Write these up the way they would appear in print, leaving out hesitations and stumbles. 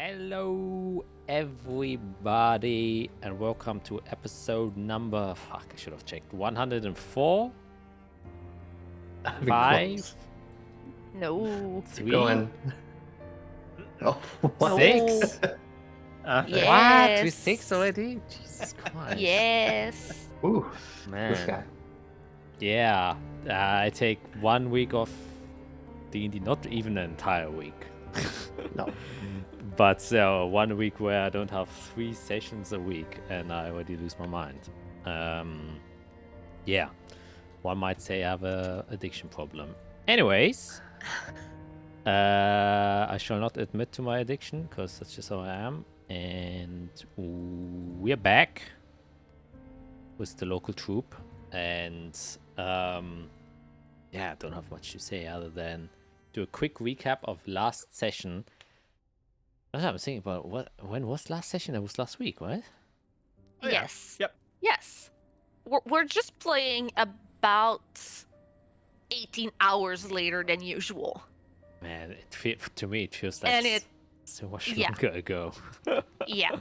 Hello, everybody, and welcome to episode number. I should have checked. 104. 5. No. 3. Going. Oh, what? 6. Yes. What? We're 6 already? Jesus Christ. Yes. Ooh, Man. this guy. Yeah. I take 1 week off DnD, not even an entire week. No. But so 1 week where I don't have 3 sessions a week and I already lose my mind. Yeah, one might say I have a addiction problem. Anyways, I shall not admit to my addiction because that's just how I am. And we're back with the local troop. And yeah, I don't have much to say other than do a quick recap of last session. I'm thinking about when was last session? It was last week, right? Oh, yeah. Yes. Yep. Yes. We're just playing about 18 hours later than usual. Man, to me it feels like And it- so much yeah. longer ago. Yeah.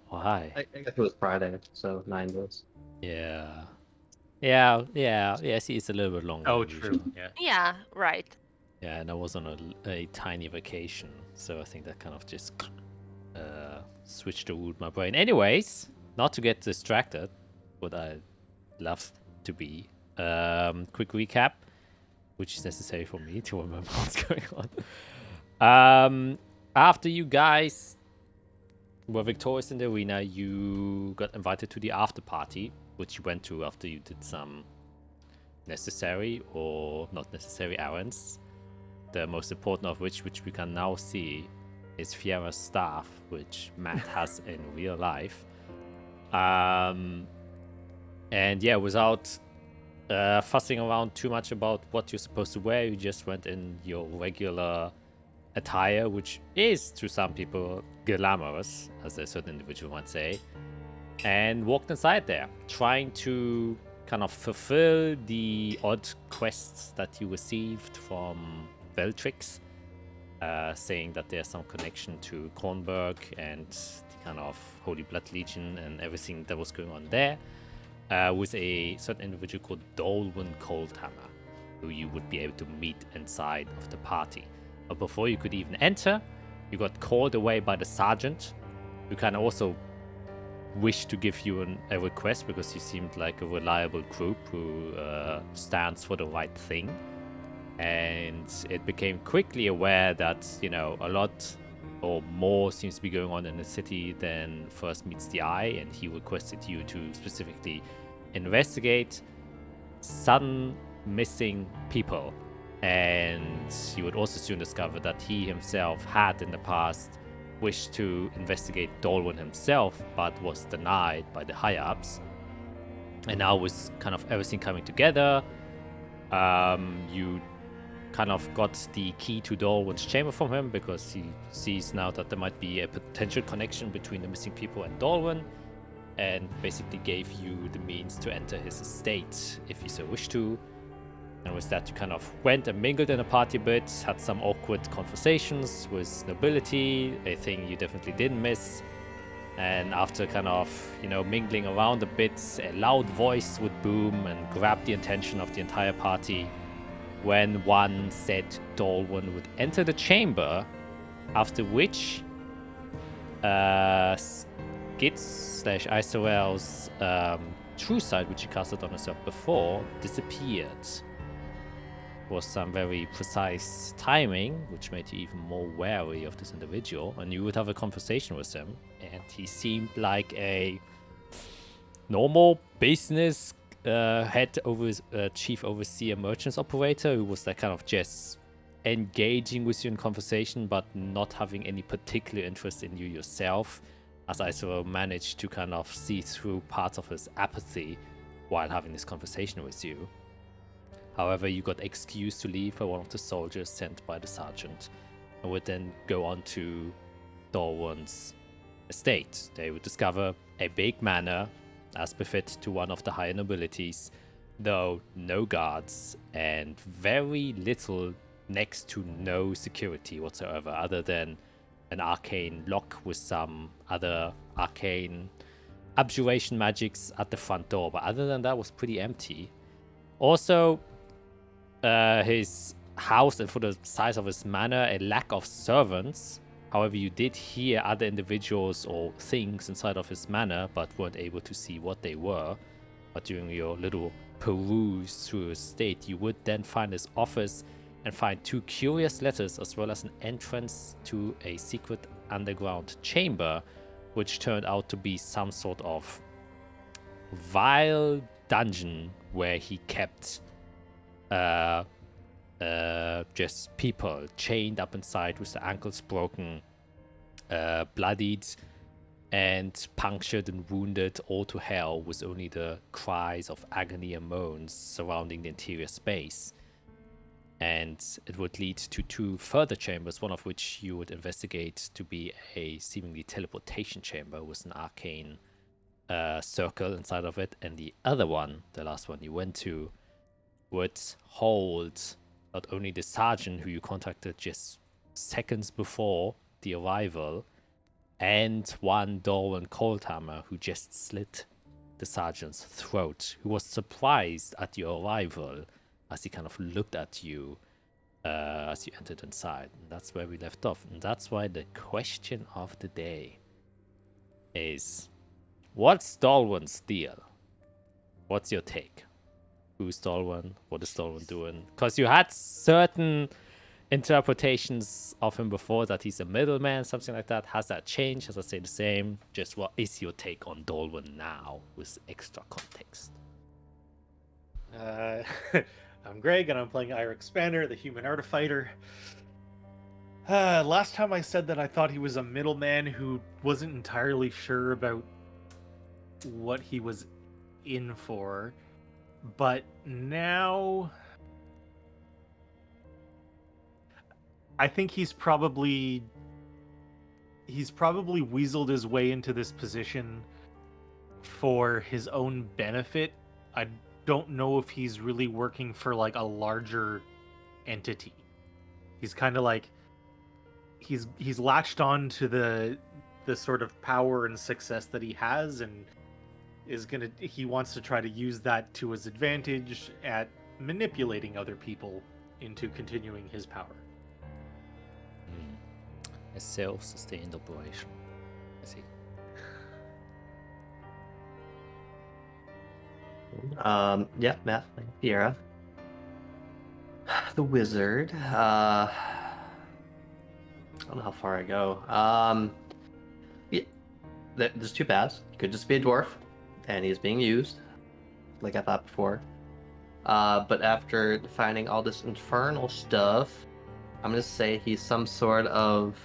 Why? I guess it was Friday, so 9 days. Yeah. See, it's a little bit longer. Oh, than true. usual. Yeah. Yeah, right. Yeah, and I was on a tiny vacation, so I think that kind of just switched the mood my brain. Anyways, not to get distracted, what I love to be. Quick recap, which is necessary for me to remember what's going on. After you guys were victorious in the arena, you got invited to the after party, which you went to after you did some necessary or not necessary errands. The most important of which we can now see, is Fiera's staff, which Matt has in real life. And yeah, without fussing around too much about what you're supposed to wear, you just went in your regular attire, which is to some people glamorous, as a certain individual might say, and walked inside there, trying to kind of fulfill the odd quests that you received from Veltrix, saying that there's some connection to Kornberg and the kind of Holy Blood Legion and everything that was going on there, with a certain individual called Dolwyn Coldhammer, who you would be able to meet inside of the party. But before you could even enter, you got called away by the sergeant, who kind of also wished to give you a request because you seemed like a reliable group who stands for the right thing. And it became quickly aware that, you know, a lot or more seems to be going on in the city than first meets the eye, and he requested you to specifically investigate sudden missing people. And you would also soon discover that he himself had in the past wished to investigate Dolwyn himself, but was denied by the higher-ups. And now with kind of everything coming together, you kind of got the key to Dolwyn's chamber from him, because he sees now that there might be a potential connection between the missing people and Dolwyn, and basically gave you the means to enter his estate if you so wish to. And with that, you kind of went and mingled in a party a bit, had some awkward conversations with nobility, a thing you definitely didn't miss. And after kind of, you know, mingling around a bit, a loud voice would boom and grab the attention of the entire party, when one said Dolwyn would enter the chamber, after which Skitz/Isorel's true sight, which she casted on herself before, disappeared. Was some very precise timing, which made you even more wary of this individual, and you would have a conversation with him, and he seemed like a normal business head over chief overseer merchants operator who was like kind of just engaging with you in conversation but not having any particular interest in you yourself, as Isoro managed to kind of see through parts of his apathy while having this conversation with you. However, you got excused to leave by one of the soldiers sent by the sergeant, and would then go on to Dolwyn's estate. They would discover a big manor, as befit to one of the higher nobilities, though no guards and very little, next to no security whatsoever, other than an arcane lock with some other arcane abjuration magics at the front door, but other than that, was pretty empty. Also, his house and for the size of his manor, a lack of servants. However, you did hear other individuals or things inside of his manor, but weren't able to see what they were. But during your little peruse through his estate, you would then find his office and find 2 curious letters as well as an entrance to a secret underground chamber, which turned out to be some sort of vile dungeon where he kept just people chained up inside with their ankles broken, bloodied and punctured and wounded all to hell, with only the cries of agony and moans surrounding the interior space. And it would lead to 2 further chambers, one of which you would investigate to be a seemingly teleportation chamber with an arcane circle inside of it, and the other one, the last one you went to, would hold not only the sergeant who you contacted just seconds before the arrival, and one Dorwan Coldhammer who just slit the sergeant's throat, who was surprised at your arrival as he kind of looked at you as you entered inside. And that's where we left off. And that's why the question of the day is, what's Dorwan's deal? What's your take? Who's Dorwan? What is Dorwan doing? Because you had certain interpretations of him before, that he's a middleman, something like that. Has that changed? Has that stayed the same? Just what is your take on Dorwan now with extra context? I'm Greg, and I'm playing Iric Spanner, the human artifighter. Last time I said that I thought he was a middleman who wasn't entirely sure about what he was in for, but now I think he's probably weaseled his way into this position for his own benefit. I don't know if he's really working for like a larger entity. He's kind of like he's latched on to the sort of power and success that he has, and he wants to try to use that to his advantage at manipulating other people into continuing his power. A self-sustained operation. I see. Yeah, Matt, Fiera. The wizard. I don't know how far I go. Yeah, there's 2 paths. He could just be a dwarf, and he's being used, like I thought before. But after finding all this infernal stuff, I'm gonna say he's some sort of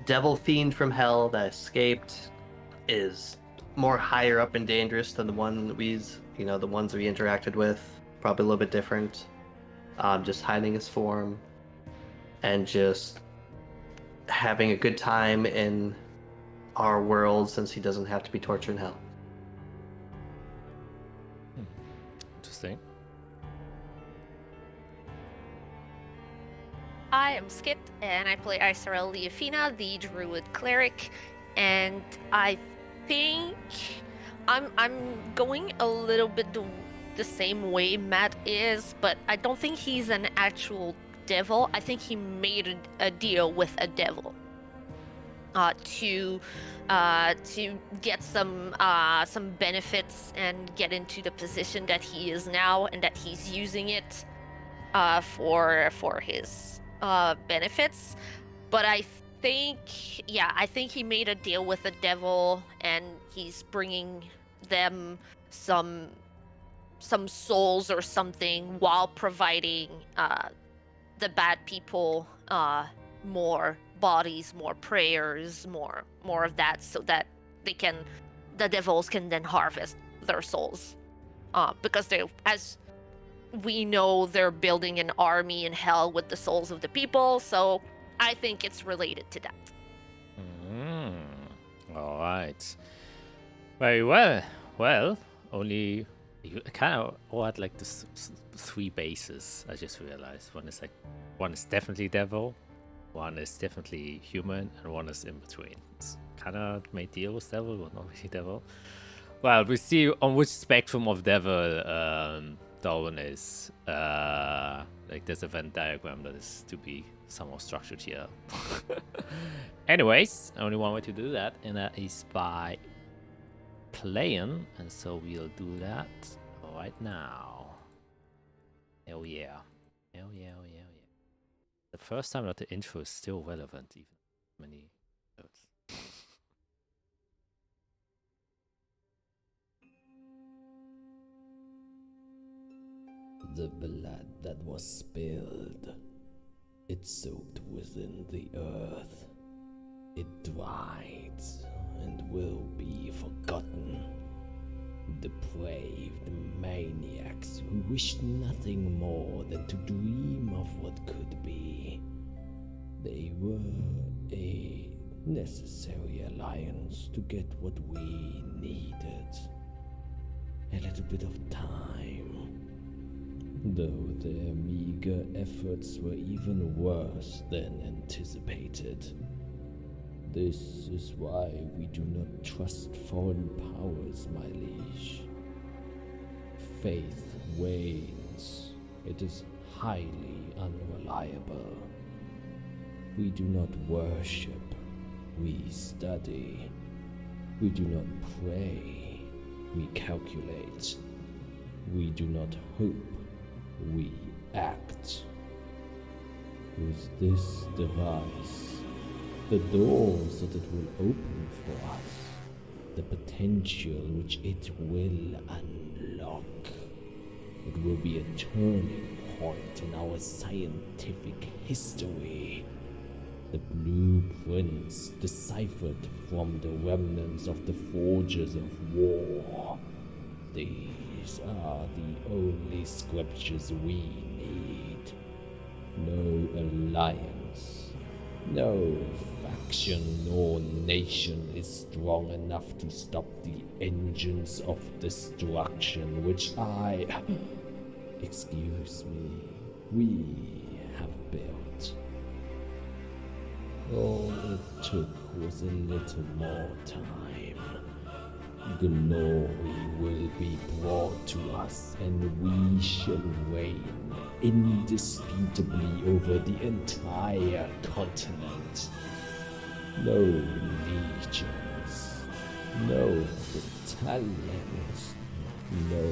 devil fiend from hell that escaped, is more higher up and dangerous than the ones we interacted with. Probably a little bit different. Just hiding his form and just having a good time in our world, since he doesn't have to be tortured in hell. Interesting. I am Skip, and I play Isarel Leofina, the druid cleric, and I think I'm going a little bit the same way Matt is, but I don't think he's an actual devil. I think he made a deal with a devil to get some benefits and get into the position that he is now, and that he's using it for his benefits. But I think he made a deal with the devil, and he's bringing them some souls or something, while providing the bad people more bodies, more prayers, more of that, so that the devils can then harvest their souls, because they, as we know, they're building an army in hell with the souls of the people. So I think it's related to that. All right. Very well. Well, only you kind of all had like this 3 bases. I just realized one is definitely devil, One is definitely human, and one is in between. It's kind of made deal with devil, but not really devil. Well, we see on which spectrum of devil Darwin is. Like there's a Venn diagram that is to be somehow structured here. Anyways, only one way to do that, and that is by playing, and so we'll do that right now. Hell yeah. Hell yeah, hell yeah, hell yeah. The first time that the intro is still relevant, even many notes. The blood that was spilled, it soaked within the earth. It dried and will be forgotten. Depraved maniacs who wished nothing more than to dream of what could be. They were a necessary alliance to get what we needed. A little bit of time. Though their meager efforts were even worse than anticipated. This is why we do not trust foreign powers, my liege. Faith wanes. It is highly unreliable. We do not worship. We study. We do not pray. We calculate. We do not hope. We act. With this device, the doors that it will open for us, the potential which it will unlock, it will be a turning point in our scientific history. The blueprints deciphered from the remnants of the forges of war. These are the only scriptures we need. No alliance, no faction nor nation is strong enough to stop the engines of destruction which we have built. All it took was a little more time. Glory will be brought to us, and we shall reign indisputably over the entire continent. No legions, no battalions, no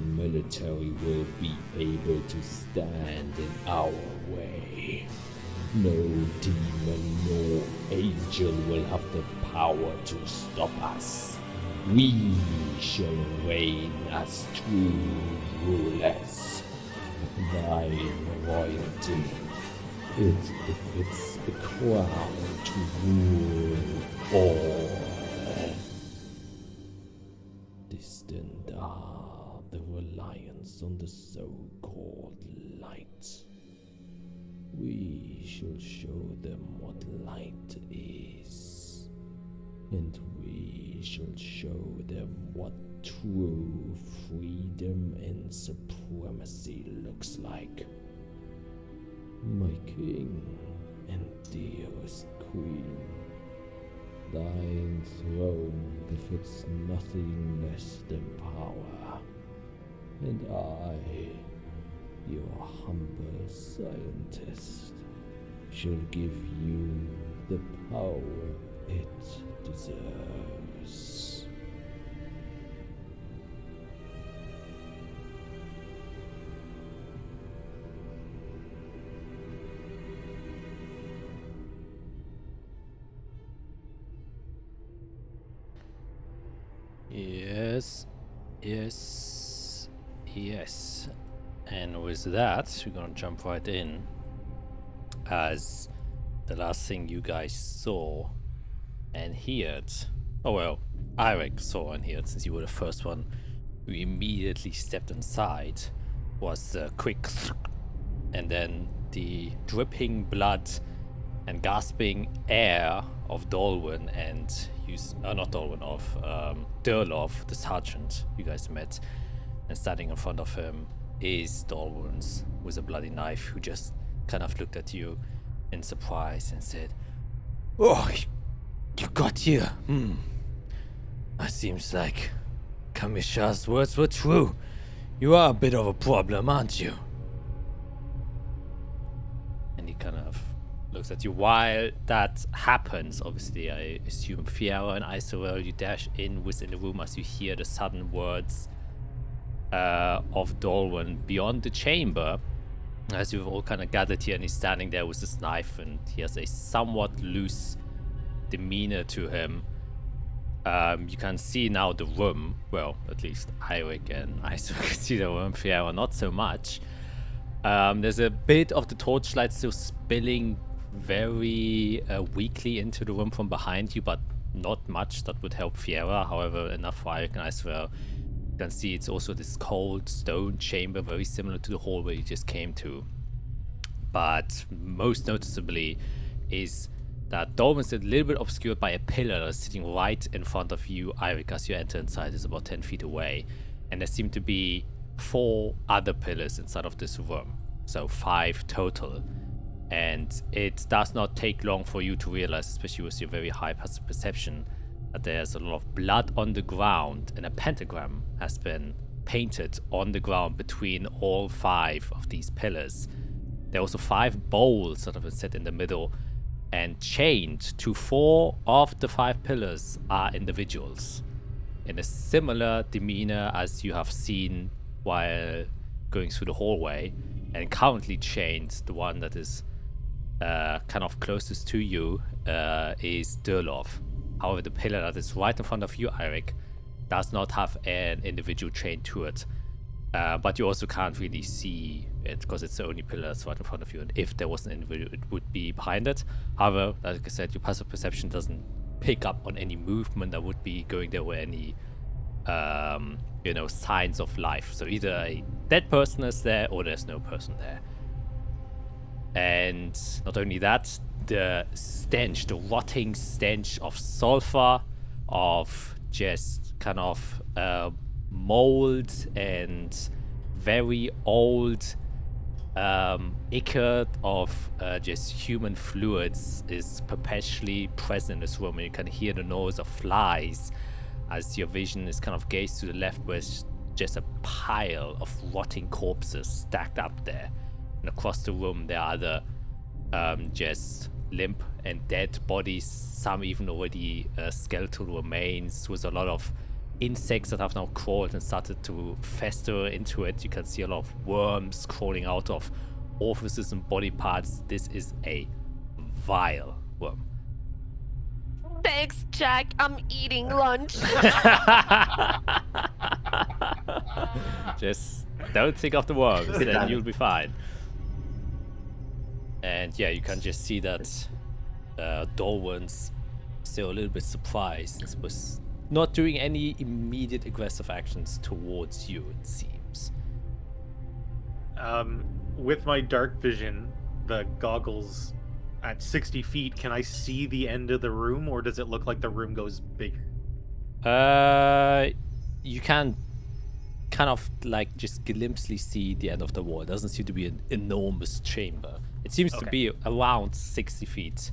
military will be able to stand in our way. No demon nor angel will have the power to stop us. We shall reign as true rulers. Thine royalty, it befits the crown to rule all. Distant are the reliance on the so-called light. We shall show them what light is, and we shall show them what true freedom and supremacy looks like. My king and dearest queen, thine throne befits nothing less than power, and I, your humble scientist, shall give you the power it deserves. Yes, yes, yes. And with that, we're gonna jump right in, as the last thing you guys saw and heard, oh well, Irek saw and heard, since you were the first one who immediately stepped inside, was the quick and then the dripping blood and gasping air of Dolwyn and not Dolwyn, of Durlov, the sergeant you guys met, and standing in front of him is Dolwyn's with a bloody knife, who just kind of looked at you in surprise and said, "Oh, you got here. It seems like Kamisha's words were true. You are a bit of a problem, aren't you?" And he kind of looks at you. While that happens, obviously, I assume Fiera and Isorel, you dash in within the room as you hear the sudden words of Dolwyn beyond the chamber. As you've all kind of gathered here, and he's standing there with his knife, and he has a somewhat loose demeanor to him. You can see now the room. Well, at least Eirik and Isor can see the room. Fiera not so much. There's a bit of the torchlight still spilling very weakly into the room from behind you, but not much that would help Fiera. However, enough for Eirik and Isor. You can see it's also this cold stone chamber, very similar to the hallway you just came to. But most noticeably is that Dolwyn's a little bit obscured by a pillar that's sitting right in front of you, Eirik, as you enter inside. It's about 10 feet away. And there seem to be 4 other pillars inside of this room. So 5 total. And it does not take long for you to realize, especially with your very high passive perception, that there's a lot of blood on the ground, and a pentagram has been painted on the ground between all 5 of these pillars. There are also 5 bowls that have been set in the middle, and chained to 4 of the 5 pillars are individuals in a similar demeanor as you have seen while going through the hallway. And currently chained, the one that is kind of closest to you is Durlov. However, the pillar that is right in front of you, Eirik, does not have an individual chained to it. But you also can't really see it because it's the only pillar that's right in front of you. And if there was an individual, it would be behind it. However, like I said, your passive perception doesn't pick up on any movement that would be going there or any, signs of life. So either a dead person is there or there's no person there. And not only that, the stench, the rotting stench of sulfur, of just kind of mold and very old ichor of just human fluids is perpetually present in this room. And you can hear the noise of flies as your vision is kind of gazed to the left, where it's just a pile of rotting corpses stacked up there. And across the room there are other just limp and dead bodies, some even already skeletal remains, with a lot of insects that have now crawled and started to fester into it. You can see a lot of worms crawling out of orifices and body parts. This is a vile worm. Thanks, Jack. I'm eating lunch. Just don't think of the worms, then you'll be fine. And yeah, you can just see that Dolwyn's still a little bit surprised, was not doing any immediate aggressive actions towards you, it seems. With my dark vision, the goggles at 60 feet, can I see the end of the room, or does it look like the room goes bigger? You can kind of like just glimpsely see the end of the wall. It doesn't seem to be an enormous chamber. It seems to be around 60 feet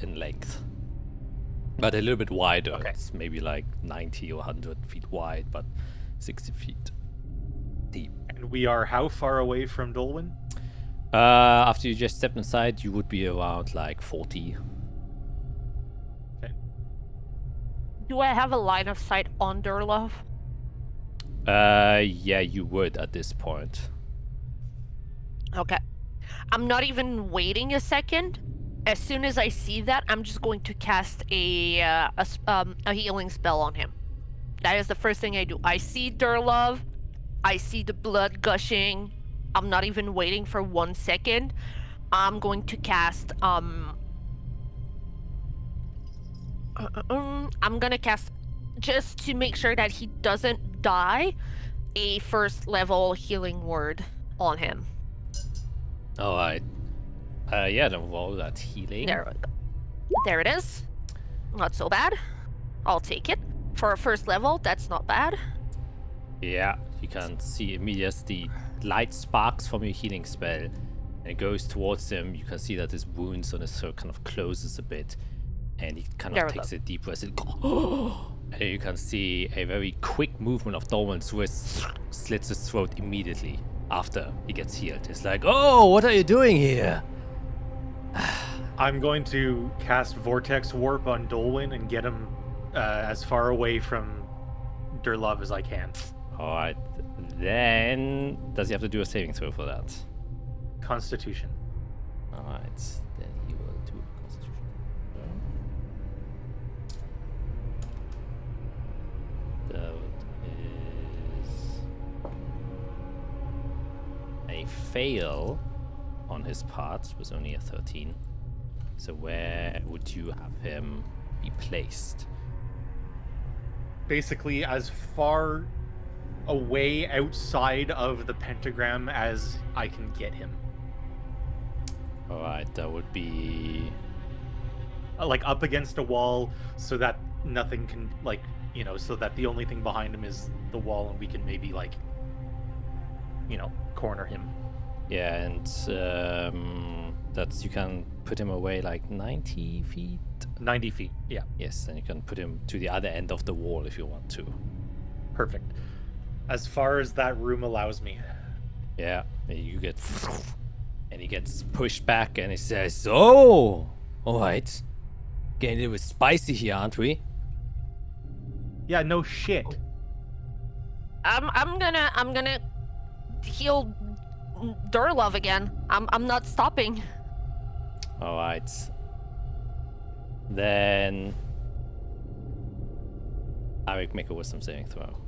in length, but a little bit wider. Okay. It's maybe like 90 or 100 feet wide, but 60 feet deep. And we are how far away from Dolwyn? After you just step inside, you would be around like 40. Okay. Do I have a line of sight on Durlov? Yeah, you would at this point. Okay. I'm not even waiting a second. As soon as I see that, I'm just going to cast a healing spell on him. That is the first thing I do. I see Durlov. I see the blood gushing. I'm not even waiting for 1 second. I'm going to cast I'm gonna cast, just to make sure that he doesn't die, a 1st level healing word on him. Alright. Yeah, then roll that healing. There we go. There it is. Not so bad. I'll take it. For a 1st level, that's not bad. Yeah, you can see immediately the light sparks from your healing spell And it goes towards him. You can see that his wounds on his throat kind of closes a bit. And he kind of takes a deep breath. And you can see a very quick movement of Dolman's wrist slits his throat immediately after he gets healed. It's like, oh, what are you doing here? I'm going to cast Vortex Warp on Dolwyn and get him as far away from Durlov as I can. Alright, then does he have to do a saving throw for that? Constitution. Alright, then he will do a constitution throw. That is a fail on his part, was only a 13. So where would you have him be placed? Basically, as far away outside of the pentagram as I can get him. Alright, that would be... Like up against a wall so that nothing can, like, you know, so that the only thing behind him is the wall and we can maybe, like, you know, corner him. Yeah, and that's, you can put him away like 90 feet? 90 feet, yeah. Yes, and you can put him to the other end of the wall if you want to. Perfect. As far as that room allows me. Yeah, and you get... And he gets pushed back and he says, oh, alright. Getting a little bit spicy here, aren't we? Yeah, no shit. I'm gonna heal Durlov again. I'm not stopping. Alright. Then... Arik, make a wisdom saving throw.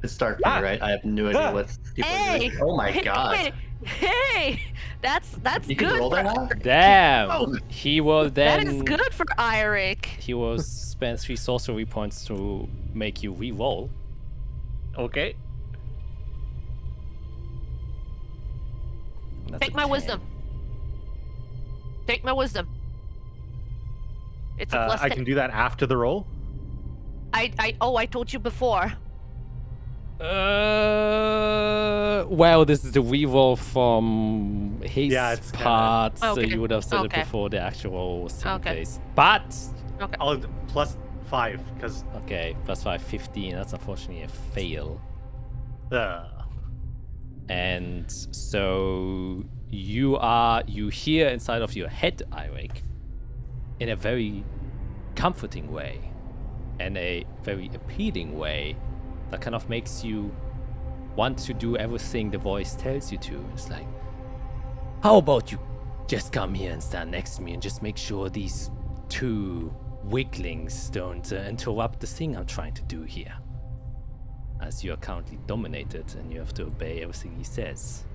It's dark, right? I have no idea what people are doing. Oh my god. Hey, that's You good. can roll that for- now? Damn! Oh. He will then... That is good for Eirik. He will spend 3 sorcery points to make you re-roll. Okay. And that's Take a my 10. wisdom. Take my wisdom. It's a plus I 10. can do that after the roll? I told you before. Well, this is the re-roll from his it's kinda- part, so Okay, you would have said okay. it before the actual was taking Okay. place. But, I'll plus 5, because okay, plus 5, 15, that's unfortunately a fail. And so you hear inside of your head, Eirik, in a very comforting way and a very appealing way that kind of makes you want to do everything the voice tells you to. It's like, how about you just come here and stand next to me and just make sure these 2 wigglings don't interrupt the thing I'm trying to do here. As you are currently dominated and you have to obey everything he says.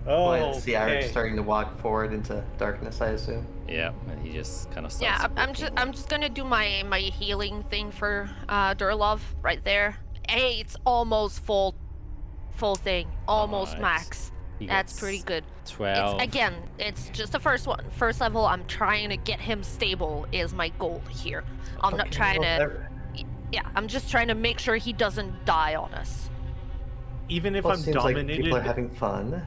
Oh, I see Eric okay. starting to walk forward into darkness, I assume. Yeah, and he just kind of starts. Yeah, I'm walking just gonna do my healing thing for Durlov right there. Hey, it's almost full thing, almost Alright. max. He That's gets pretty good. 12. It's just the first one. First level, I'm trying to get him stable is my goal here. I'm not trying to. Yeah, I'm just trying to make sure he doesn't die on us. Even if Well, it I'm seems like dominated, people are having fun.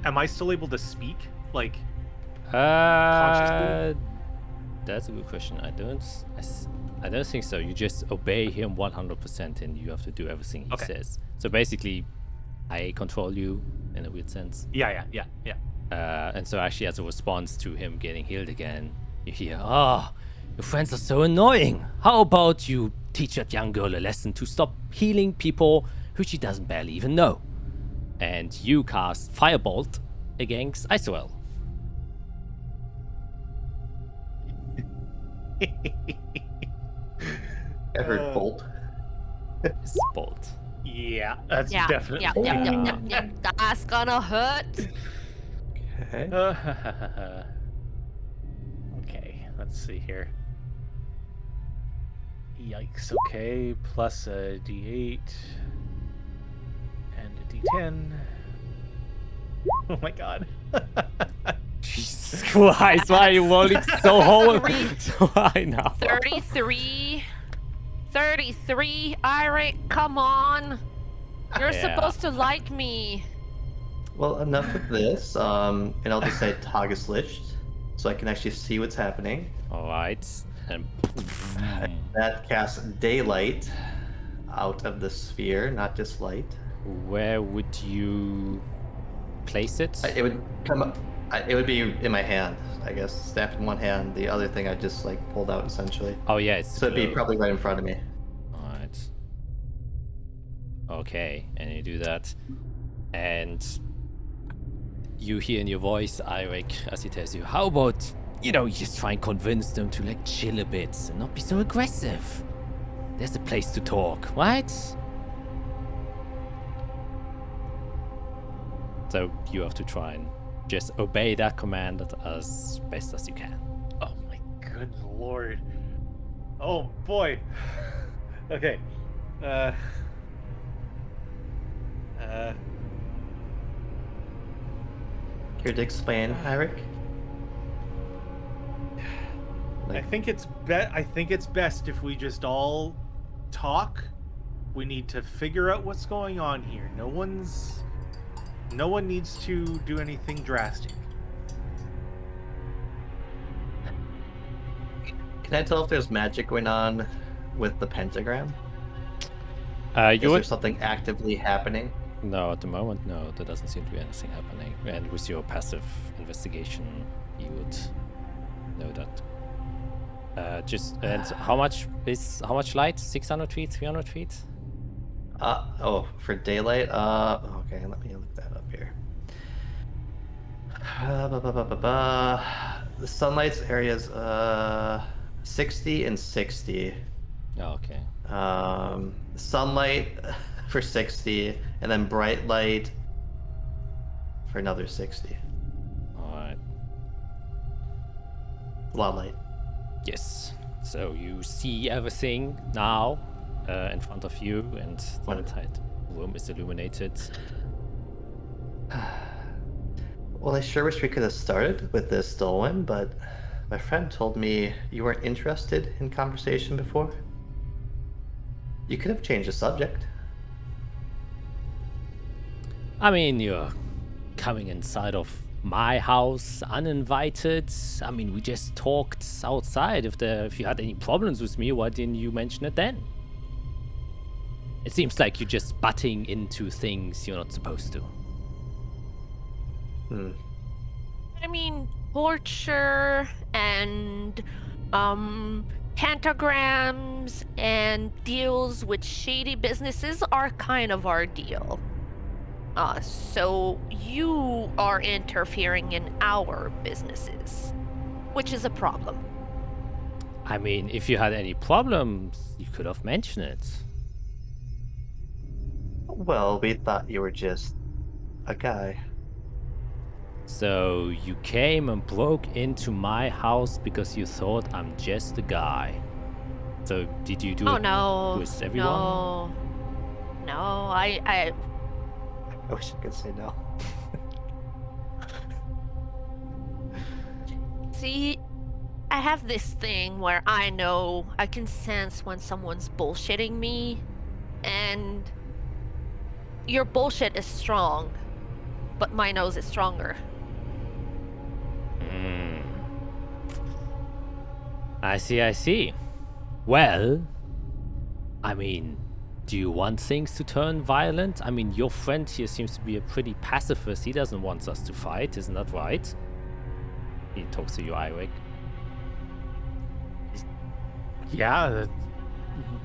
am I still able to speak? Like, That's a good question. I don't think so. You just obey him 100% and you have to do everything he Okay. says. So basically, I control you in a weird sense. yeah. And so actually as a response to him getting healed again, you hear, oh, your friends are so annoying. How about you teach that young girl a lesson to stop healing people who she doesn't barely even know? And you cast Firebolt against Isoel. I heard bolt. It's Bolt. Yeah, that's Yeah, definitely. yeah. That's gonna hurt. Okay. Okay, let's see here. Yikes, okay. Plus a d8 and a d10. Oh my god. Jesus Christ, why are you rolling so high now? 33, 33, Eric, come on. You're Yeah. supposed to like me. Well, enough of this. And I'll just say Tageslicht, so I can actually see what's happening. All right. And That casts daylight out of the sphere, not just light. where would you place it? It would come up. It would be in my hand, I guess. Staff in one hand, the other thing I just like pulled out essentially. Oh yeah, it's So it'd be below. probably right in front of me. Alright. Okay, and you do that. And you hear in your voice, Eirik, as he tells you, how about, you just try and convince them to like chill a bit and not be so aggressive. There's a place to talk, right? So you have to try and just obey that command as best as you can. Oh my good lord. Oh boy. Okay. Here to explain, Eirik. I think it's best if we just all talk. We need to figure out what's going on here. No one needs to do anything drastic. Can I tell if there's magic going on with the pentagram? You Is there would something actively happening? No, at the moment, no. There doesn't seem to be anything happening. And with your passive investigation, you would know that. And how much light? 600 feet? 300 feet? For daylight? Okay, let me look that up here. The sunlight's areas, 60 and 60. Oh, okay. Sunlight for 60, and then bright light for another 60. Alright. A lot of light. Yes. So you see everything now in front of you, and the entire room is illuminated. Well, I sure wish we could have started with this stolen, but my friend told me you weren't interested in conversation before. You could have changed the subject. I mean, you're coming inside of my house uninvited. I mean, we just talked outside. If you had any problems with me, why didn't you mention it then? It seems like you're just butting into things you're not supposed to. I mean, torture and pentagrams and deals with shady businesses are kind of our deal. So you are interfering in our businesses, which is a problem. I mean, if you had any problems, you could have mentioned it. Well, we thought you were just a guy. So you came and broke into my house because you thought I'm just a guy. So did you do Oh it no, with everyone? no, I I wish I could say no. see. I have this thing where I know I can sense when someone's bullshitting me, and your bullshit is strong, but my nose is stronger. I see. Well, I mean, do you want things to turn violent? I mean, your friend here seems to be a pretty pacifist. He doesn't want us to fight, isn't that right? He talks to you, Eirik. Yeah,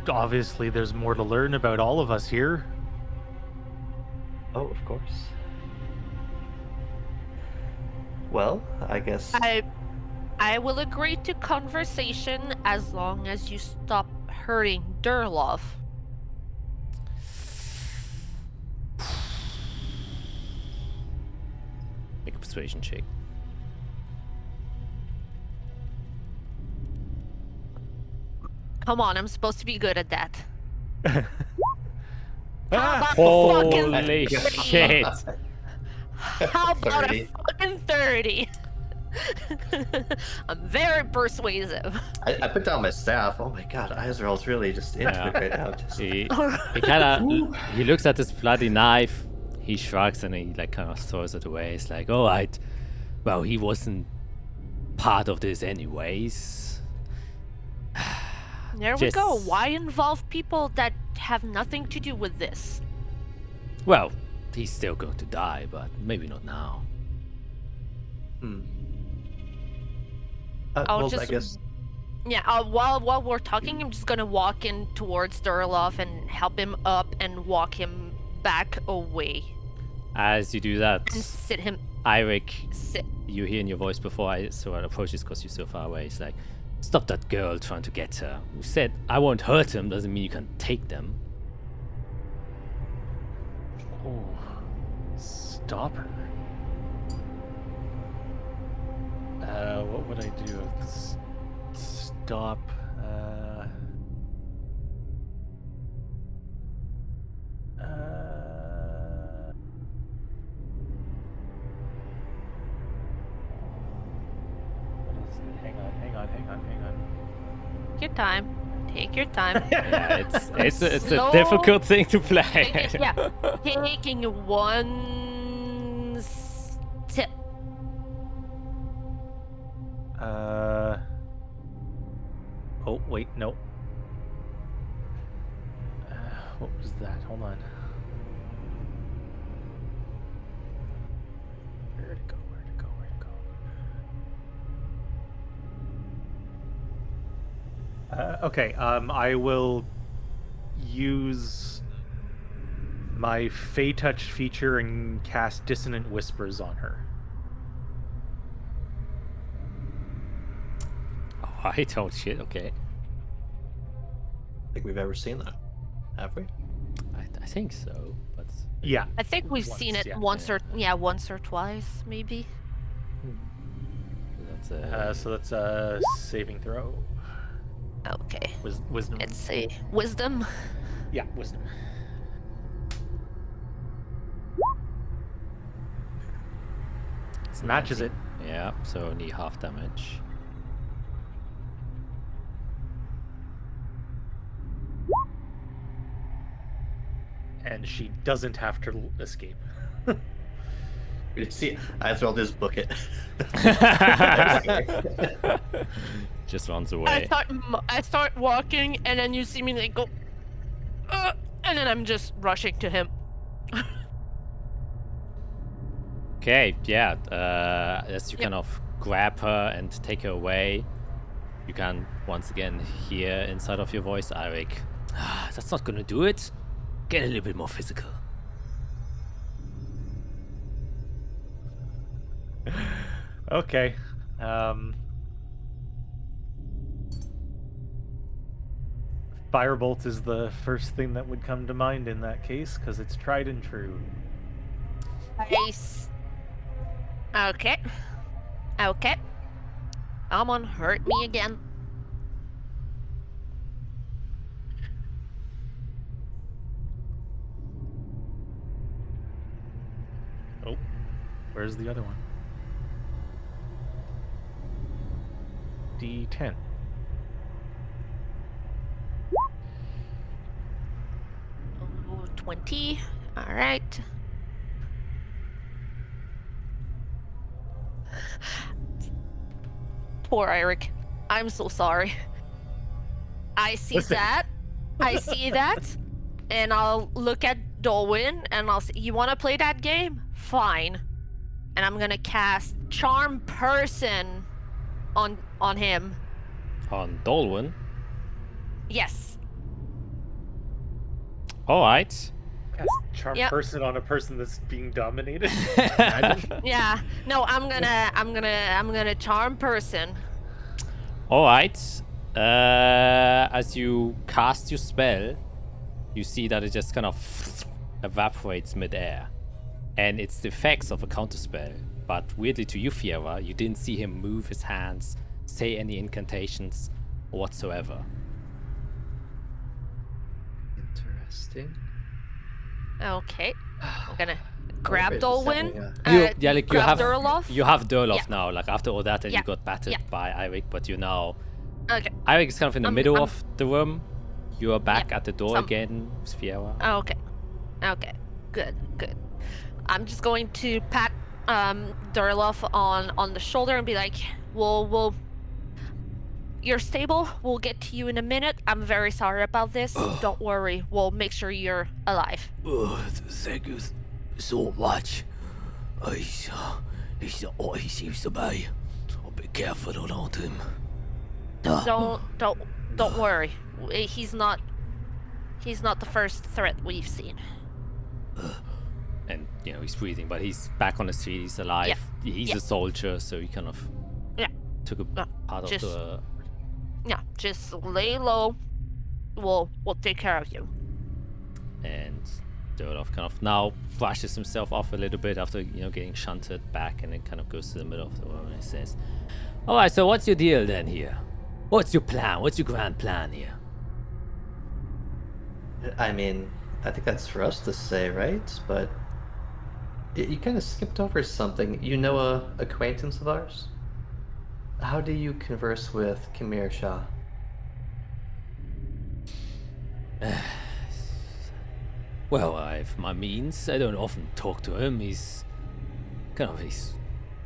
obviously there's more to learn about all of us here. Oh, of course. Well, I guess. I will agree to conversation as long as you stop hurting Durlov. Make a persuasion check. Come on, I'm supposed to be good at that. Ah! How about Holy fucking 30? shit! How about a 30. fucking 30? I'm very persuasive. I put down my staff. Oh my god, Izrael's really just into Yeah. it right now. Just... He kind of he looks at this bloody knife. He shrugs and he like kind of throws it away. It's like, all right, well, he wasn't part of this anyways. There we go. Just- Why involve people that have nothing to do with this? Well, he's still going to die, but maybe not now. Hmm. I'll well, just- I guess Yeah, while we're talking, I'm just gonna walk in towards Durloff and help him up and walk him back away As you do that, and sit him. Eirik, Sit. you hear in your voice before I approach this because you're so far away. It's like, stop that girl trying to get her. You said I won't hurt him, doesn't mean you can take them. Oh, stop her. What would I do? Stop. What is it? Hang on. Your time. Take your time. Yeah, it's a Slow- difficult thing to play. Yeah, taking one step. Oh, wait, no. What was that? Hold on. Where'd it go? Okay, I will use my Fey Touch feature and cast Dissonant Whispers on her. Alright, oh shit, okay. I think we've ever seen that, have we? I think so, but Yeah. I think we've seen it yeah. once or twice, maybe. that's So that's a saving throw. Okay. Wisdom. Let's see. Wisdom. Yeah, wisdom. Matches it. yeah, so only half damage. And she doesn't have to escape. You see, Izrael just book it. Just runs I away. start walking, and then you see me like go, and then I'm just rushing to him. Okay, yeah. As you Yep. kind of grab her and take her away, you can once again hear inside of your voice, Eirik. That's not gonna do it. Get a little bit more physical. Okay. Firebolt is the first thing that would come to mind in that case, because it's tried and true. Nice. Okay. Okay. Come on, hurt me again. Oh, where's the other one? D10. Ooh, 20. All right. Poor Eric. I'm so sorry. I see Listen. that. I see that. And I'll look at Dolwyn and I'll say, you want to play that game? Fine. And I'm going to cast Charm Person on him. On Dolwyn. Yes. Alright. Cast Charm Yep. Person on a person that's being dominated. Yeah. No, I'm gonna Charm Person. Alright. As you cast your spell, you see that it just kind of evaporates midair. And it's the effects of a counterspell. But weirdly to you, Fiera, you didn't see him move his hands, say any incantations whatsoever. Interesting. Okay. I'm gonna grab Wait, just a second, Dolwyn. You grab have Durloff. you have Durloff Yeah. now. Like after all that, and Yeah. you got battered Yeah. by Eirik, but you now Okay. Eirik is kind of in the I'm- middle I'm- of the room. You are back at the door Some- again, Sfiera. Okay. Okay. Good. Good. I'm just going to pat Durloff on the shoulder and be like, "We'll you're stable. We'll get to you in a minute. I'm very sorry about this. Don't worry. We'll make sure you're alive." Thank you so much. He seems to be. I'll be careful around him. Don't worry. He's not the first threat we've seen. And you know he's breathing, but he's back on his feet. He's alive. He's Yeah. a soldier, so he kind of Yeah. took a part just- of the. Yeah, just lay low. We'll take care of you. And Durloff kind of now brushes himself off a little bit after getting shunted back, and then kind of goes to the middle of the room and he says, "All right, so what's your deal then here? What's your plan? What's your grand plan here?" I mean, I think that's for us to say, right? But you kind of skipped over something. You know a acquaintance of ours? How do you converse with Khmer Shah? Well, I've my means. I don't often talk to him. He's kind of a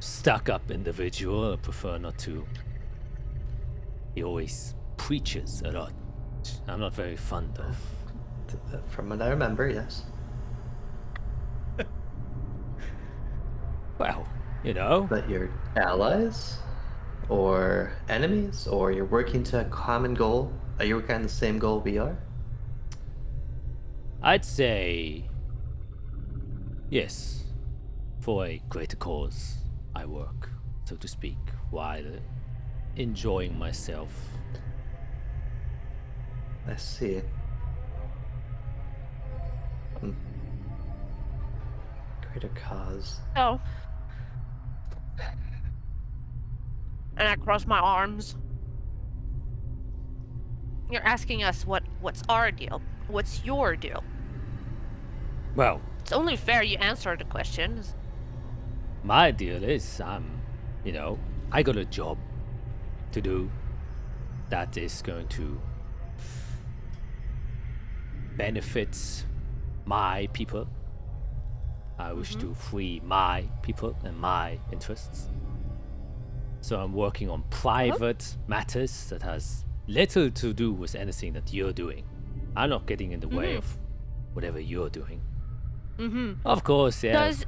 stuck-up individual. I prefer not to. He always preaches a lot. I'm not very fond of. From what I remember, yes. Well, But you're allies? Or enemies? Or you're working to a common goal? Are you working on the same goal we are? I'd say yes. For a greater cause, I work, so to speak, while enjoying myself. I see. Greater cause. Oh. And I cross my arms. You're asking us what's our deal? What's your deal? Well, It's only fair you answer the questions. my deal is I got a job to do that is going to benefit my people. I wish to free my people and my interests. So I'm working on private matters that has little to do with anything that you're doing. I'm not getting in the way of whatever you're doing. Of course, yeah. Does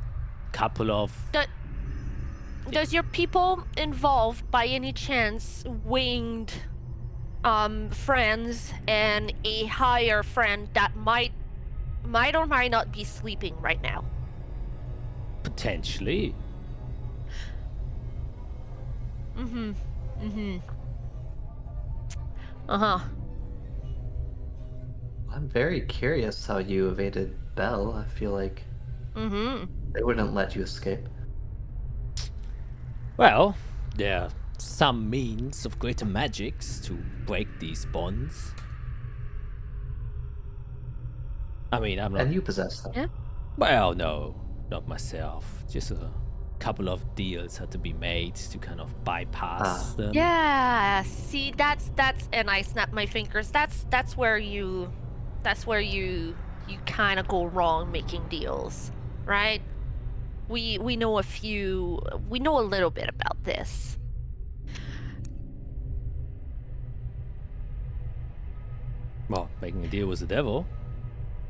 Couple of does your people involve by any chance winged friends and a higher friend that might or might not be sleeping right now? potentially. Uh-huh. I'm very curious how you evaded Bell. I feel like they wouldn't let you escape. Well, there are some means of greater magics to break these bonds. I mean, I'm not. And you possess them. Yeah. Well, no, not myself. Just a couple of deals had to be made to kind of bypass them. Yeah, see, that's and I snap my fingers. That's where you kind of go wrong making deals, right? We know we know a little bit about this. Well, making a deal with the devil.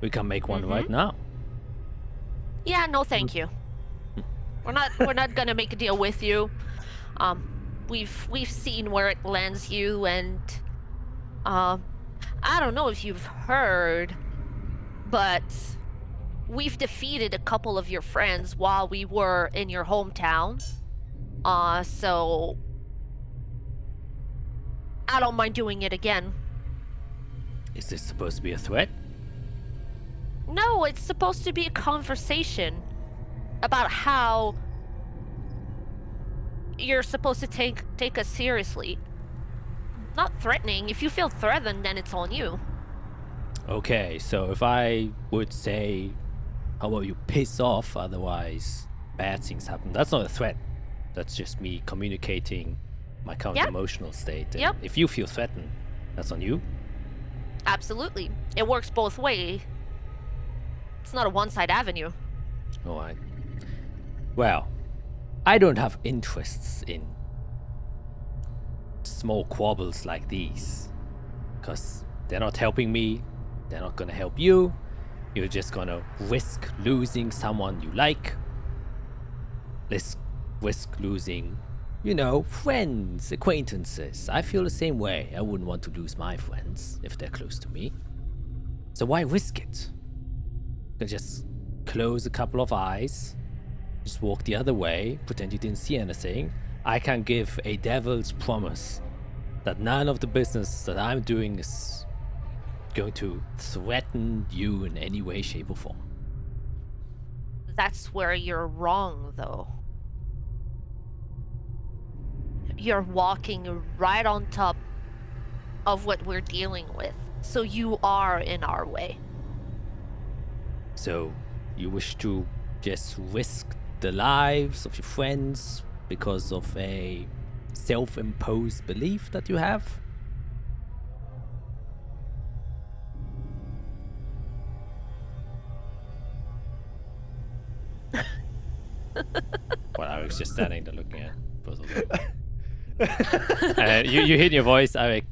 We can make one right now. Yeah, no, thank you. We're not gonna make a deal with you. We've seen where it lands you, and I don't know if you've heard, but we've defeated a couple of your friends while we were in your hometown. So I don't mind doing it again. Is this supposed to be a threat? No, it's supposed to be a conversation about how you're supposed to take us seriously. Not threatening. If you feel threatened, then it's on you. Okay, so if I would say How about you piss off, otherwise bad things happen. That's not a threat. That's just me communicating my current emotional state. And Yep. if you feel threatened, that's on you. Absolutely. It works both ways. It's not a one-side avenue. Alright. Well, I don't have interests in small quabbles like these. Because they're not helping me. They're not gonna help you. You're just gonna risk losing someone you like. Risk losing, friends, acquaintances. I feel the same way. I wouldn't want to lose my friends if they're close to me. So why risk it? You can just close a couple of eyes, just walk the other way, pretend you didn't see anything. I can give a devil's promise that none of the business that I'm doing is going to threaten you in any way, shape, or form. That's where you're wrong, though. You're walking right on top of what we're dealing with. So you are in our way. So, you wish to just risk the lives of your friends because of a self-imposed belief that you have? Well, Eric's just standing there looking at both of them. You hear in your voice, Eric,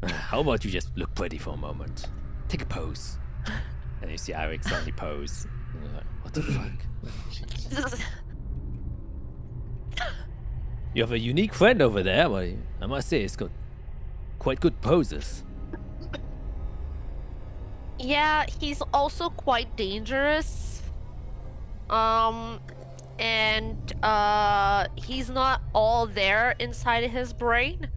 how about you just look pretty for a moment? Take a pose. And you see Eric suddenly pose. And you're like, what the fuck? You have a unique friend over there, but I must say, it's got quite good poses. Yeah, he's also quite dangerous. And he's not all there inside of his brain.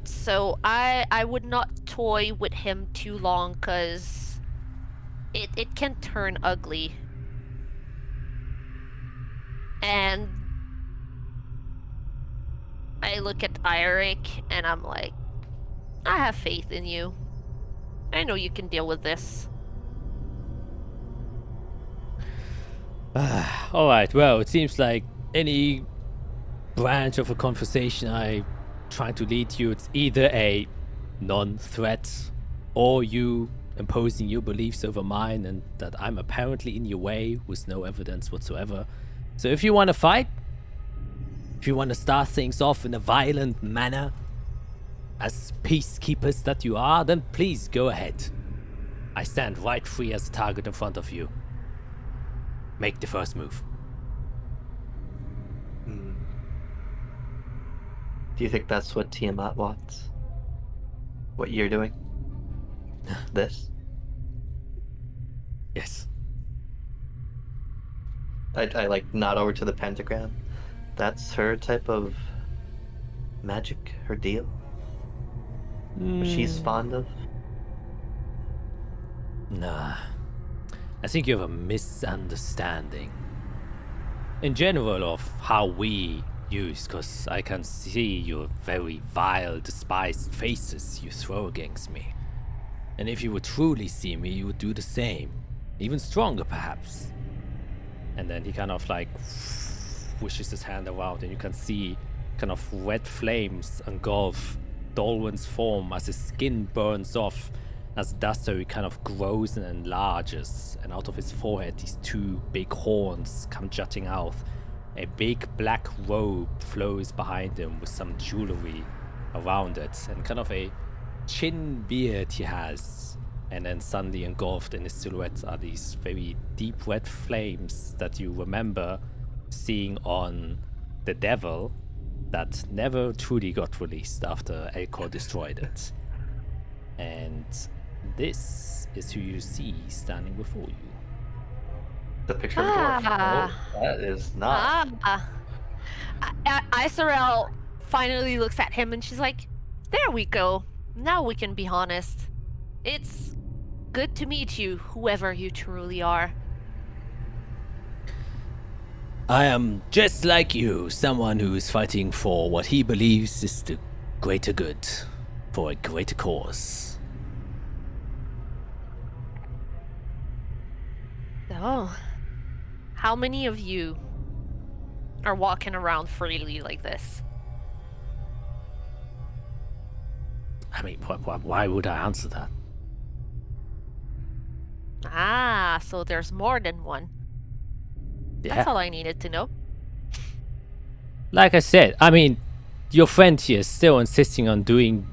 So I would not toy with him too long, cause it can turn ugly. And I look at Eirik and I'm like, I have faith in you. I know you can deal with this. Alright, well, it seems like any branch of a conversation I try to lead you, it's either a non-threat or you imposing your beliefs over mine and that I'm apparently in your way with no evidence whatsoever. So if you want to fight, if you want to start things off in a violent manner, as peacekeepers that you are, then please go ahead. I stand right free as a target in front of you. Make the first move. Do you think that's what Tiamat wants? What you're doing? This? Yes. I like nod over to the pentagram. That's her type of magic, her deal? What she's fond of? Nah. I think you have a misunderstanding. In general of how we use, because I can see your very vile, despised faces you throw against me. And if you would truly see me, you would do the same. Even stronger, perhaps. And then he kind of like wishes his hand around and you can see kind of red flames engulf Dolwyn's form as his skin burns off. As it does so, he kind of grows and enlarges, and out of his forehead these two big horns come jutting out. A big black robe flows behind him with some jewelry around it, and kind of a chin beard he has. And then suddenly engulfed in his silhouette are these very deep red flames that you remember seeing on the devil that never truly got released after Elcor destroyed it. And this is who you see standing before you. The picture of a dwarf. Oh, that is not. Isorel finally looks at him and she's like, there we go. Now we can be honest. It's good to meet you, whoever you truly are. I am just like you, someone who is fighting for what he believes is the greater good, for a greater cause. So, how many of you are walking around freely like this? I mean, why would I answer that? Ah, so there's more than one. Yeah. That's all I needed to know. Like I said, I mean, your friend here is still insisting on doing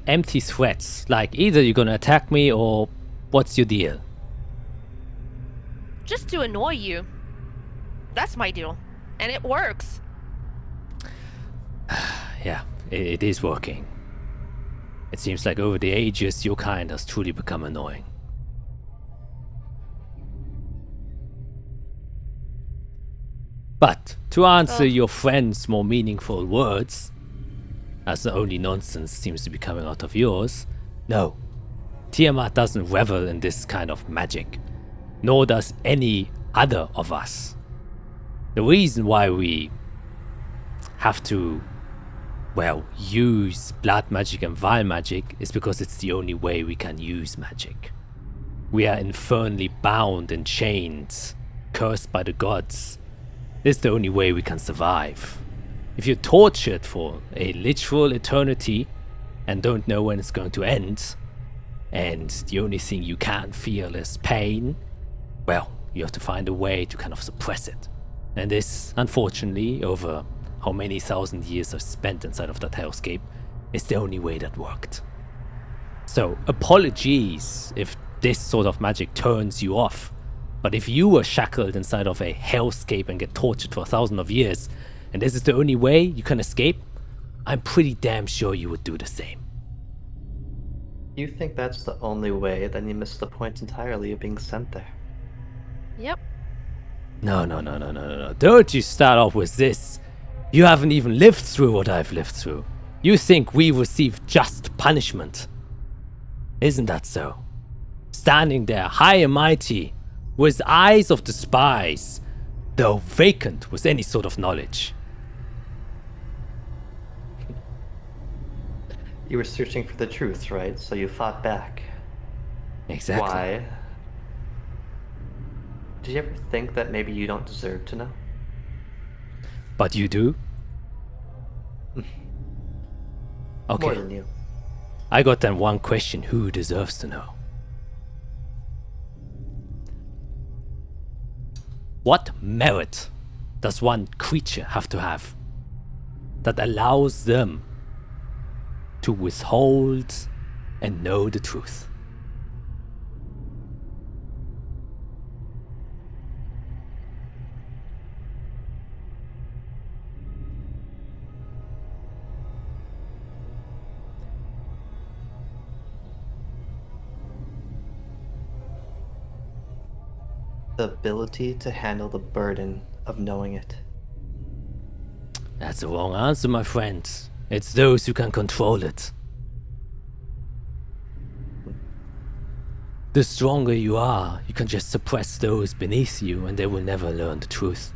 empty threats. Like, either you're gonna attack me or what's your deal? Just to annoy you. That's my deal. And it works. Yeah, it is working. It seems like over the ages, your kind has truly become annoying. But to answer your friend's more meaningful words, as the only nonsense seems to be coming out of yours, no. Tiamat doesn't revel in this kind of magic, nor does any other of us. The reason why we have to, well, use blood magic and vile magic is because it's the only way we can use magic. We are infernally bound and chained, cursed by the gods. This is the only way we can survive. If you're tortured for a literal eternity and don't know when it's going to end, and the only thing you can feel is pain, well, you have to find a way to kind of suppress it. And this, unfortunately, over how many thousand years I've spent inside of that hellscape, is the only way that worked. So, apologies if this sort of magic turns you off. But if you were shackled inside of a hellscape and get tortured for 1,000 of years, and this is the only way you can escape, I'm pretty damn sure you would do the same. You think that's the only way, then you miss the point entirely of being sent there. Yep. No. Don't you start off with this. You haven't even lived through what I've lived through. You think we receive just punishment. Isn't that so? Standing there high and mighty, with eyes of despise, though vacant with any sort of knowledge. You were searching for the truth, right? So you fought back. Exactly. Why? Did you ever think that maybe you don't deserve to know? But you do? Okay. More than you. I got then one question. Who deserves to know? What merit does one creature have to have that allows them to withhold and know the truth? The ability to handle the burden of knowing it. That's the wrong answer, my friend. It's those who can control it. The stronger you are, you can just suppress those beneath you and they will never learn the truth.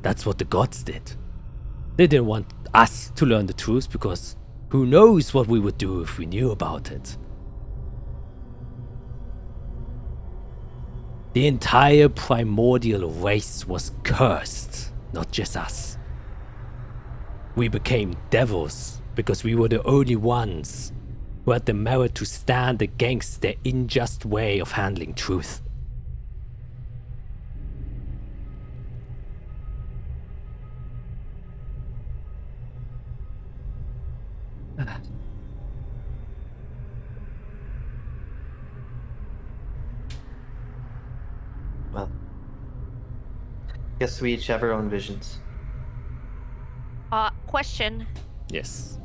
That's what the gods did. They didn't want us to learn the truth because who knows what we would do if we knew about it. The entire primordial race was cursed, not just us. We became devils because we were the only ones who had the merit to stand against their unjust way of handling truth. Well, guess we each have our own visions. Question. Yes.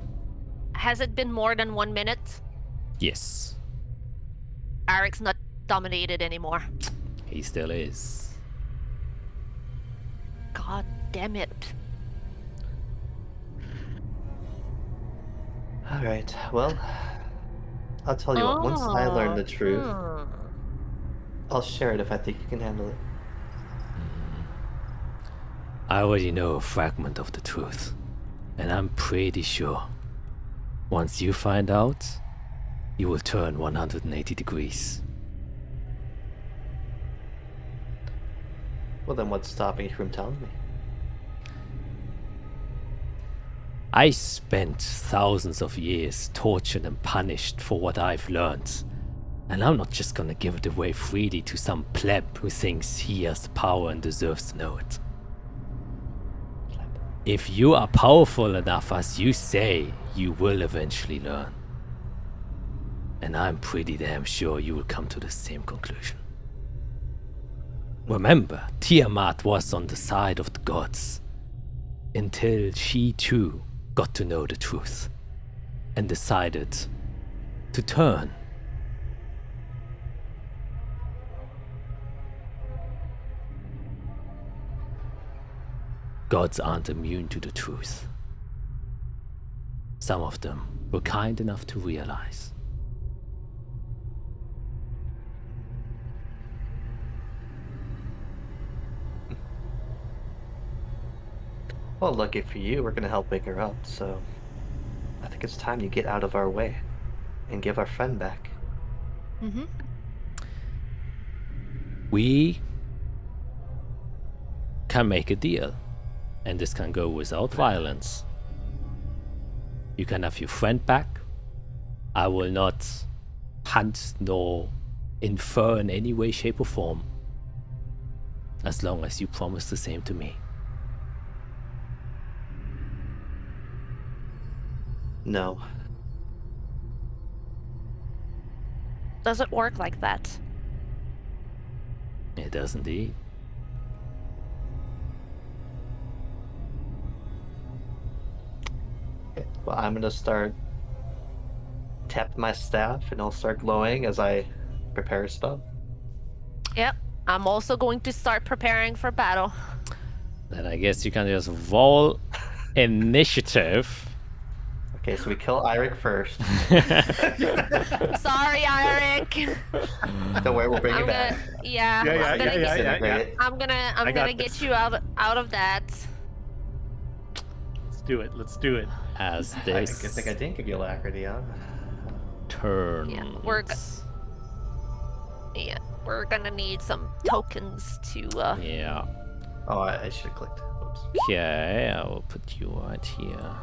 Has it been more than 1 minute? Yes. Arik's not dominated anymore. He still is. God damn it. Alright, well, I'll tell you what, once I learn the truth, I'll share it if I think you can handle it. I already know a fragment of the truth, and I'm pretty sure once you find out, you will turn 180 degrees. Well, then what's stopping you from telling me? I spent thousands of years tortured and punished for what I've learned. And I'm not just gonna give it away freely to some pleb who thinks he has the power and deserves to know it. If you are powerful enough as you say, you will eventually learn. And I'm pretty damn sure you will come to the same conclusion. Remember, Tiamat was on the side of the gods. Until she too got to know the truth. And decided to turn. Gods aren't immune to the truth. Some of them were kind enough to realize. Well, lucky for you, we're gonna help wake her up, so I think it's time you get out of our way and give our friend back. Mm-hmm. We can make a deal, and this can go without violence. You can have your friend back. I will not hunt nor infer in any way, shape, or form, as long as you promise the same to me. No. Does it work like that? It does indeed. Okay, well, I'm gonna start tap my staff and I'll start glowing as I prepare a spell. Yep. I'm also going to start preparing for battle. Then I guess you can just roll initiative. Okay, so we kill Eirik first. Sorry, Eirik. Don't worry, we'll bring I'm you back. gonna, yeah, Yeah, I'm gonna get, Disintegrate. I'm gonna I got get this. you out of that. Let's do it. Let's do it. As I this think I didn't give you alacrity, huh? turns. Yeah, we're gonna need some tokens to. Yeah. Oh, I should have clicked. Whoops. Okay, I will put you right here.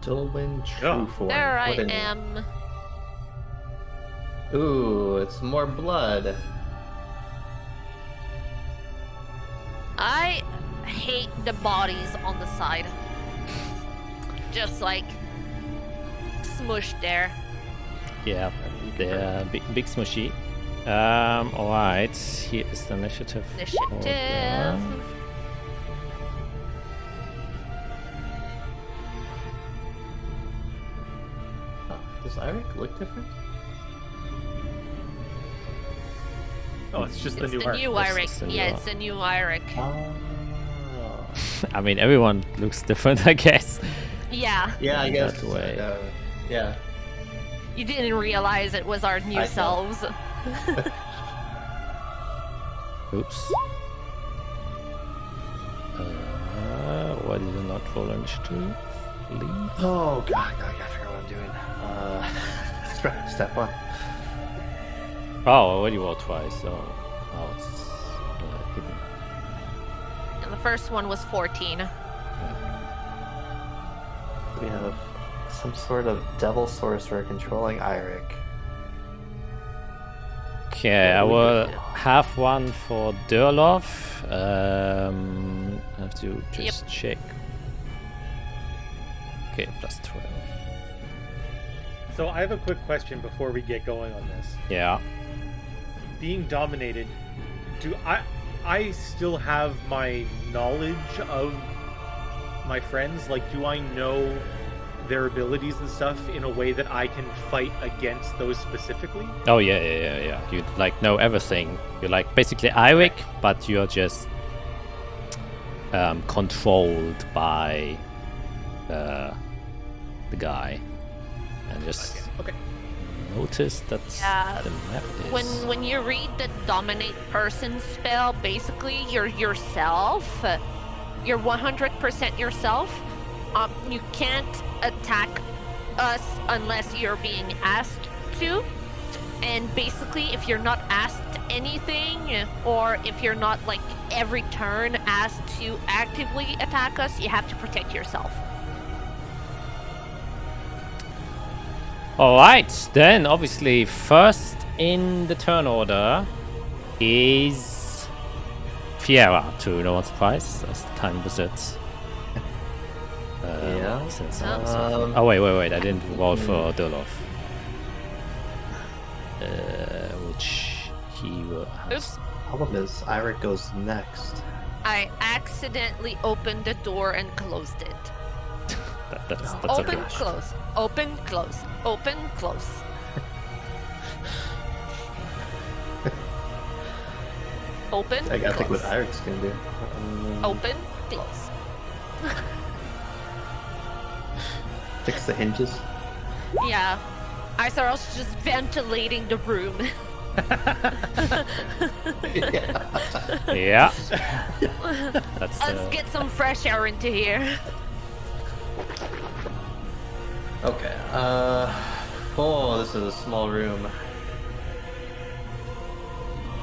Dolwyn True Yeah. Form. There I What a name. am. Ooh, it's more blood. I hate the bodies on the side. Just like smushed there. Yeah, they're big smushy. Alright, here is the initiative. Initiative. Oh, does Eirik look different? Oh, it's just the It's new the art. new This Eirik. is the Yeah, new it's the new Eirik. Oh. I mean, everyone looks different, I guess. Yeah. Yeah, I guess. That way. Yeah. You didn't realize it was our new I know. selves. Oops. Why did I not roll initiative? Leave. Oh god, I gotta figure out what I'm doing. Step one. Oh, I already rolled twice, so now it's hidden. And the first one was 14. We have some sort of devil sorcerer controlling Eirik. Okay, I What do we will got here? have one for Durlov. I have to just check. Okay, plus 12. So I have a quick question before we get going on this. Yeah. Being dominated, do I still have my knowledge of my friends? Like, do I know their abilities and stuff in a way that I can fight against those specifically? Oh yeah. You like know everything. You're like basically Eirik, but you're just controlled by the guy, and just Okay. notice that Yeah, the map is. When you read the dominate person spell, basically you're yourself. You're 100% yourself. You can't attack us unless you're being asked to. And basically, if you're not asked anything, or if you're not like every turn asked to actively attack us, you have to protect yourself. Alright, then obviously first in the turn order is Fiera, to no one's surprise, as the time was it. Yeah. Oh wait, I didn't roll for Durloff. Which he will have. Oops. Problem is, Iric goes next. I accidentally opened the door and closed it. That's Open, okay. close. Open, close. Open, close. Open, I think what close. Iric's gonna do. Open, close. Fix the hinges. Yeah. I thought I was just ventilating the room. Yeah. Yeah. That's Let's get some fresh air into here. Okay. Oh, this is a small room.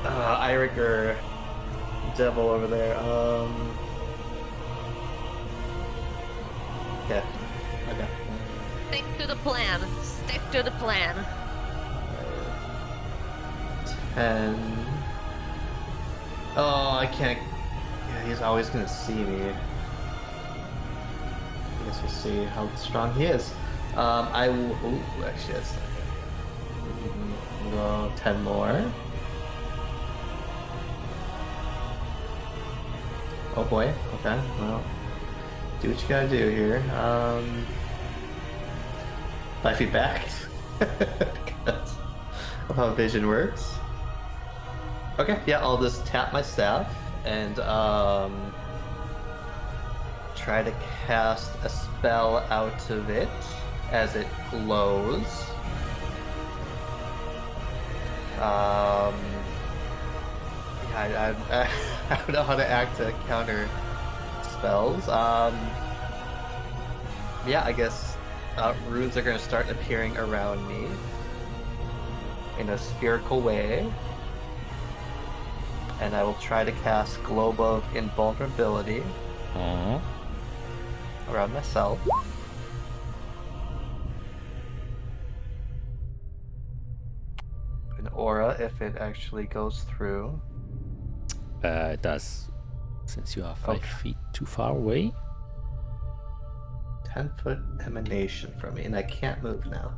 Iric or Devil over there. Yeah. Okay. Stick to the plan. Stick to the plan. 10. Oh, I can't. Yeah, he's always gonna see me. I guess we'll see how strong he is. I will. Ooh, actually, that's not good. Go 10 more. Oh boy. Okay. Well, do what you gotta do here. 5 feet back. Because of how vision works. Okay, yeah, I'll just tap my staff and try to cast a spell out of it as it glows. Yeah, I don't know how to act to counter spells. Yeah, I guess runes are going to start appearing around me in a spherical way. And I will try to cast Globe of Invulnerability around myself. An aura if it actually goes through. it does, since you are 5 Okay. feet too far away. 10-foot emanation from me, and I can't move now.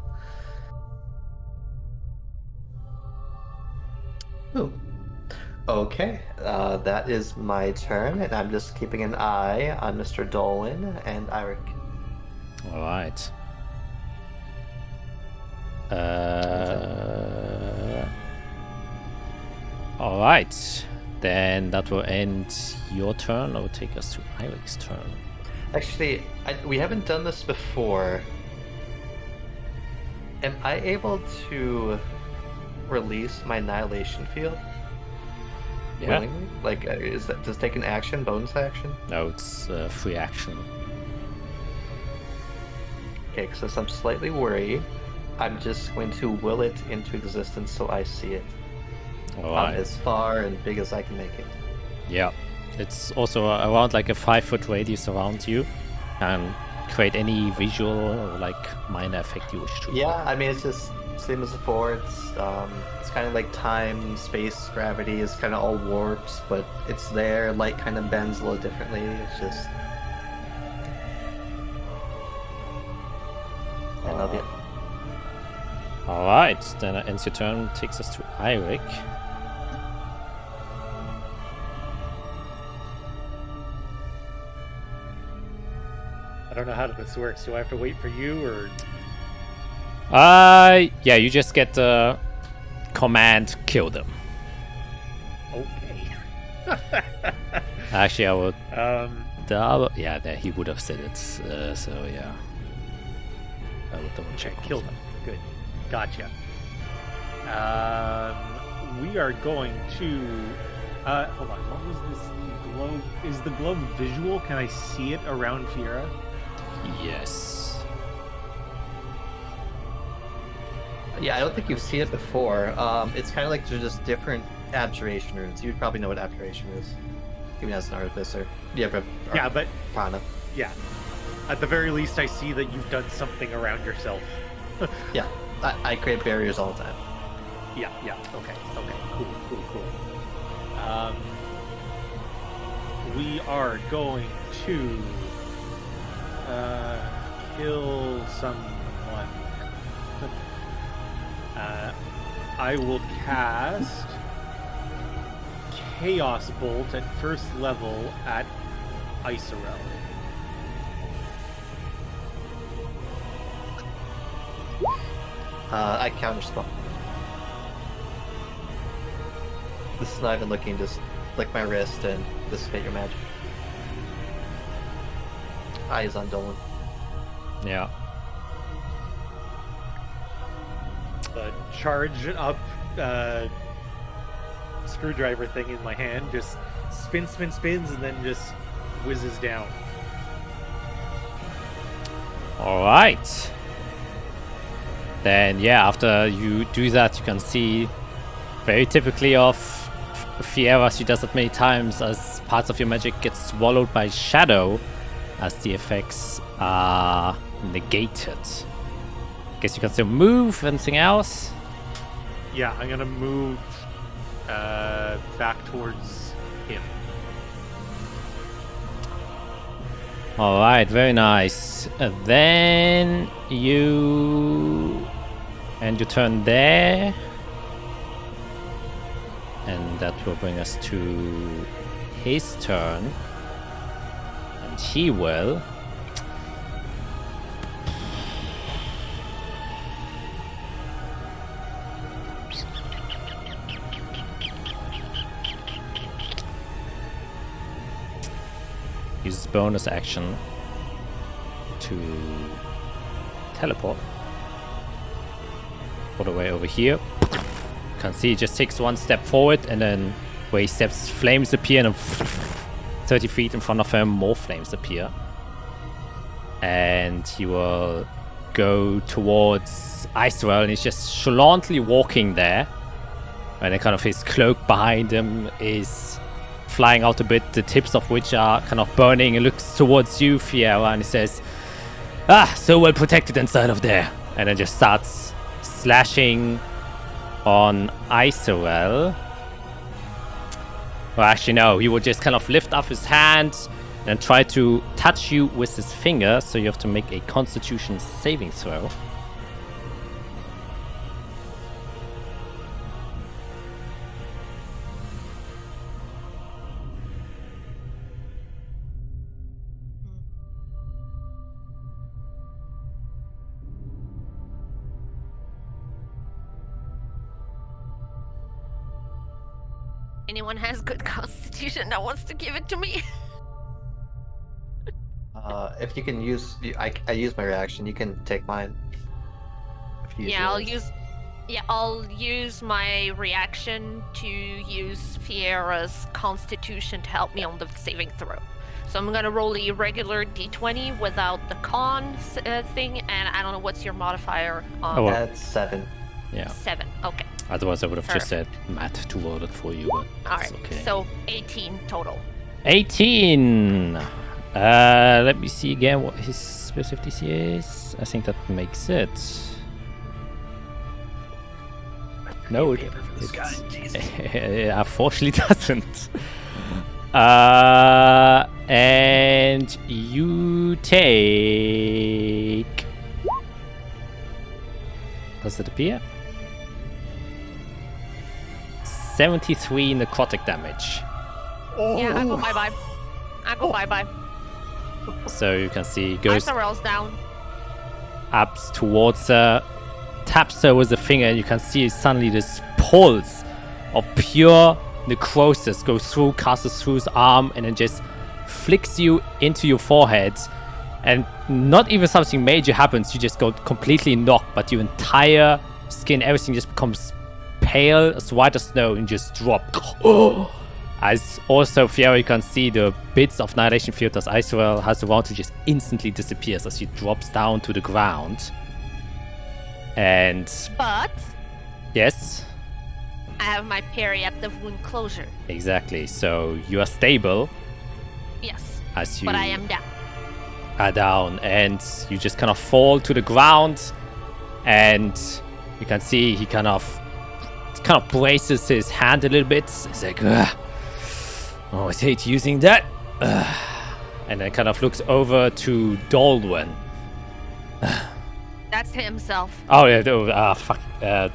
Ooh. Okay, that is my turn, and I'm just keeping an eye on Mr. Dolan and Iric. Alright. Alright. Then that will end your turn. That will take us to Iric's turn. Actually, we haven't done this before. Am I able to release my Annihilation Field? Yeah. Willingly? Like, is that does it take an action, bonus action? No, it's free action. Okay, because I'm slightly worried. I'm just going to will it into existence so I see it. Alright. As far and big as I can make it. Yeah. It's also around like a 5-foot radius around you. And create any visual or like minor effect you wish to. Yeah, I mean, it's just same as before. It's kind of like time, space, gravity is kind of all warped, but it's there. Light kind of bends a little differently. It's just. And that'll be it. Alright, then that ends your turn. Takes us to Iric. I don't know how this works. Do I have to wait for you, or Yeah, you just get the command, kill them. okay? Actually, I would Yeah, there he would have said it. So yeah, I would double check. kill them. Good, gotcha. We are going to. Hold on. What was this globe? Is the globe visual? Can I see it around Fiera? Yes. Yeah, I don't think you've seen it before. It's kind of like there's just different abjuration runes. You'd probably know what abjuration is, even as an artificer. You have a Yeah, but prana. yeah. At the very least, I see that you've done something around yourself. Yeah, I create barriers all the time. Yeah. Okay. Cool. We are going to kill someone. I will cast Chaos Bolt at first level at Isorel. I counterspell. This is not even looking, just flick my wrist and dissipate your magic. Eyes on Dolan. Yeah. Charge up screwdriver thing in my hand, just spins, and then just whizzes down. All right. Then yeah, after you do that, you can see very typically of Fiera, she does that many times as parts of your magic get swallowed by shadow as the effects are negated. Guess you can still move. Anything else? Yeah, I'm gonna move back towards him. All right, very nice. Then you end your turn there, and that will bring us to his turn, and he will use his bonus action to teleport all the way over here. You can see he just takes one step forward, and then where he steps, flames appear, and 30 feet in front of him, more flames appear. And he will go towards Iceworld, and he's just chalantly walking there. And then kind of his cloak behind him is flying out a bit, the tips of which are kind of burning, and looks towards you, Fiera, and he says, "Ah, so well protected inside of there." And then just starts slashing on Isorel. Well, actually, no, he would just kind of lift up his hand and try to touch you with his finger, so you have to make a Constitution saving throw. Anyone has good constitution that wants to give it to me? If you can use, I use my reaction. You can take mine. If you I'll use my reaction to use Fiera's constitution to help me on the saving throw. So I'm gonna roll a regular d20 without the con thing, and I don't know what's your modifier on Oh, well. That's 7. Yeah. 7. Okay. Otherwise, I would have just said Matt to roll it for you, but All that's right. okay. So 18 total. 18! Let me see again what his specific DC is. I think that makes it. No, it unfortunately doesn't. And you take... Does it appear? 73 necrotic damage. Yeah, I go bye-bye. So you can see he goes Isorel's down. up towards her, taps her with a finger, and you can see suddenly this pulse of pure necrosis goes through, passes through his arm, and then just flicks you into your forehead. And not even something major happens, you just go completely knocked, but your entire skin, everything just becomes pale, as white as snow, and just drop. As also, Fiera, you can see the bits of Annihilation Field as Isorel has around to just instantly disappears as she drops down to the ground. And But yes, I have my parry at the wound closure. Exactly. So you are stable Yes, as you but I am down. are down, and you just kind of fall to the ground, and you can see he kind of braces his hand a little bit. He's like, "Ugh, I always hate using that." And then kind of looks over to Dolwen. That's himself. Oh yeah, fuck,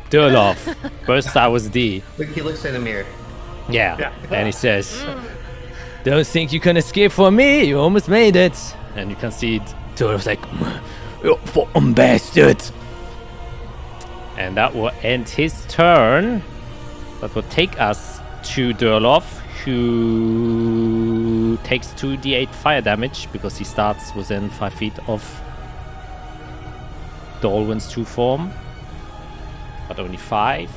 Durlov. First I was D. Look, he looks in the mirror. Yeah. And he says, "Don't think you can escape from me. You almost made it." And you can see Durlov's like, "You fucking bastard." And that will end his turn. That will take us to Durlov, who takes 2d8 fire damage because he starts within 5 feet of Dolwen's true form. But only 5.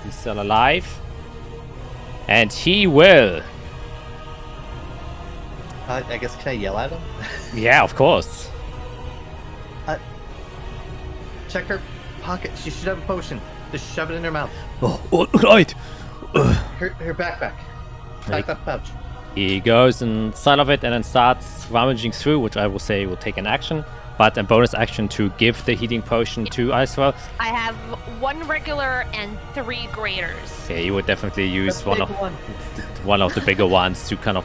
He's still alive. And he will. I guess, can I yell at him? Yeah, of course. Check her pocket. She should have a potion. Just shove it in her mouth. Oh, right. Her backpack. Back that pouch. He goes inside of it and then starts rummaging through, which I will say will take an action. But a bonus action to give the healing potion to as well. I have 1 regular and 3 graders. Okay, you would definitely use That's one big of one. the bigger ones to kind of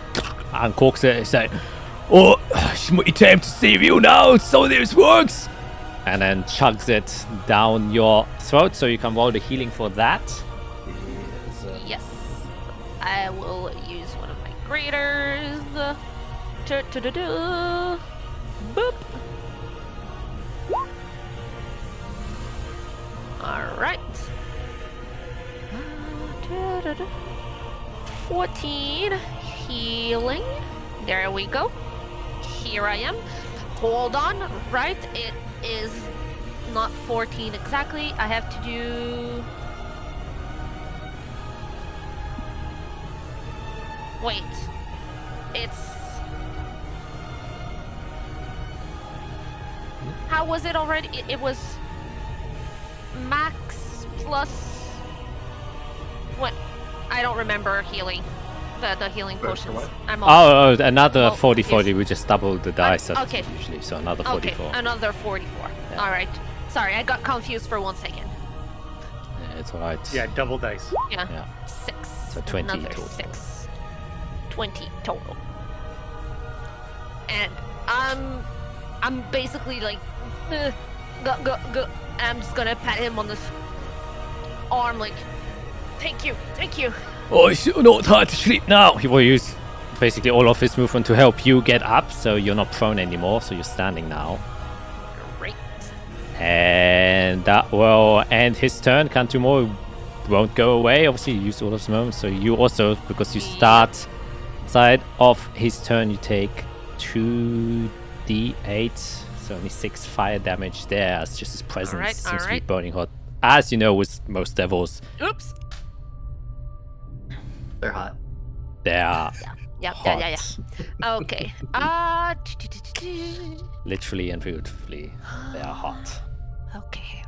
uncork it and say, "Oh, it's my time to save you now, so this works." And then chugs it down your throat, so you can roll the healing for that. Yes. I will use one of my graders. Boop. Alright. 14 healing. There we go. Here I am. Hold on. Right. It is not 14 exactly. I have to do... Wait. It's... How was it already? It was... max plus... What? I don't remember healing. The healing For potions. what? I'm all... Oh, another Well, 40-40. We just doubled the dice okay. usually, so another Okay, 44. another 44. Yeah. Alright. Sorry, I got confused for 1 second. Yeah, it's alright. Yeah, double dice. Yeah. Yeah. 6. So 20 Another total. 6. 20 total. And I'm basically like, go. I'm just gonna pat him on the arm like, thank you. Oh, it's not hard to sleep now. He will use basically all of his movement to help you get up, so you're not prone anymore, so you're standing now. Great. And that will end his turn. Kantumo won't go away. Obviously, you used all of his moments, so you also, because you start side of his turn, you take 2d8, so only 6 fire damage there. It's just his presence seems to be alright. burning hot. As you know, with most devils, Oops. They're hot. they are Yeah. hot. Okay. Literally and figuratively, they are hot. Okay.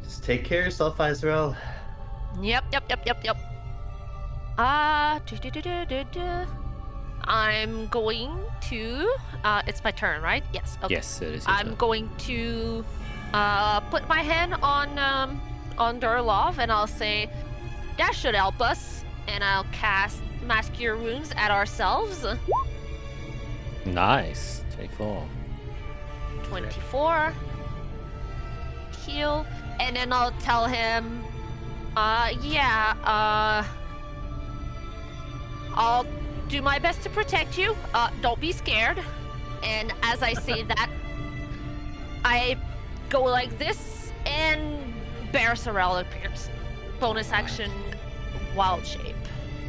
Just take care of yourself, Israel. Yep. I'm going to. It's my turn, right? Yes. Okay. Yes, it is. your I'm turn. going to put my hand on Durlov and I'll say, that should help us. And I'll cast Mask Cure Wounds at ourselves. Nice. Take 4. 24. Heal. And then I'll tell him, I'll do my best to protect you. Don't be scared. And as I say that, I go like this, and Bear Sorrel appears. Bonus action, Wild Shape.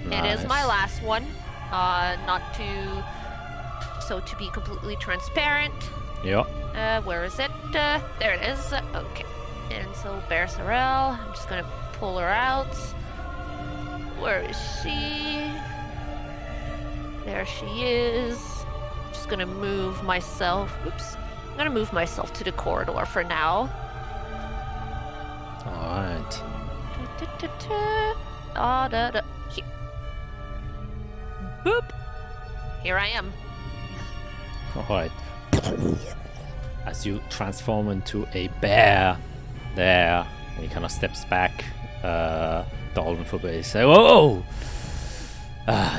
It is my Nice. last one. So to be completely transparent, Yeah. where is it? There it is. Okay. And so Bear Sorrel, I'm just gonna pull her out. Where is she? There she is. Just gonna move myself. Oops. I'm gonna move myself to the corridor for now. Alright. Here. Boop. Here I am. Alright. As you transform into a bear there, and he kind of steps back, Dalton for base. Whoa!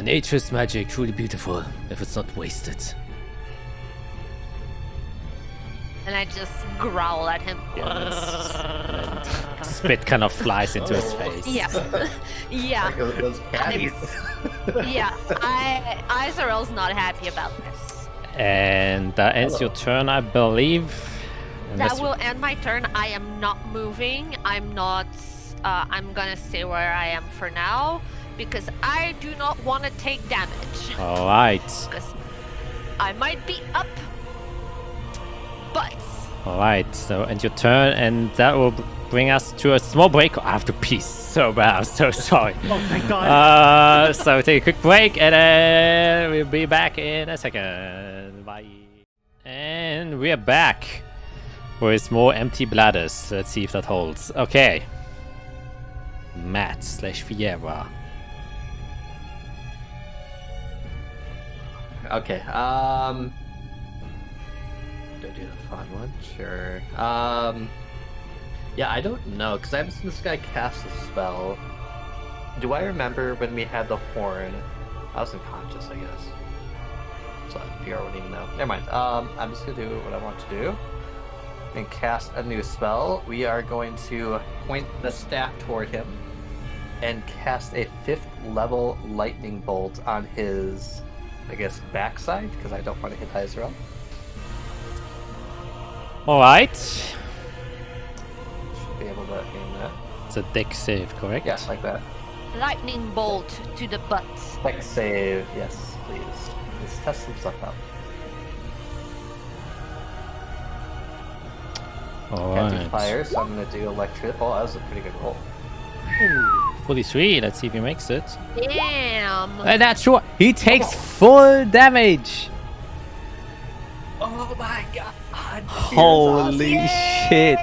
Nature's magic, truly beautiful, if it's not wasted. And I just growl at him. And spit kind of flies into his face. Yeah. Yeah. Like those caddies. Yeah. Izarel's not happy about this. And that ends your turn, I believe. That will end my turn. I am not moving. I'm not. I'm gonna stay where I am for now because I do not want to take damage. Alright. Because I might be up, but. Alright, so end your turn, and that will bring us to a small break. I have to pee so bad, I'm so sorry. Oh my god. So take a quick break, and then we'll be back in a second. Bye. And we're back with more empty bladders. Let's see if that holds. Okay. Matt/Fiera. Okay. Do I do the fun one? Sure. Yeah, I don't know because I haven't seen this guy cast a spell. Do I remember when we had the horn? I was unconscious, I guess. So Fiora wouldn't even know. Never mind. I'm just gonna do what I want to do and cast a new spell. We are going to point the staff toward him and cast a 5th level lightning bolt on his, I guess, backside because I don't want to hit Heuser. Alright. Should be able to aim that. It's a deck save, correct? Yes, like that. Lightning bolt to the butt. Dex save, yes, please. Let's test some stuff out. Can't do Alright. fire, so I'm gonna do electric. Oh, that was a pretty good roll. 43, let's see if he makes it. Damn. And that's sure. He takes full damage. Oh my god! Holy shit.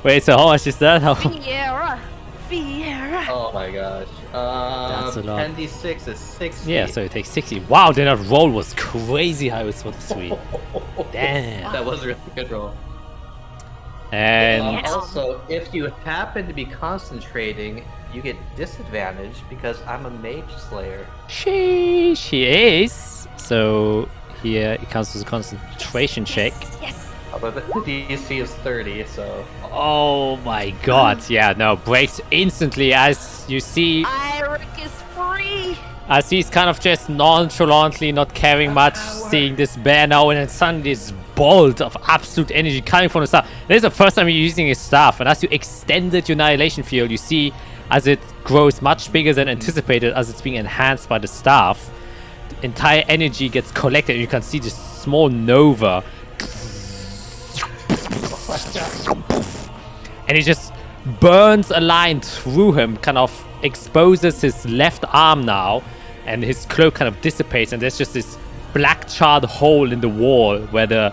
Wait, so how much is that? Fiera. Fiera. Oh my gosh. That's a lot. 10d6 is 60. Yeah, so it takes 60. Wow, then that roll was crazy high with 43. Damn. That was a really good roll. And Also, if you happen to be concentrating, you get disadvantage because I'm a mage slayer. she is. So here it counts as a concentration check. Yes. Although the DC is 30, so... Oh my god. Yeah, no, breaks instantly as you see. Eirik is free. As he's kind of just nonchalantly not caring much, seeing this bear now, and then suddenly this bolt of absolute energy coming from the staff. This is the first time you're using his staff, and as you extended your annihilation field, you see as it grows much bigger than anticipated, as it's being enhanced by the staff, the entire energy gets collected, and you can see this small nova. And it just burns a line through him, kind of exposes his left arm now, and his cloak kind of dissipates, and there's just this black charred hole in the wall where the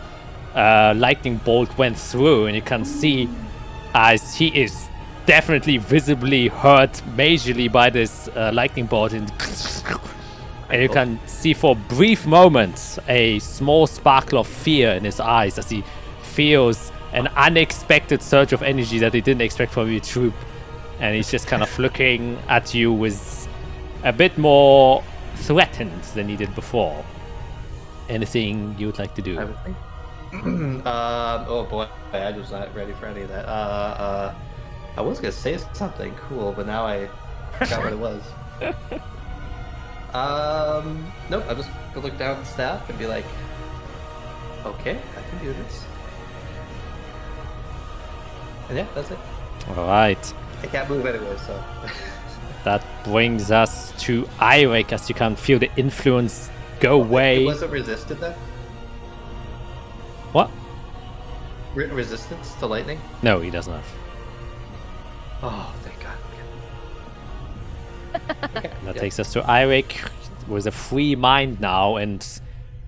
lightning bolt went through, and you can see as he is definitely visibly hurt majorly by this lightning bolt, and you can see for brief moments a small sparkle of fear in his eyes as he feels an unexpected surge of energy that he didn't expect from your troop, and he's just kind of looking at you with a bit more threatened than he did before. Anything you would like to do? I would think. Oh boy, I was not ready for any of that. I was gonna say something cool, but now I forgot what it was. Nope, I'm just gonna look down at the staff and be like, okay, I can do this. And yeah, that's it. Alright. I can't move anyway, so. That brings us to Eirik, as you can feel the influence go away. It wasn't resisted then? What? Resistance to lightning? No, he doesn't have. Oh, thank God. Okay. That takes us to Eirik with a free mind now, and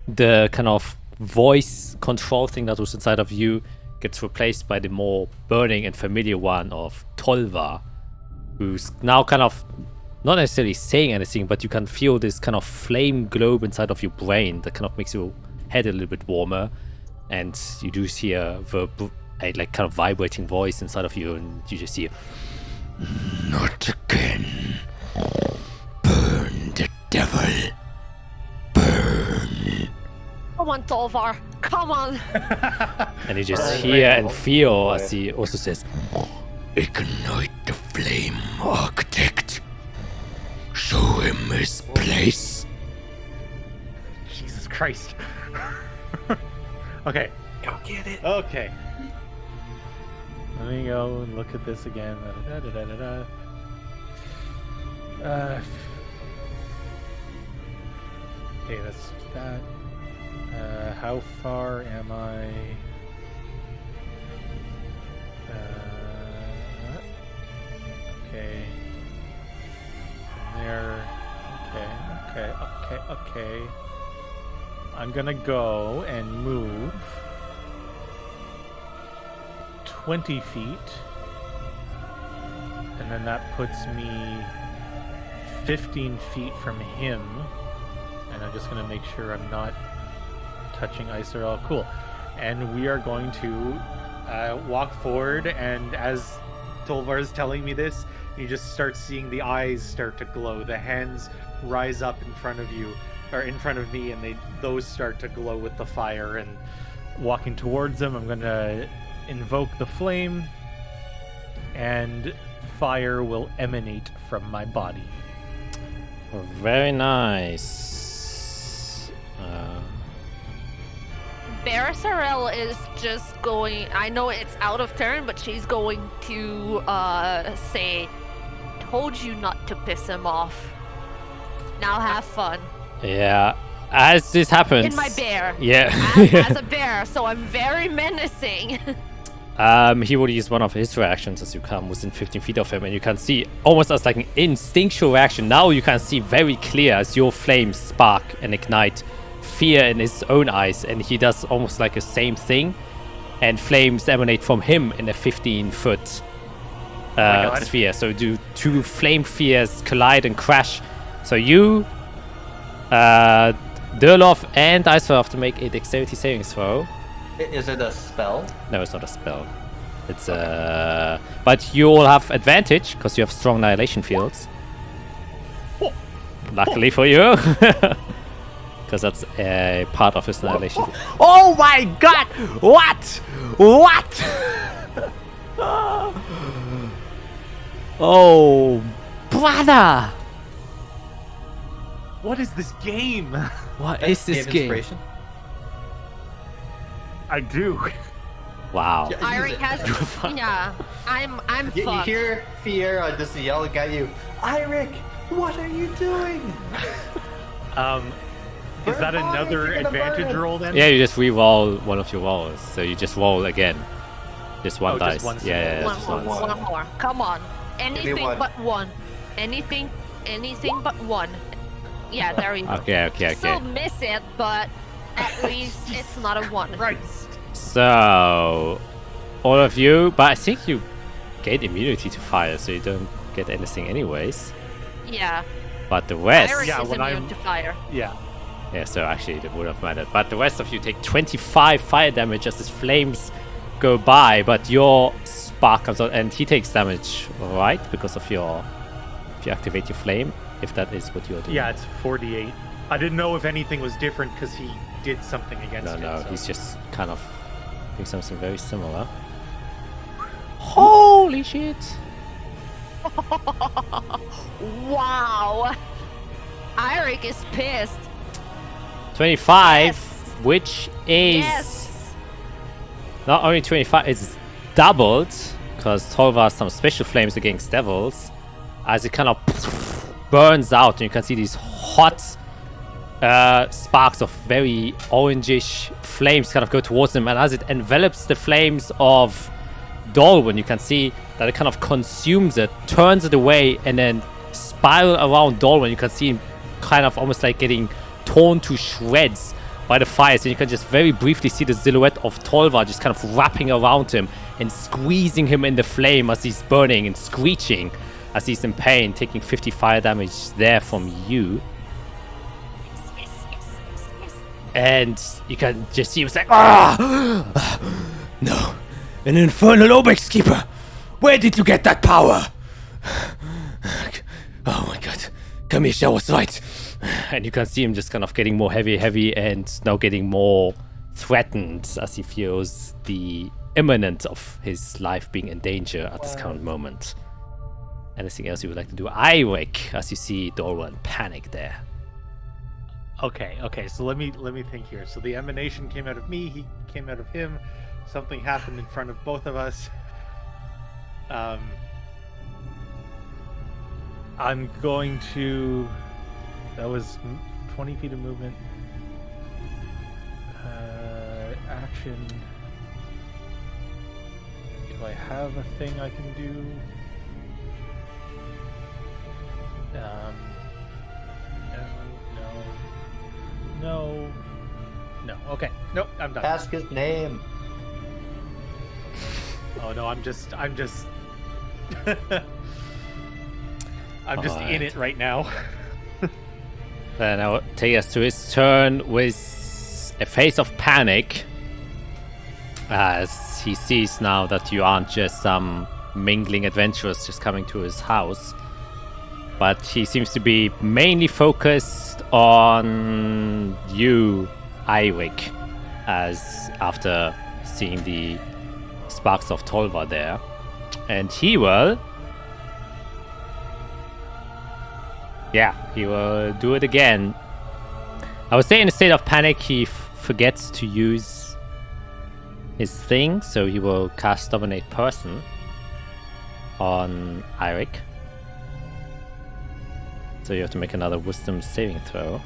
the kind of voice control thing that was inside of you gets replaced by the more burning and familiar one of Tolva, who's now kind of not necessarily saying anything, but you can feel this kind of flame globe inside of your brain that kind of makes your head a little bit warmer, and you do see a like kind of vibrating voice inside of you, and you just hear, Not again. Burn the devil. Burn. Come on, Tolvar. Come on. and you just hear and feel as he also says, Ignite the flame, architect. Show him his place. Jesus Christ. Okay. Go get it. Okay. Let me go and look at this again. Okay, that's that. How far am I? Okay. From there. Okay. I'm gonna go and move 20 feet. And then that puts me 15 feet from him. And I'm just gonna make sure I'm not touching ice or all. Cool. And we are going to walk forward, and as Tolvar is telling me this, you just start seeing the eyes start to glow. The hands rise up in front of you, or in front of me, and those start to glow with the fire. And walking towards them, I'm gonna invoke the flame, and fire will emanate from my body. very nice. Beresarel is just going. I know it's out of turn, but she's going to say, "Told you not to piss him off. Now have fun." Yeah, as this happens. In my bear. Yeah. As a bear, so I'm very menacing. He will use one of his reactions as you come within 15 feet of him, and you can see almost as like an instinctual reaction. Now you can see very clear as your flames spark and ignite fear in his own eyes, and he does almost like the same thing, and flames emanate from him in a 15-foot sphere. So do two flame spheres collide and crash. So you, Durloff and Icefer have to make a dexterity saving throw. Is it a spell? No, it's not a spell. It's but you all have advantage because you have strong annihilation fields. Luckily for you, because that's a part of his annihilation. Oh my god! What? Oh, brother! What is this game? What is this game? Inspiration? I do. Wow. Yeah, use Irik it. has. Yeah, I'm You fucked. hear Fiera just yelling at you, Irik, what are you doing? Is that Burn body, another you're gonna advantage burn. roll then? Yeah, you just re-roll one of your rolls. So you just roll again. Just one Oh, just dice. one Yeah, yeah, single. just One once. more. Come on. Anything one. but one. Anything but one. Yeah, there you go. Okay. Still miss it, but at least it's not a one. Christ. So, all of you, but I think you gain immunity to fire, so you don't get anything anyways. Yeah. But the rest, Iris Yeah, is when immune I'm- to fire. Yeah. yeah, so actually it would have mattered. But the rest of you take 25 fire damage as his flames go by, but your spark comes out, and he takes damage, right? Because of your, if you activate your flame, if that is what you're doing. Yeah, it's 48. I didn't know if anything was different because he did something against No, it. so- he's just kind of doing something very similar. Holy shit! Wow. Irik is pissed. 25, Yes. which is Yes. not only 25, it's doubled, because Tolva has some special flames against devils, as it kind of burns out, and you can see these hot sparks of very orangish flames kind of go towards him, and as it envelops the flames of Dolwyn, you can see that it kind of consumes it, turns it away, and then spiral around Dolwyn. You can see him kind of almost like getting torn to shreds by the fires, and you can just very briefly see the silhouette of Tolva just kind of wrapping around him and squeezing him in the flame as he's burning and screeching as he's in pain, taking 50 fire damage there from you. And you can just see him say, "Ah! No, an infernal Obex Keeper! Where did you get that power? Oh my god, Kamisha was right." And you can see him just kind of getting more heavy, and now getting more threatened as he feels the imminent of his life being in danger at this current moment. Anything else you would like to do? Iwek, as you see Dorwan panic there. Okay, so let me think here. So the emanation came out of me, he came out of him, something happened in front of both of us. I'm going to... That was 20 feet of movement. Action. Do I have a thing I can do? No. Okay. Nope, I'm done. Ask his name. Oh no, I'm just I'm just in it right now. Then I'll take us to his turn with a face of panic, as he sees now that you aren't just some mingling adventurers just coming to his house, but he seems to be mainly focused on you, Iwik, as after seeing the sparks of Tolva there. And he will... Yeah, he will do it again. I would say in a state of panic, he forgets to use his thing, so he will cast Dominate Person on Iwik. So you have to make another Wisdom saving throw.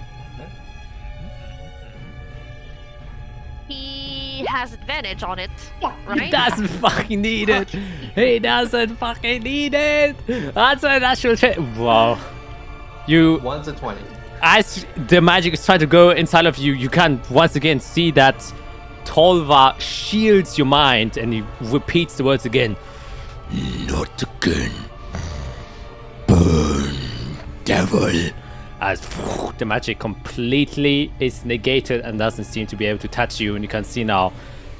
He has advantage on it, right? He doesn't fucking need it. He doesn't fucking need it. That's a natural check. Wow. You, 1 to 20. as the magic is trying to go inside of you, you can once again see that Tolva shields your mind, and he repeats the words again. Not again. Burn, devil. As the magic completely is negated and doesn't seem to be able to touch you, and you can see now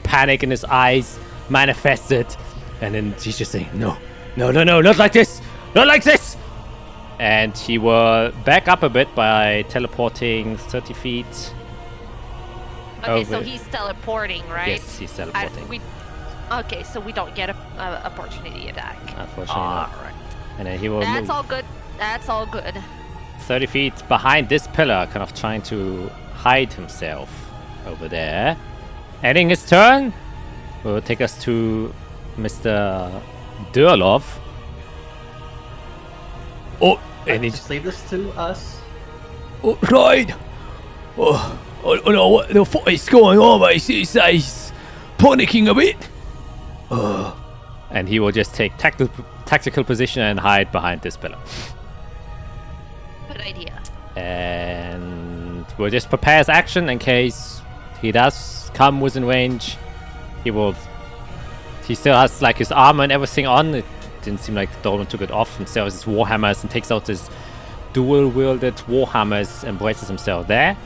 panic in his eyes manifested, and then he's just saying, no, not like this, not like this. And he will back up a bit by teleporting 30 feet. Okay, over. so he's teleporting, right? Yes, he's teleporting. Okay, so we don't get a opportunity attack. Unfortunately All not. right. And then he will That's move all good. That's all good. 30 feet behind this pillar, kind of trying to hide himself over there. Ending his turn, will take us to Mr. Durlov. Oh, and he Just leave this to us. Oh, right. Oh, I don't know what the fuck is going on, but he's panicking a bit. and he will just take tactical position and hide behind this pillar. Good idea. And we'll just prepare his action in case he does come within range. He still has like his armor and everything on. It didn't seem like Dolan took it off, and still has his warhammers and takes out his dual-wielded warhammers and braces himself there.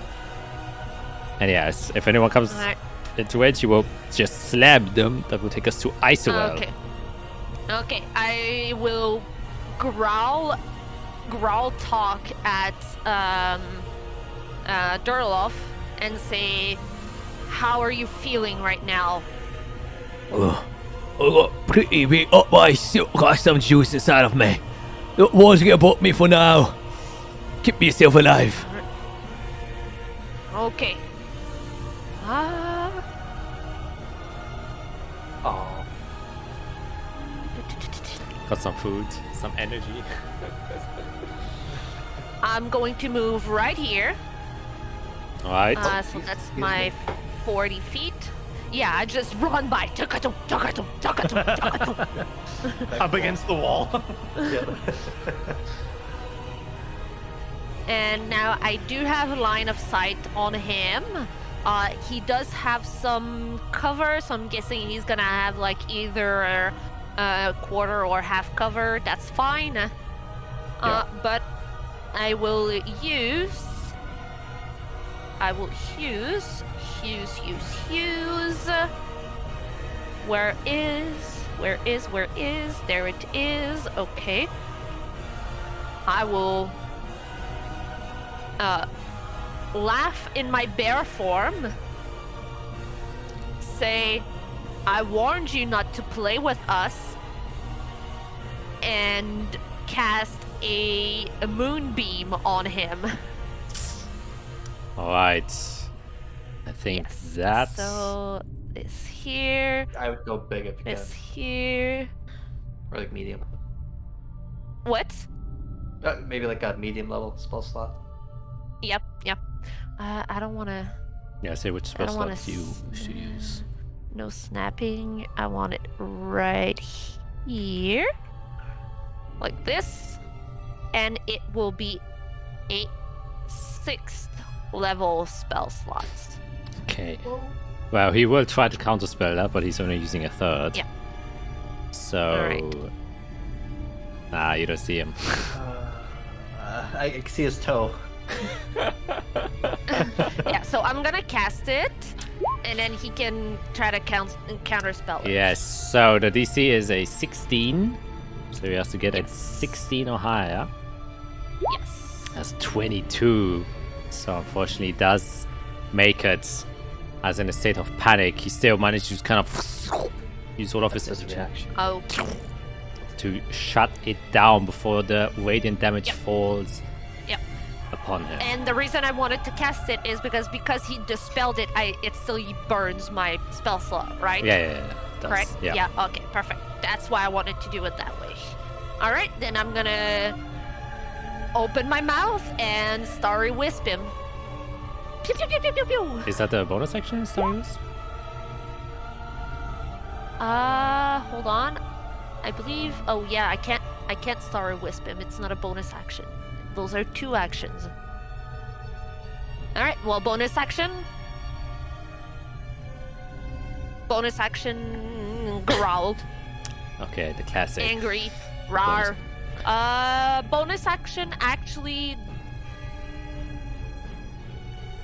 And yes, if anyone comes into range, he will just slap them. That will take us to Isorel. Okay, I will growl talk at Durloff and say, how are you feeling right now? I got pretty beat up, but I still got some juice inside of me. Don't worry about me for now. Keep yourself alive. Okay. Oh. Got some food, some energy. I'm going to move right here. Alright. So that's my 40 feet. Yeah, I just run by. Up against the wall. And now I do have a line of sight on him. He does have some cover, so I'm guessing he's gonna have like either a quarter or half cover. That's fine. But I will use. Where is? There it is. Okay. I will laugh in my bear form. Say, I warned you not to play with us. And cast a moonbeam on him. Alright. I think that's... So, this here. I would go big if you This can. here. Or like medium. What? Maybe like a medium level spell slot. Yep. I don't want to. Yeah, say which spell I don't wanna slot you should use. No snapping. I want it right here. Like this. And it will be a 6th level spell slot. Okay. Well, he will try to counterspell that, but he's only using a 3rd. Yeah. So... Alright. Nah, you don't see him. I can see his toe. Yeah, so I'm gonna cast it, and then he can try to counterspell it. Yes, so the DC is a 16. So he has to get a Yes. 16 or higher. Yes. That's 22. So unfortunately it does make it. As in a state of panic, he still managed to kind of use all of his That's his reaction. Okay. to shut it down before the radiant damage Yep. falls Yep. upon him. And the reason I wanted to cast it is because he dispelled it, it still burns my spell slot, right? Yeah, it does. Correct? Yeah. Okay, perfect. That's why I wanted to do it that way. Alright, then I'm gonna open my mouth and Starry Wisp him. Pew, pew, pew, pew, pew, pew. Is that the bonus action, Stars? Hold on. I believe. Oh yeah, I can't Starry Wisp him. It's not a bonus action. Those are 2 actions. All right. Well, bonus action. Bonus action. Growl. Okay, the classic. Angry. Rar. Bonus action. Actually,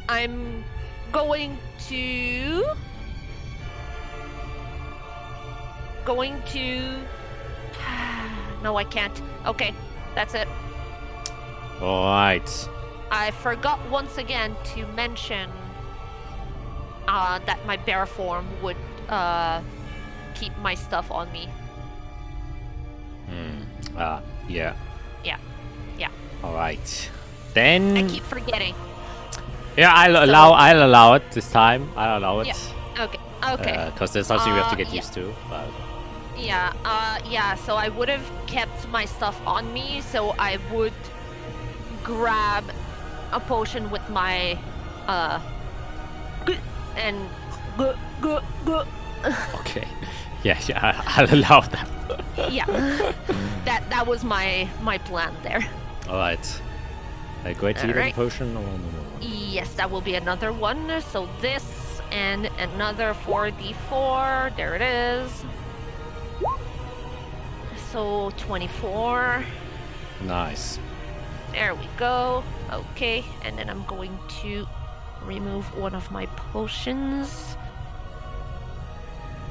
I'm going to. No, I can't. Okay, that's it. Alright. I forgot once again to mention that my bear form would keep my stuff on me. Yeah. Yeah. Alright. Then... I keep forgetting. Yeah, I'll allow it this time. I'll allow it. Yeah. Okay. Because there's something we have to get yeah. used to. But... Yeah, so I would have kept my stuff on me, so I would grab a potion with my, and Okay. Yeah, I'll allow that. yeah, that was my plan there. Alright. A great healing Alright. potion or no? Yes, that will be another one, so this and another 4d4, there it is. So 24. Nice. There we go. Okay, and then I'm going to remove one of my potions.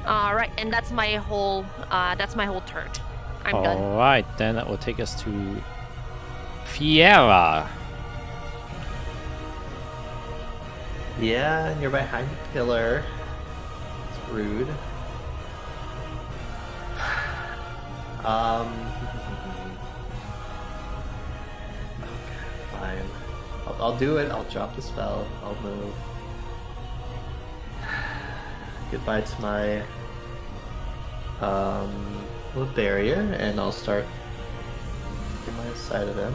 All right, and that's my whole turn. I'm done. Alright, then that will take us to Fiera. Yeah, and you're behind the pillar. It's rude. Okay, fine. I'll do it. I'll drop the spell. I'll move. Goodbye to my little barrier, and I'll start get my side of him.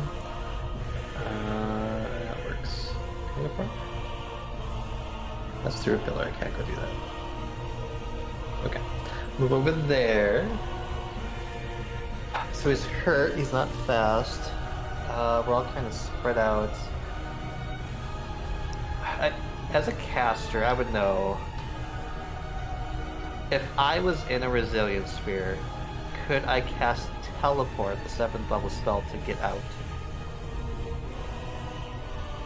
That works. Can I go front? That's through a pillar. I can't go do that. Okay. Move over there. So he's hurt. He's not fast. We're all kind of spread out. as a caster, I would know if I was in a resilience sphere, could I cast teleport, the 7th level spell, to get out?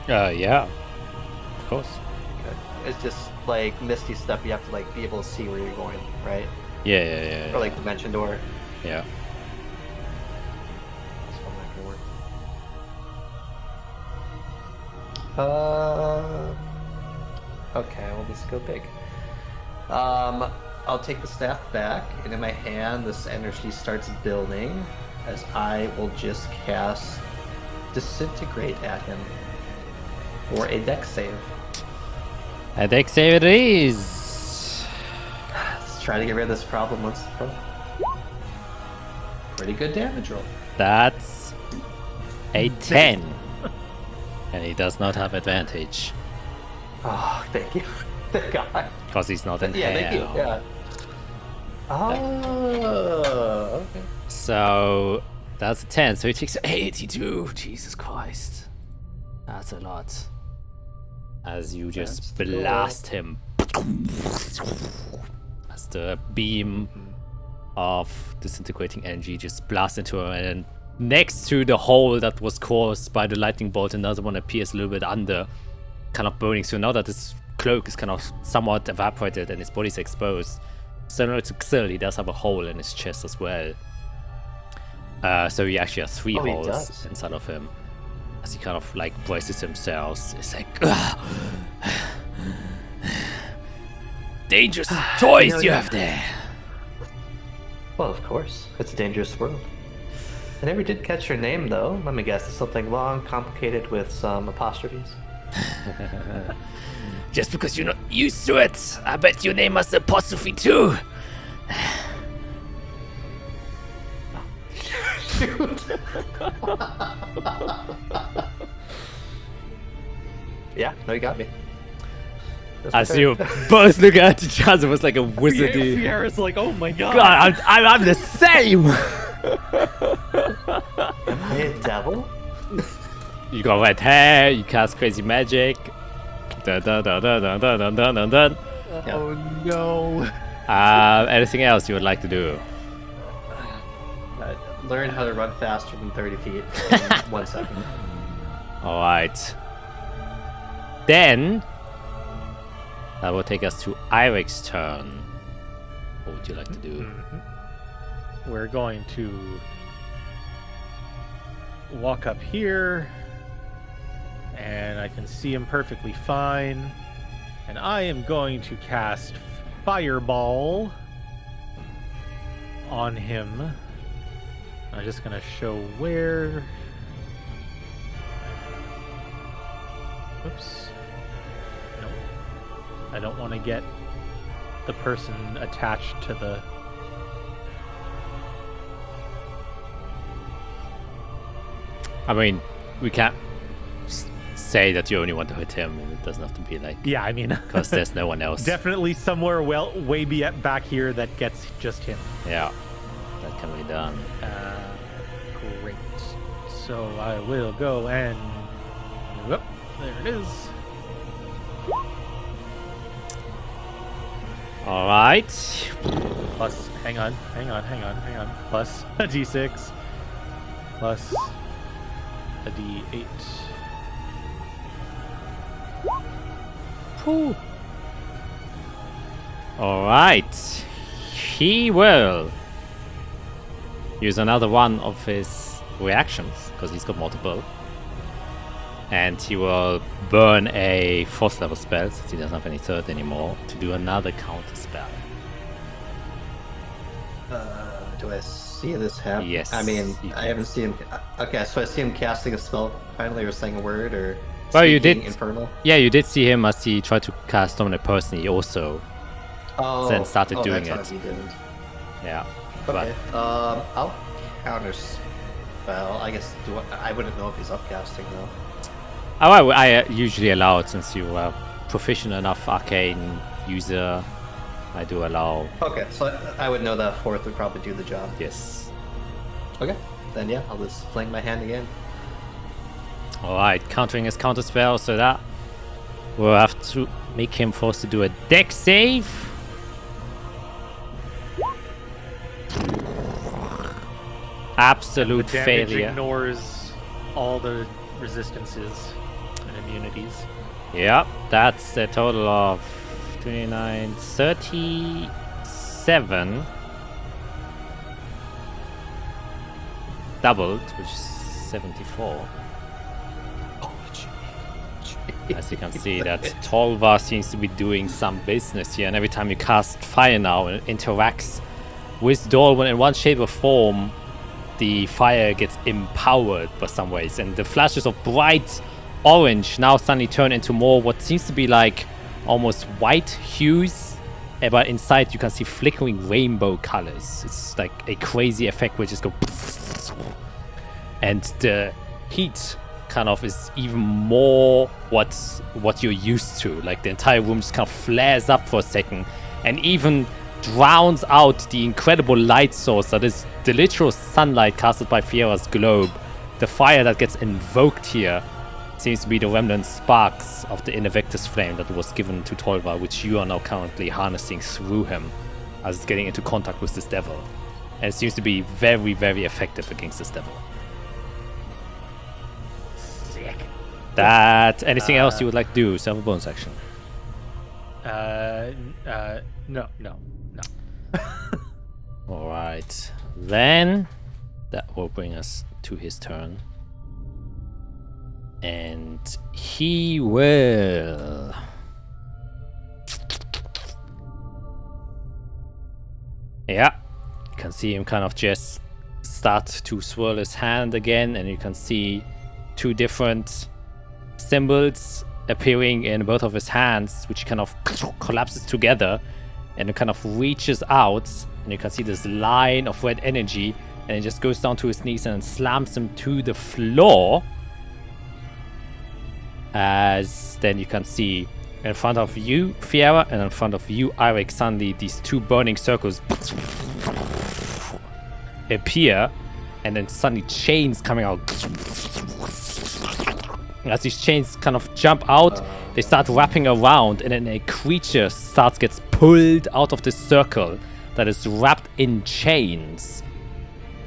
Yeah, of course. Okay. It's just like misty stuff. You have to like be able to see where you're going, right? Yeah. Or like dimension door. Yeah. That's one that can work. Okay, well, let's go big. I'll take the staff back, and in my hand, this energy starts building as I will just cast Disintegrate at him. Or a dex save. A dex save it is. Let's try to get rid of this problem once and for all. Pretty good damage roll. That's a 10. And he does not have advantage. Oh, thank you. Thank God. Because he's not in Yeah, hell. thank you. Yeah. Oh, okay. So that's a 10. So he takes 82. Jesus Christ. That's a lot. As you just That's blast him. As the beam of disintegrating energy just blasts into him, and next to the hole that was caused by the lightning bolt, another one appears a little bit under, kind of burning. So now that his cloak is kind of somewhat evaporated and his body's exposed, similar to Xil, he does have a hole in his chest as well. So he actually has 3 he holes does. inside of him. As he kind of like braces himself, it's like, dangerous toys you have there. Well, of course. It's a dangerous world. I never did catch your name, though. Let me guess. It's something long, complicated with some apostrophes. Just because you're not used to it, I bet your name has apostrophe too. Shoot. Yeah, no, you got me. That's As fair. you both look at each other with like a wizardy. Fiera's like, oh my god. God, I'm the same. Am I a devil? You got red hair. You cast crazy magic. Dun, dun, dun, dun, dun, dun, dun, dun, dun, dun. Oh no. Anything else you would like to do? Learn how to run faster than 30 feet in 1 second. All right. Then that will take us to Irik's turn. What would you like to do? We're going to walk up here, and I can see him perfectly fine. And I am going to cast Fireball on him. I'm just going to show where. Oops. Nope. I don't want to get the person attached to the. I mean, we can't say that you only want to hit him, and it doesn't have to be like, Yeah, I mean, because there's no one else. definitely somewhere way back here that gets just him. Yeah, that can be done. Great. So I will go and. Whoop, there it is. All right. Plus, hang on. Plus a d6. Plus a d8. Whew. All right. He will use another one of his reactions because he's got multiple, and he will burn a 4th level spell since he doesn't have any 3rd anymore to do another counter spell. Do I see this happen? Yes, I mean, you I can. haven't seen him. Okay, so I see him casting a spell finally, or saying a word, or. Well, you speaking did- Infernal. Yeah, you did see him as he tried to cast Dominate personally also. Oh, Then started doing that's it. how he didn't. Yeah. Okay. I'll counter spell. I guess I wouldn't know if he's upcasting though. Oh, I usually allow it since you are proficient enough arcane user. I do allow. Okay, so I would know that 4th would probably do the job. Yes. Okay, then yeah, I'll just fling my hand again. Alright, countering his counter spell, so that We'll have to make him forced to do a deck save. Absolute The damage failure. ignores all the resistances and immunities. Yep, that's a total of 29, 37. Doubled, which is 74. As you can see, that Tolva seems to be doing some business here, and every time you cast fire now, it interacts with Dolwyn in one shape or form, the fire gets empowered by some ways, and the flashes of bright orange now suddenly turn into more what seems to be like almost white hues, but inside you can see flickering rainbow colors. It's like a crazy effect which just go, and the heat kind of is even more what you're used to. Like the entire room just kind of flares up for a second and even drowns out the incredible light source that is the literal sunlight casted by Fiera's globe. The fire that gets invoked here seems to be the remnant sparks of the Invictus flame that was given to Tolva, which you are now currently harnessing through him as it's getting into contact with this devil. And it seems to be very, very effective against this devil. That anything else you would like to do? Self bonus action. No. All right, then that will bring us to his turn, and he will. Yeah, you can see him kind of just start to swirl his hand again, and you can see two different symbols appearing in both of his hands, which kind of collapses together and it kind of reaches out, and you can see this line of red energy, and it just goes down to his knees and slams him to the floor. As then you can see in front of you, Fiera, and in front of you, Eirik, suddenly these two burning circles appear, and then suddenly chains coming out. As these chains kind of jump out, they start wrapping around, and then a creature gets pulled out of this circle that is wrapped in chains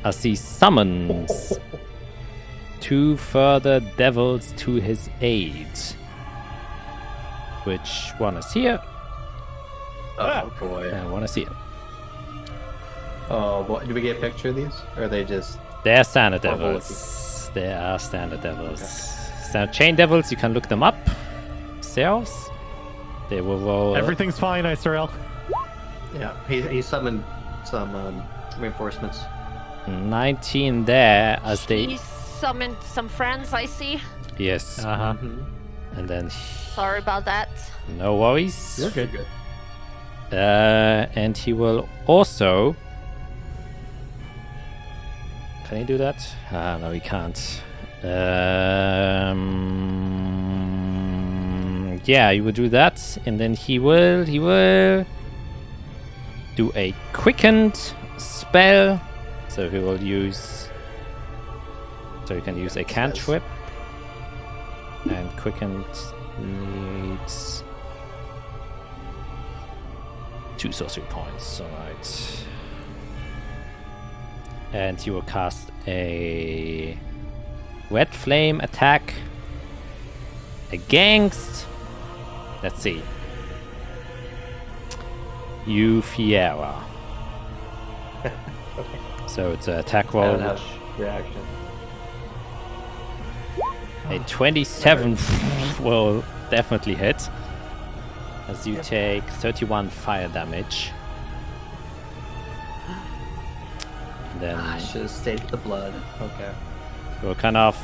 as he summons two further devils to his aid. Which one is here? Oh boy. And one is here. Oh boy. Do we get a picture of these? Or are they just... They're standard Horrible devils. They are standard devils. Standard chain devils, you can look them up yourselves. They will roll. Everything's fine, Isorel. Yeah, he summoned some reinforcements. 19 there as He they. summoned some friends, I see. Yes. Uh-huh. And then. Sorry about that. No worries. You're good. And he will also. Can he do that? No, he can't. Yeah, he will do that, and then he will do a quickened spell. So he will use. So you can use a cantrip, and quickened needs 2 sorcery points. All right. And he will cast a red flame attack against, let's see, you, Fiera. So it's an attack I roll. don't have reaction. A 27 will definitely hit, as you take 31 fire damage. And then I should have stayed with the blood. Okay. we'll kind of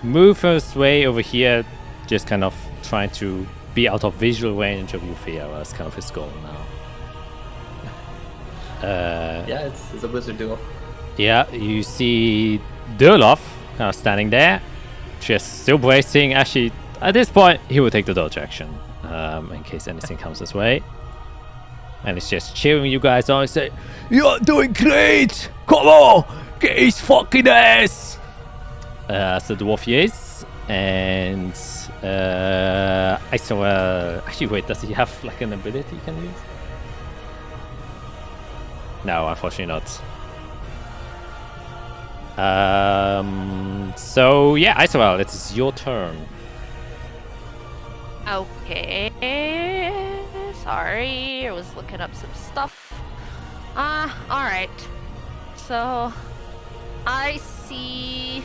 move his way over here, just kind of trying to be out of visual range of you, Fiera. That's kind of his goal now. Yeah, it's a wizard duel. Yeah, you see Durloff kind of standing there, just still bracing. Actually, at this point, he will take the dodge action in case anything comes his way. And it's just cheering you guys on and say, "You're doing great! Come on! Get his fucking ass!" As the dwarf is. And I saw. Actually, wait. Does he have like an ability he can use? No, unfortunately not. So yeah, Isabel, it is your turn. Okay. Sorry, I was looking up some stuff. Alright. So I see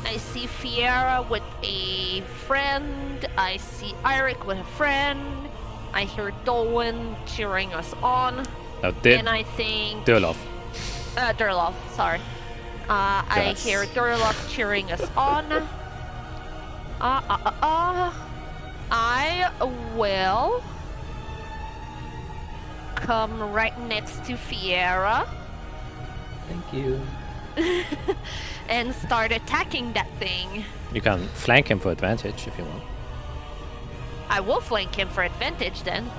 Fiera with a friend. I see Eirik with a friend. I hear Dolwyn cheering us on. No, And I think Durlov. Durlov, sorry. I hear Durlov cheering us on. I will come right next to Fiera Thank you. and start attacking that thing. You can flank him for advantage if you want. I will flank him for advantage then.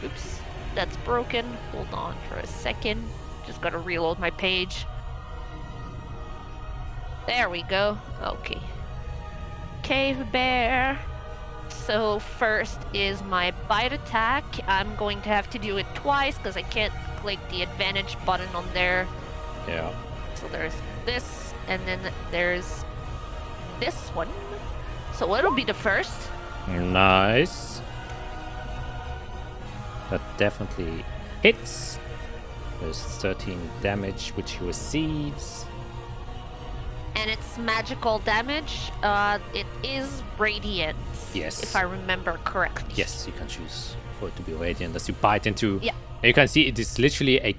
Oops, that's broken. Hold on for a second. Just gotta reload my page. There we go. Okay. Cave bear. So first is my bite attack. I'm going to have to do it twice because I can't click the advantage button on there. Yeah. So there's this, and then there's this one. So it'll be the first. Nice. That definitely hits. There's 13 damage which he receives. And it's magical damage. It is radiant. Yes. If I remember correctly. Yes, you can choose for it to be radiant as you bite into. Yeah. And you can see it is literally a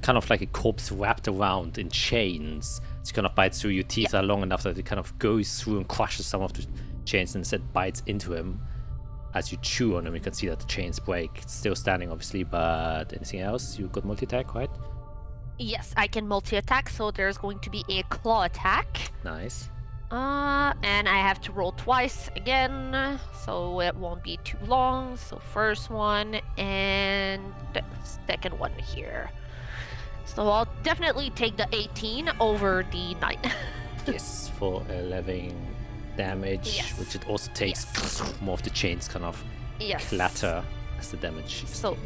kind of like a corpse wrapped around in chains. So you kind of bite through. Your teeth are long enough that it kind of goes through and crushes some of the chains and instead bites into him. As you chew on him, you can see that the chains break. It's still standing, obviously, but anything else? You got multi-attack, right? Yes, I can multi-attack, so there's going to be a claw attack. Nice. And I have to roll twice again, so it won't be too long. So first one and second one here. So I'll definitely take the 18 over the 9. Yes, for 11 damage, Yes. which it also takes more of the chains kind of clatter as the damage. So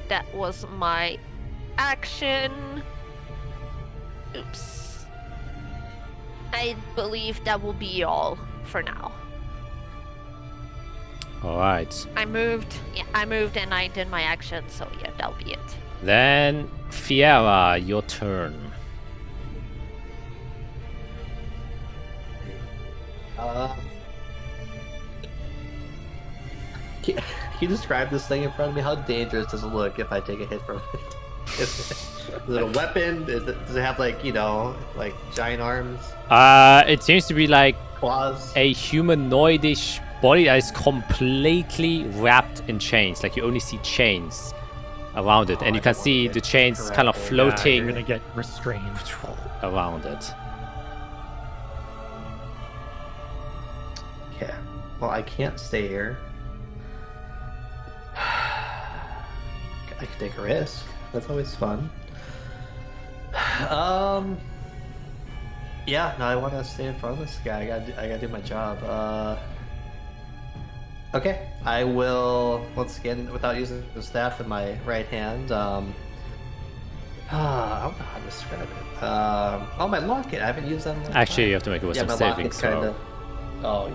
that was my action. Oops. I believe that will be all for now. Alright. I moved and I did my action, so yeah, that'll be it. Then, Fiera, your turn. Can you describe this thing in front of me? How dangerous does it look if I take a hit from it? Is it a weapon? Does it have like, like giant arms, It seems to be like claws? a humanoidish body that is completely wrapped in chains. Like you only see chains around it, and you can see the chains kind of Yeah, you're floating gonna get restrained. around it. Okay. Well, I can't stay here. I could take a risk. That's always fun. Yeah, no, I want to stay in front of this guy. I gotta do my job. Okay, I will once again, without using the staff in my right hand. I don't know how to describe it. Oh, my locket. I haven't used that in a long Actually, time. you have to make a wisdom my saving locket's throw. kinda... Oh,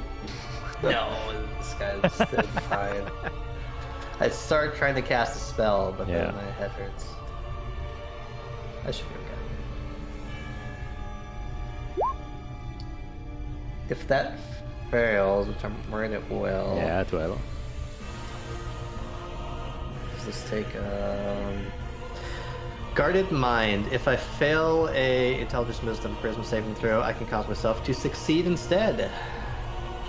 no, this guy's still fine. I started trying to cast a spell, but Yeah. then my head hurts. I should be okay. If that fails, which I'm worried it will. Yeah, it will. Does this take Guarded Mind. If I fail a Intelligence, Wisdom, Charisma saving throw, I can cause myself to succeed instead.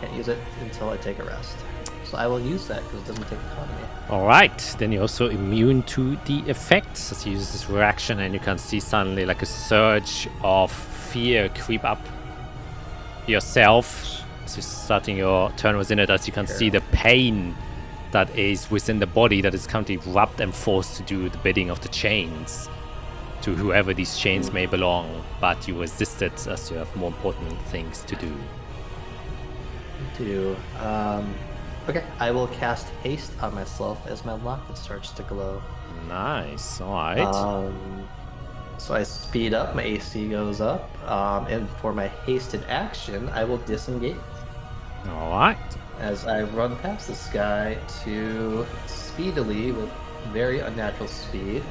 Can't use it until I take a rest. So I will use that because it doesn't take economy. Alright, then you're also immune to the effects as you use this reaction, and you can see suddenly like a surge of fear creep up yourself as you're starting your turn within it, as you can see the pain that is within the body that is currently wrapped and forced to do the bidding of the chains. to whoever these chains may belong, but you resist it as you have more important things to do. Okay, I will cast haste on myself as my locket starts to glow. Nice, alright. So I speed up, my AC goes up, and for my hasted action, I will disengage. Alright. As I run past this guy to speedily, with very unnatural speed.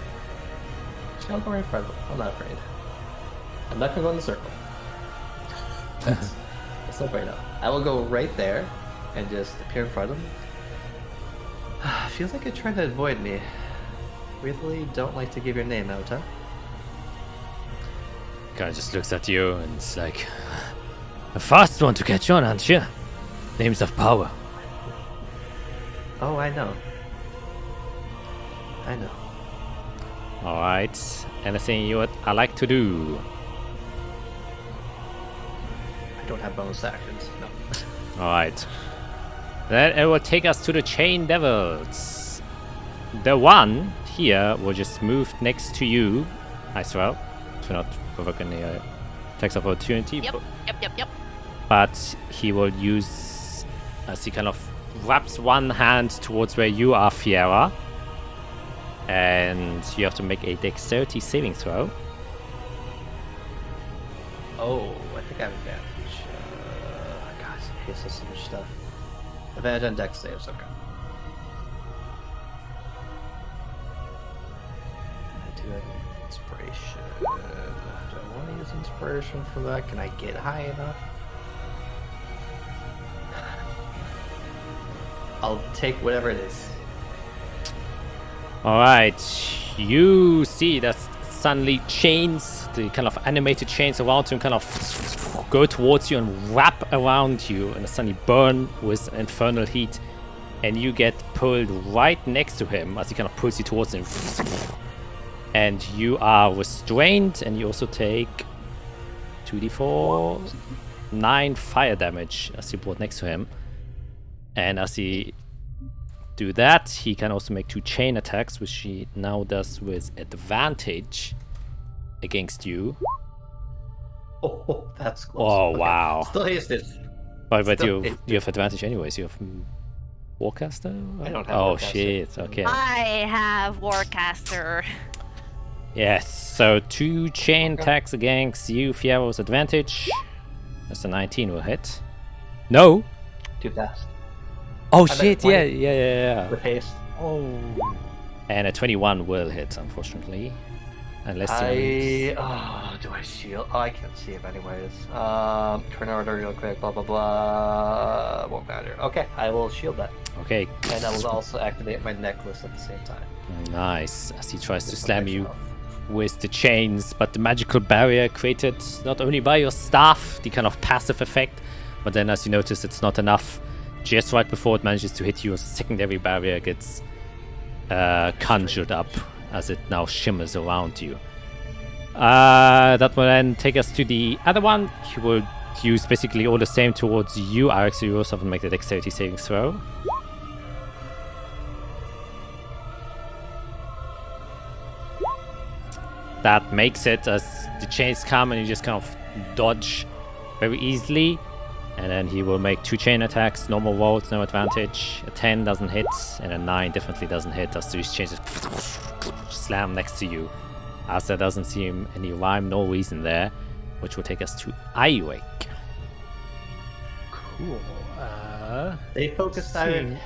Actually, I'll go right in front of him. I'm not afraid. I'm not gonna go in the circle. That's not right now. I will go right there and just appear in front of him. Feels like you're trying to avoid me. Really don't like to give your name out, huh? Guy just looks at you and it's like, a fast one to catch on, aren't you? Names of power. Oh, I know. I know. Alright, anything you would I like to do? I don't have bonus actions. No. Alright. Then it will take us to the Chain Devils. The one here will just move next to you, as well, to not provoke any attacks of opportunity. Yep. But he will use, as he kind of wraps one hand towards where you are, Fiera. And you have to make a dexterity saving throw. Oh, I think I have advantage. God, I hate so much stuff. Advantage on dex saves, okay. I do have inspiration. Do I want to use inspiration for that? Can I get high enough? I'll take whatever it is. Alright, you see that suddenly chains, the kind of animated chains around him kind of go towards you and wrap around you and suddenly burn with infernal heat. And you get pulled right next to him as he kind of pulls you towards him. And you are restrained, and you also take 2d4, 9 fire damage as you brought next to him. And as he do that, he can also make 2 chain attacks, which he now does with advantage against you. Oh, that's close. Oh, Okay. wow. Still hasted. But Still you have advantage anyways. You have Warcaster? I don't have Oh, Warcaster. shit. Okay. I have Warcaster. Yes, so 2 chain attacks against you, Fiera, with advantage. That's a 19 will hit. No! Too fast. Oh, bet shit, 20. yeah. With haste. Oh. And a 21 will hit, unfortunately. Unless you... do I shield? Oh, I can't see him anyways. Turn order real quick, blah blah blah. Won't matter. Okay, I will shield that. Okay. And I will also activate my necklace at the same time. Nice. As he tries to slam you with the chains, but the magical barrier created not only by your staff, the kind of passive effect, but then as you notice, it's not enough. Just right before it manages to hit you, a secondary barrier gets conjured up as it now shimmers around you. That will then take us to the other one. He will use basically all the same towards you, Alex. So you also have to make the dexterity saving throw. That makes it as the chains come and you just kind of dodge very easily. And then he will make 2 chain attacks, normal rolls, no advantage. A 10 doesn't hit, and a 9 definitely doesn't hit as these chains slam next to you. As there doesn't seem any rhyme, no reason there, which will take us to Iwake. Cool. They focused on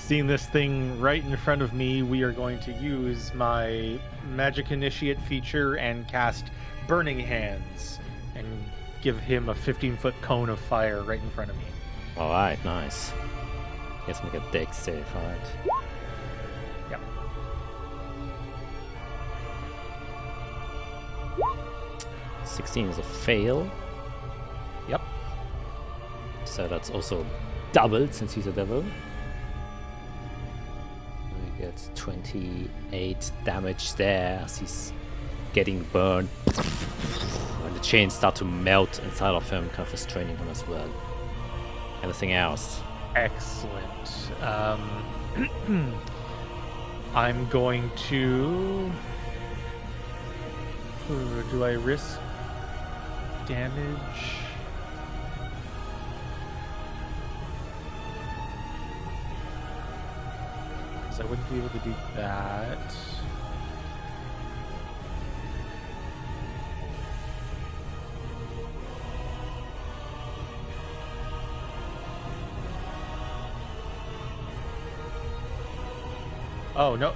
Seeing this thing right in front of me, we are going to use my Magic Initiate feature and cast Burning Hands and give him a 15-foot cone of fire right in front of me. Alright, nice. Let's make a dex save, alright. Yep. $16 is a fail. Yep. So that's also doubled since he's a devil. We get 28 damage there as he's getting burned. And the chains start to melt inside of him, kind of restraining him as well. Anything else? Excellent. I'm going to Do I risk damage? Because I wouldn't be able to do that. Oh no!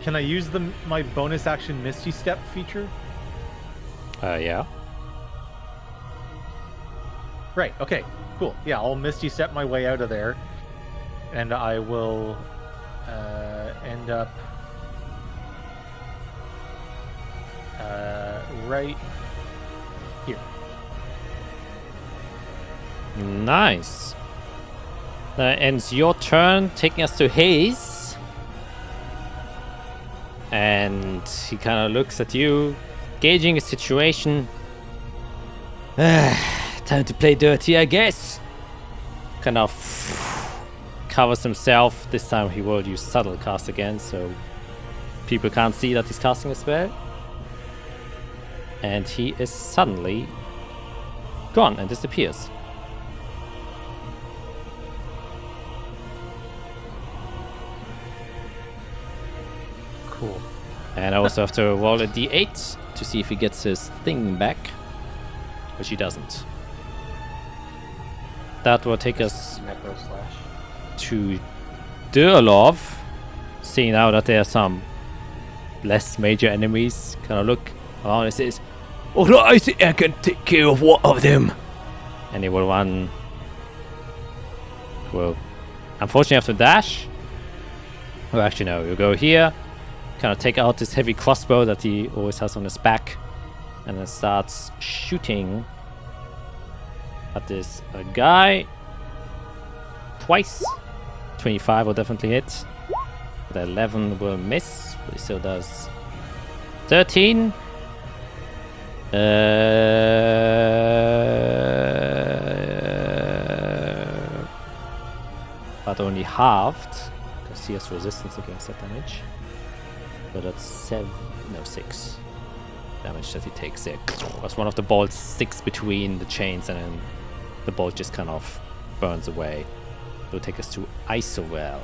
Can I use my bonus action Misty Step feature? Yeah. Right. Okay. Cool. Yeah, I'll Misty Step my way out of there, and I will end up right here. Nice. That ends your turn, taking us to his. And he kind of looks at you, gauging the situation. Time to play dirty, I guess. Kind of covers himself. This time he will use subtle cast again, so people can't see that he's casting a spell. And he is suddenly gone and disappears. Cool. And I also have to roll a d8 to see if he gets his thing back, which he doesn't. That will take us Necro slash. to Durlov, seeing now that there are some less major enemies. Kind of look around and says, "Alright, I think I can take care of one of them." And he will run. Well, unfortunately, have to dash. Oh, actually, no, you'll go here. Kind of take out this heavy crossbow that he always has on his back, and then starts shooting at this guy twice. 25 will definitely hit. The 11 will miss, but he still does 13. But only halved, because he has resistance against that damage. So that's 6 damage that he takes there. As one of the bolts sticks between the chains, and then the bolt just kind of burns away. It'll take us to Isorel.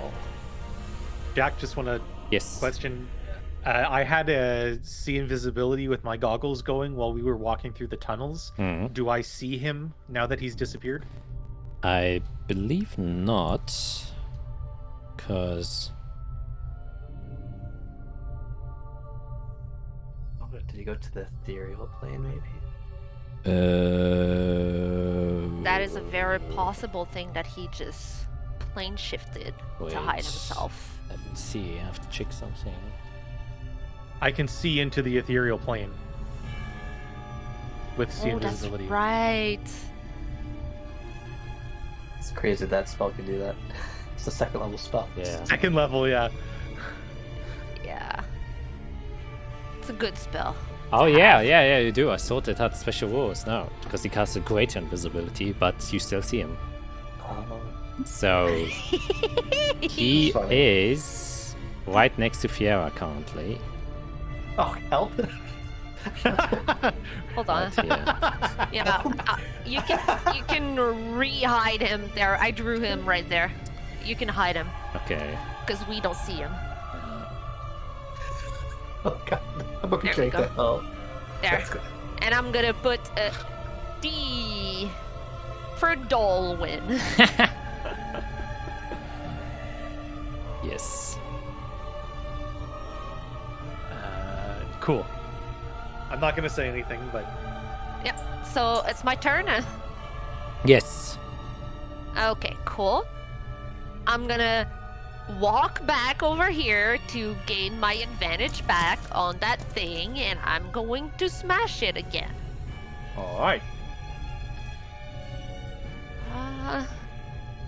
Jack, just want to Yes. question. I had a see invisibility with my goggles going while we were walking through the tunnels. Mhm. Do I see him now that he's disappeared? I believe not, because Did he go to the ethereal plane, maybe? That is a very possible thing that he just plane shifted to hide Wait. himself. Let me see. I have to check something. I can see into the ethereal plane with see Oh, that's invisibility. right. It's crazy that spell can do that. It's a second level spell. Yeah. Second level, yeah. Yeah. It's a good spell. Oh yeah, you do. I thought it had special rules. No, because he casts a greater invisibility, but you still see him. So he Funny. is right next to Fiera currently. Oh, help! Hold on. Right here. Yeah, you can re-hide him there. I drew him right there. You can hide him Okay. because we don't see him. Oh god, I'm gonna There we drink go. that. Oh, There. that's good. And I'm gonna put a D for Dolwyn. Yes. Cool. I'm not gonna say anything, but Yep. So it's my turn. Yes. Okay, cool. I'm gonna walk back over here to gain my advantage back on that thing, and I'm going to smash it again. all right.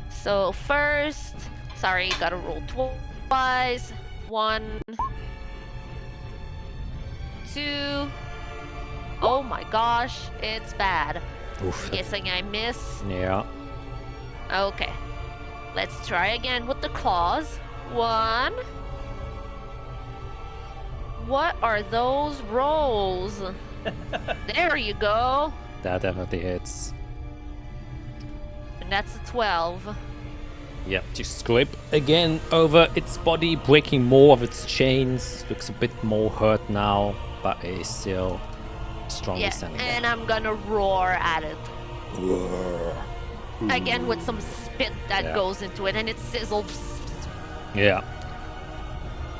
So first, sorry, gotta roll twice. 1, 2. Oh my gosh, it's bad. Oof. Guessing I miss. Yeah. Okay. Let's try again with the claws. 1, What are those rolls? There you go. That definitely hits. And that's a 12. Yep, just scrape again over its body, breaking more of its chains. Looks a bit more hurt now, but it is still strongly Yeah, standing and there. I'm gonna roar at it. Again with some spit that Yeah. goes into it, and it sizzles. Yeah.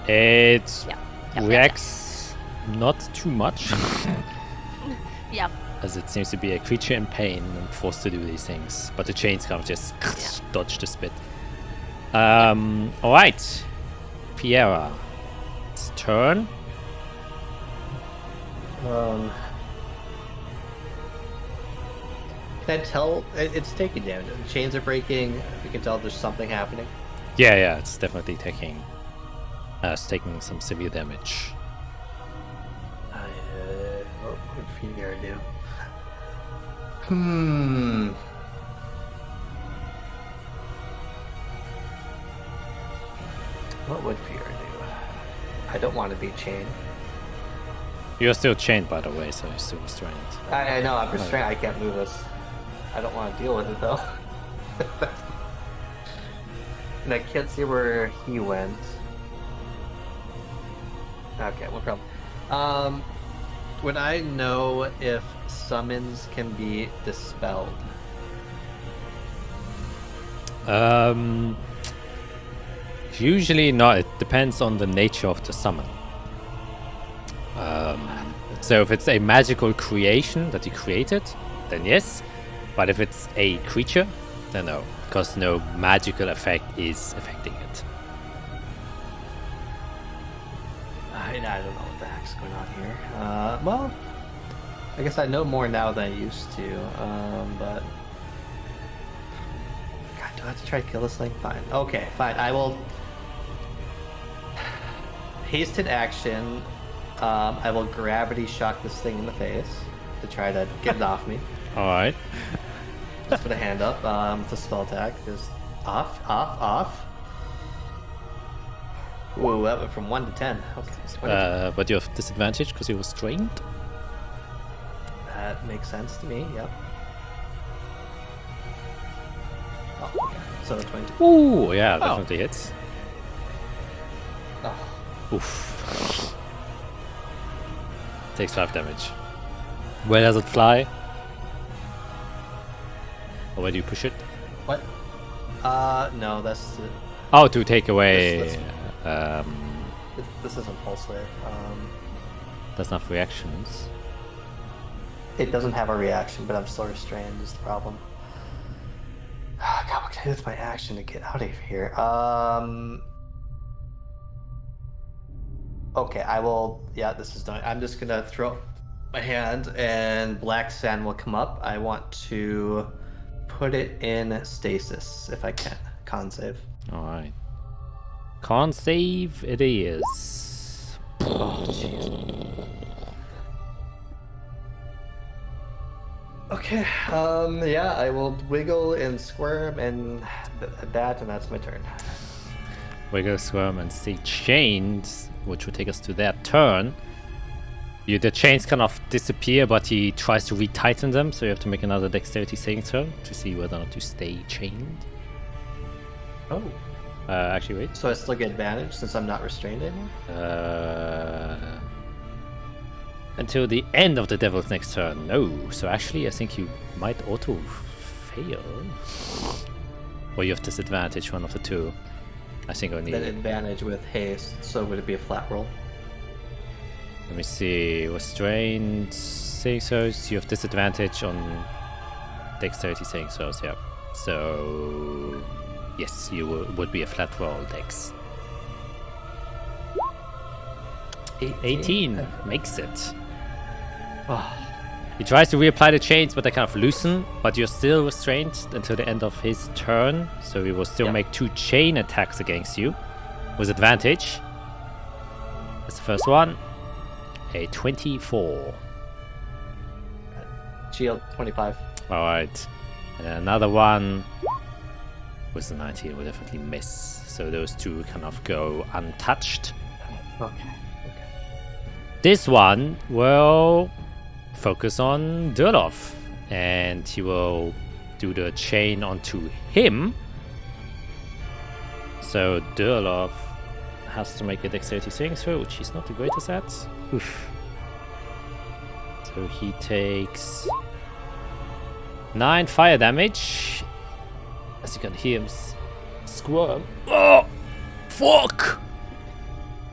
It Yeah. reacts not too much, Yeah. as it seems to be a creature in pain and forced to do these things. But the chains kind of just dodge the spit. Alright. Piera. It's turn. Can I tell? It's taking damage. The chains are breaking. You can tell there's something happening. Yeah, it's definitely taking some severe damage. What would Fear do? What would Fear do? I don't want to be chained. You're still chained, by the way, so you're still restrained. I know, I'm restrained. I can't move this. I don't want to deal with it, though. And I can't see where he went. Okay, no problem. Would I know if summons can be dispelled? Usually not. It depends on the nature of the summon. So if it's a magical creation that you created, then yes. But if it's a creature, then no, because no magical effect is affecting it. I don't know what the heck's going on here. Well, I guess I know more now than I used to. But God, do I have to try to kill this thing? Fine. Okay, fine. I will. Hasted action. I will gravity shock this thing in the face to try to get it off me. All right. Just put a hand up. It's a spell attack. Just off. Whoa, that went from 1 to 10. Okay. 20. But you have disadvantage because you were strained. That makes sense to me, yep. Oh, okay. So 22. Ooh, yeah, definitely hits. Oh. Oof. Takes 5 damage. Where does it fly? Or where do you push it? What? No, that's... Oh, to take away... This isn't Pulse Wave. That's not reactions. It doesn't have a reaction, but I'm still restrained is the problem. God, what can I do with my action to get out of here? Okay, I will... Yeah, this is done. I'm just gonna throw my hand and black sand will come up. I want to put it in stasis if I can. Con save. Alright. Con save it is. Oh, jeez. Okay, yeah, I will wiggle and squirm and that, and that's my turn. Wiggle, squirm, and stay chained, which will take us to their turn. The chains kind of disappear, but he tries to retighten them, so you have to make another dexterity saving throw to see whether or not you stay chained. Oh. Actually, wait. So I still get advantage since I'm not restrained anymore? Until the end of the devil's next turn. No. So actually, I think you might auto fail. Or you have disadvantage, one of the two. I think only... Then advantage with haste, so would it be a flat roll? Let me see. Restrained saving throws. You have disadvantage on dexterity saving throws, yeah. So... Yes, you would be a flat roll, dex. 18 makes it. Oh. He tries to reapply the chains, but they kind of loosen. But you're still restrained until the end of his turn. So he will still make 2 chain attacks against you. With advantage. That's the first one. A 24. Shield, 25. Alright. And then another one. With the 19 will definitely miss. So those 2 kind of go untouched. Okay. this one will focus on Durlov, and he will do the chain onto him. So Durlov has to make a dexterity saving throw, which he's not the greatest at. Oof. So he takes 9 fire damage. As you can hear him squirm. Oh, fuck!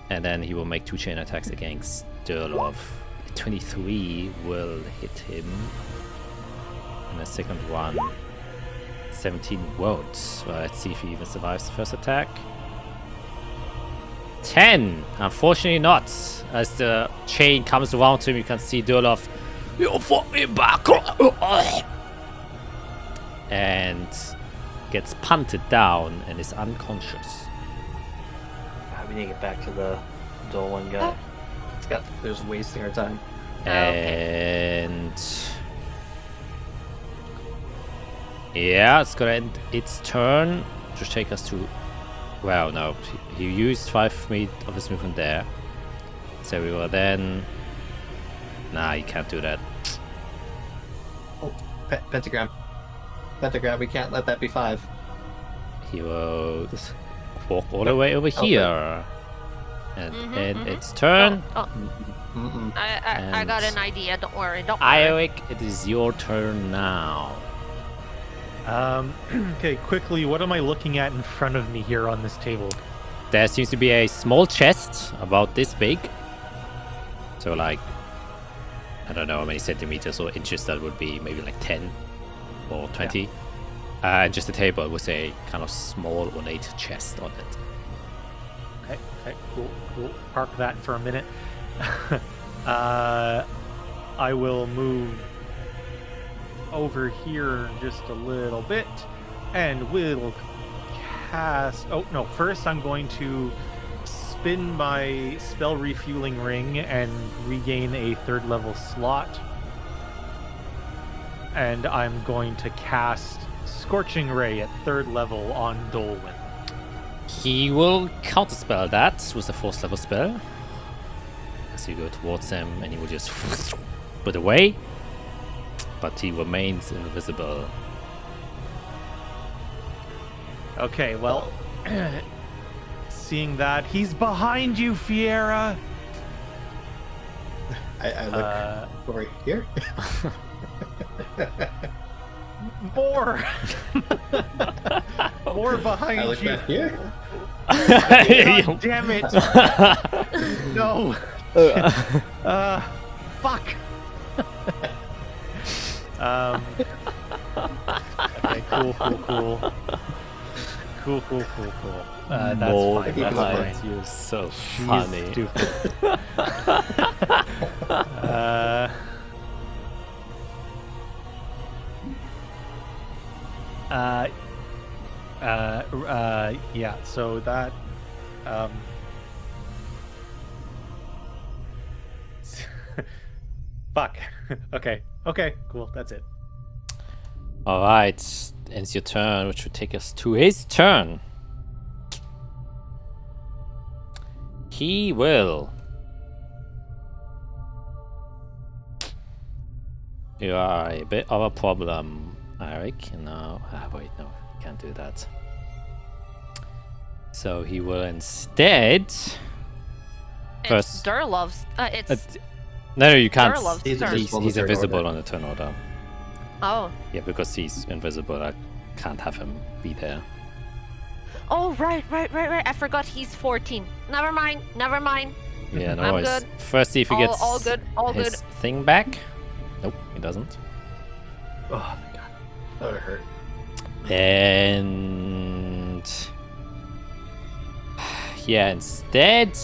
And then he will make 2 chain attacks against Durlov. 23 will hit him. And the second one, 17 won't. Well, let's see if he even survives the first attack. 10! Unfortunately not. As the chain comes around him, you can see Durlov. You fought me back! And gets punted down and is unconscious. We need to get back to the dull one guy. There's wasting our time. And yeah, it's gonna end its turn. Just take us to. Well, no, he used 5 feet of his movement there. So we will then. Nah, you can't do that. Oh, pentagram. Pentagram, we can't let that be 5. He will walk all the way over here. And end its turn. I got an idea. Don't worry. Don't worry. Ioric, it is your turn now. Okay, quickly, what am I looking at in front of me here on this table? There seems to be a small chest about this big. So like, I don't know how many centimeters or inches that would be, maybe like 10 or 20. Yeah. And just a table with a kind of small ornate chest on it. Okay, cool. Park that for a minute. I will move over here just a little bit, and we'll cast... Oh, no, first I'm going to spin my spell refueling ring and regain a 3rd level slot. And I'm going to cast Scorching Ray at 3rd level on Dolwyn. He will counterspell that with a 4th level spell. As you go towards him, and he will just put away. But he remains invisible. Okay, well, seeing that, he's behind you, Fiera! I look over here. More! More behind I look you. back here. God damn it! No! Fuck! Okay, cool. That's More fine. behind That's fine. you, so She's funny. stupid. Yeah, so that fuck. Okay, cool, that's it. Alright, ends your turn, which would take us to his turn. He will. You are a bit of a problem, Eric. No, wait, no, you can't do that. So he will instead. It's Durlov's. It's no, you can't. Durlov's He's turn. He's invisible on the turn order. Oh. Yeah, because he's invisible, I can't have him be there. Oh, right. I forgot he's 14. Never mind. Yeah, no I'm worries. good. First, see if he gets all good. his thing back. Nope, he doesn't. Oh my god, that would hurt. And yeah, instead.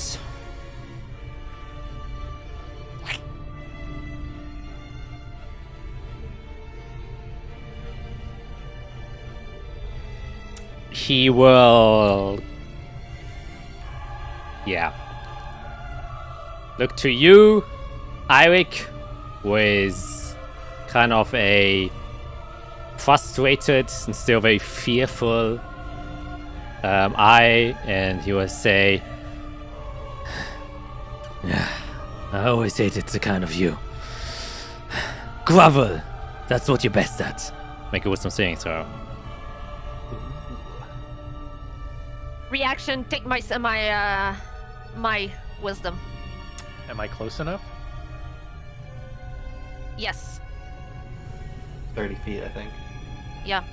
He will. Yeah. Look to you, Eirik, with kind of a frustrated and still very fearful eye, and he will say, I always hated the kind of you. Grovel! That's what you're best at. Make a wisdom saving throw. Reaction, take my wisdom. Am I close enough? Yes. 30 feet, I think. Yeah.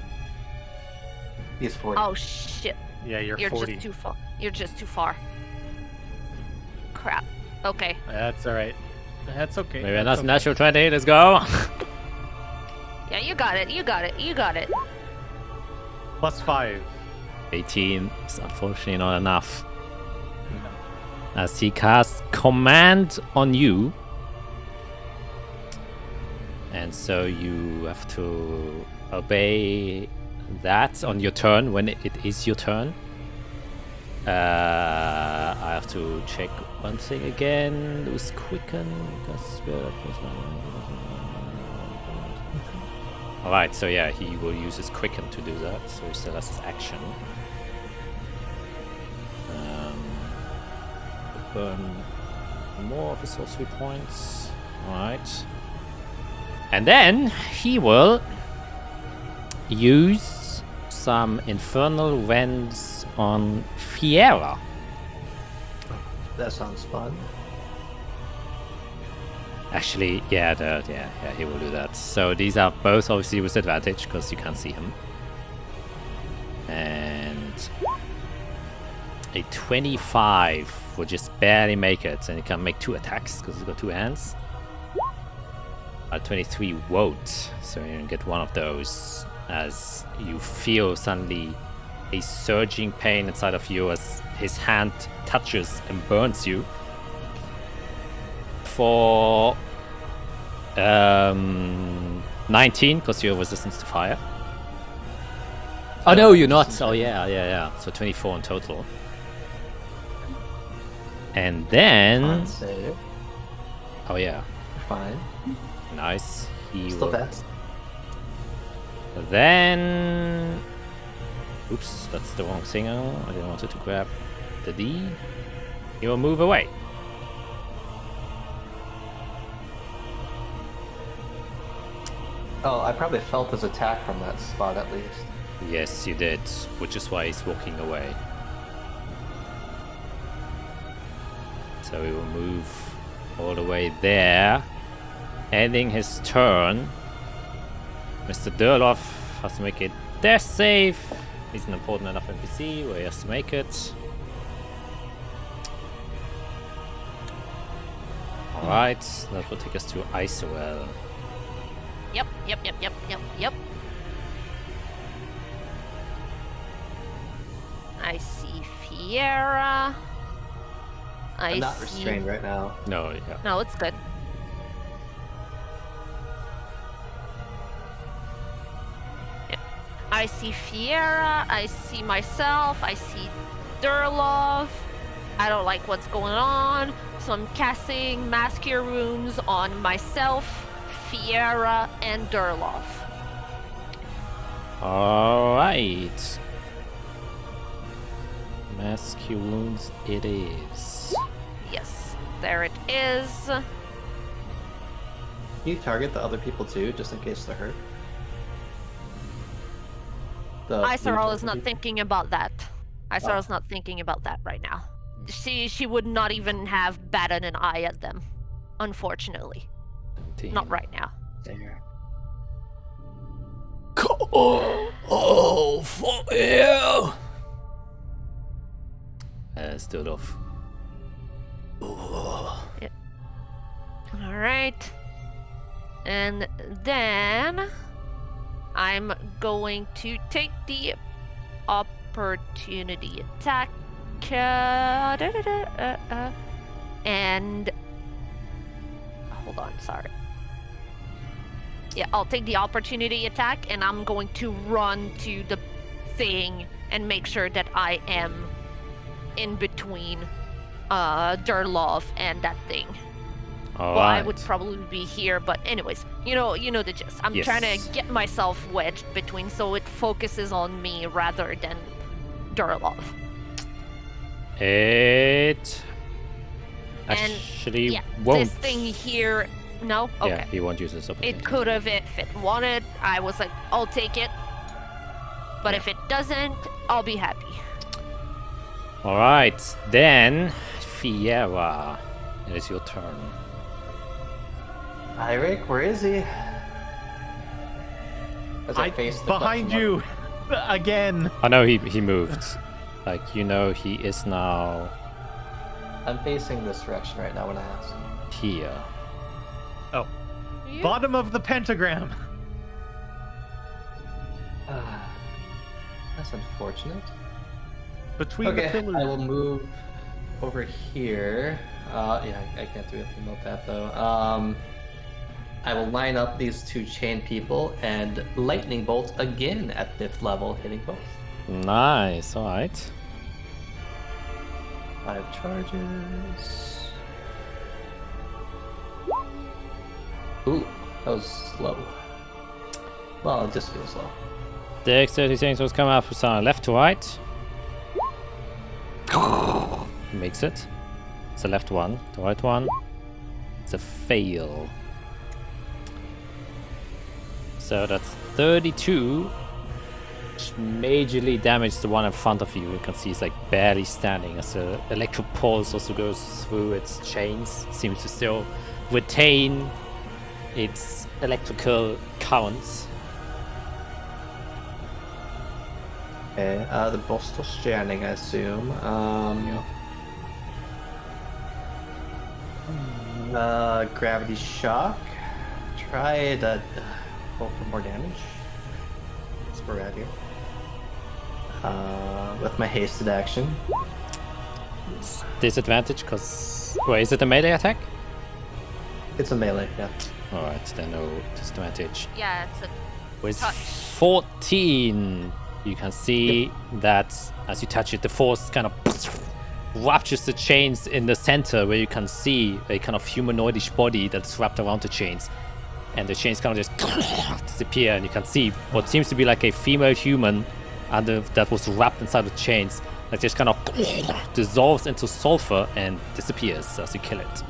He's 40. Oh shit. Yeah, you're You're 40. just too far. You're just too far. Crap. Okay. That's alright. That's okay. Maybe that's that's okay. natural 20, let's go! Yeah, you got it. You got it. You got it. Plus 5. 18 is unfortunately not enough. As he casts command on you. And so you have to obey that on your turn when it is your turn. I have to check one thing again. Lose quicken. Alright, so yeah, he will use his quicken to do that. So he still has his action. Burn more of his sorcery points. Alright. And then he will use some infernal winds on Fiera. That sounds fun. Actually, yeah, he will do that. So these are both obviously with advantage because you can't see him. And a 25 will just barely make it, and he can make 2 attacks because he's got 2 hands. A 23 won't, so you can get one of those as you feel suddenly a surging pain inside of you as his hand touches and burns you for 19 because you're resistant to fire. Oh no, you're not. Oh yeah. So 24 in total. And then Fine save. oh yeah, Fine. nice. He Still will fast. then oops, that's the wrong thing. I didn't want it to grab the D. He will move away. Oh, I probably felt his attack from that spot at least. Yes, you did, which is why he's walking away. So he will move all the way there, ending his turn. Mr. Durloff has to make a death save. He's an important enough NPC where he has to make it. Alright, that will take us to Isorel. Yep. I see Fiera. I'm not restrained right now. No, yeah. No, it's good. Yeah. I see Fiera. I see myself. I see Durlov. I don't like what's going on, so I'm casting Mass Cure Runes on myself, Fiera, and Durlov. Alright. Mass Cure Wounds it is. Yes, there it is. Can you target the other people too, just in case they're hurt? Isorel is not thinking about that. Isorel's not thinking about that right now. She would not even have batted an eye at them, unfortunately. Not right now. There. Oh, for you! Stood off. Yep. Alright. And then I'm going to take the opportunity attack. And hold on, sorry. Yeah, I'll take the opportunity attack and I'm going to run to the thing and make sure that I am in between Durlov and that thing. All Well, right. I would probably be here, but anyways, you know the gist. I'm trying to Yes. get myself wedged between so it focuses on me rather than Durlov. It And actually Yeah, won't. this thing here. No. Okay. Yeah, he won't use this opportunity. It could have if it wanted. I was like, I'll take it. But if it doesn't, I'll be happy. All right, then Fiera, it is your turn. Hi, Rick. Where is he? As I face the behind question you again. I know he moved. Like, you know, he is now mark. I'm facing this direction right now when I ask. here. Oh, bottom of the pentagram. That's unfortunate. Between the Okay, pillars. I will move over here. Yeah, I can't do anything about that though. I will line up these two chain people and lightning bolt again at 5th level, hitting both. Nice, all right. 5 charges. Ooh, that was slow. Well, it just feels slow. Dexterity saving throws come up from left to right. Makes it. It's the left one, the right one. It's a fail. So that's 32. Which majorly damaged the one in front of you. You can see it's like barely standing as the electric pulse also goes through its chains. Seems to still retain its electrical currents. Okay, the boss still standing, I assume. Gravity shock. Try to roll for more damage. That's where we're at here. With my hasted action. Disadvantage because... Wait, is it a melee attack? It's a melee, yeah. Alright, then no disadvantage. Yeah, it's a With touch. 14, you can see that as you touch it, the force kind of ruptures the chains in the center where you can see a kind of humanoidish body that's wrapped around the chains. And the chains kind of just disappear, and you can see what seems to be like a female human that was wrapped inside the chains that just kind of dissolves into sulfur and disappears as you kill it.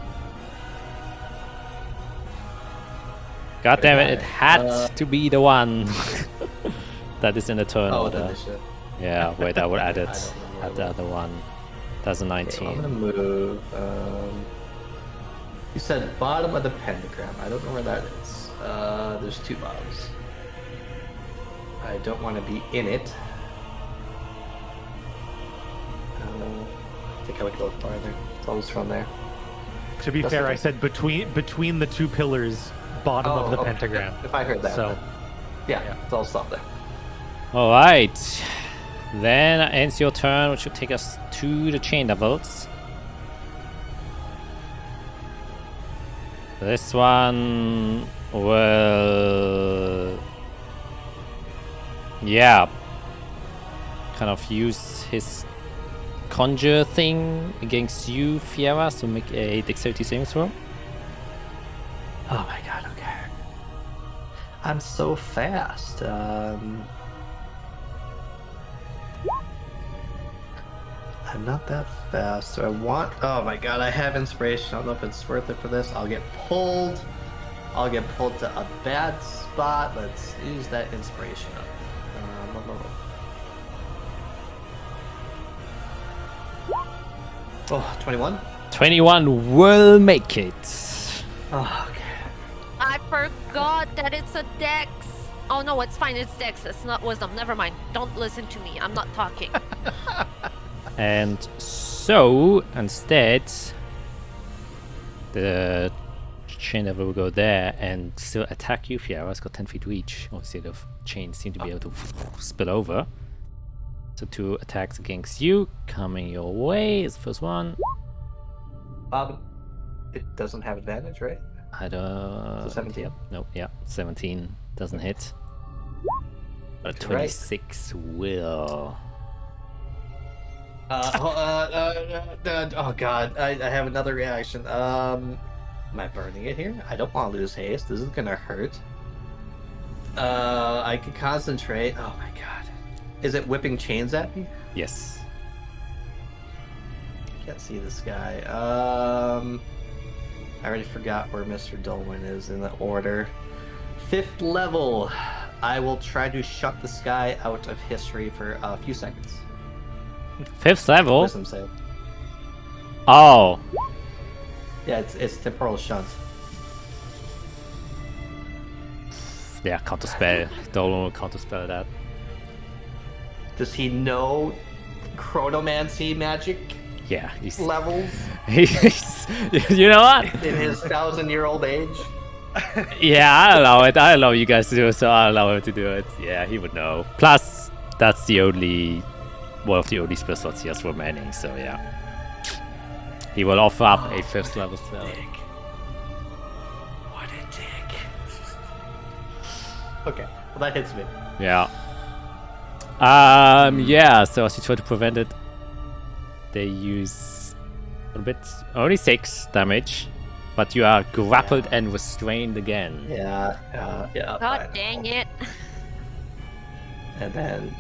God damn it, it had to be the one that is in the turn order. Initiative. Yeah, wait, I would add it. I don't remember Add the other one. That's a 19. Okay, I'm gonna move. You said bottom of the pentagram. I don't know where that is. There's 2 bottoms. I don't want to be in it. I think I would go farther. Close from there. To be That's fair, okay. I said between the 2 pillars, bottom of the okay. pentagram. If I heard that, So, then yeah, so I'll stop there. Alright. Then ends your turn, which should take us to the chain levels. This one will... Yeah. Kind of use his conjure thing against you, Fiera, so make a dexterity saving throw. Oh my god, okay. I'm so fast. I'm not that fast, so I want... Oh my god, I have inspiration. I don't know if it's worth it for this. I'll get pulled. I'll get pulled to a bad spot. Let's use that inspiration up. Oh, 21? 21 will make it. Oh, okay. I forgot that it's a dex. Oh no, it's fine. It's dex. It's not wisdom. Never mind. Don't listen to me. I'm not talking. And so, instead, the chain level will go there and still attack you, Fiera. It's got 10 feet reach. Obviously, the chains seem to be able to spill over. So 2 attacks against you, coming your way is the first one. It doesn't have advantage, right? I don't... So 17? Yep, nope, yeah, 17 doesn't hit. But a Right. 26 will. Oh god, I have another reaction. Am I burning it here? I don't want to lose haste. This is gonna hurt. I can concentrate. Oh my god. Is it whipping chains at me? Yes. Can't see this guy. I already forgot where Mr. Dolwyn is in the order. 5th level. I will try to shut this guy out of history for a few seconds. 5th level? Wisdom save. Oh. Yeah, it's temporal shunt. Yeah, counterspell. Don't counterspell that. Does he know chronomancy magic Yeah, he's... levels he's you know what? in his 1,000-year-old age? Yeah, I allow it. I allow you guys to do it, so I allow him to do it. Yeah, he would know. Plus, that's the only... one of the only spell slots he has remaining, so yeah. He will offer up a 5th level spell. What a dick. Okay, well that hits me. Yeah. Yeah, so as you try to prevent it, they use a bit, only 6 damage, but you are grappled and restrained again. Yeah. God dang it. And then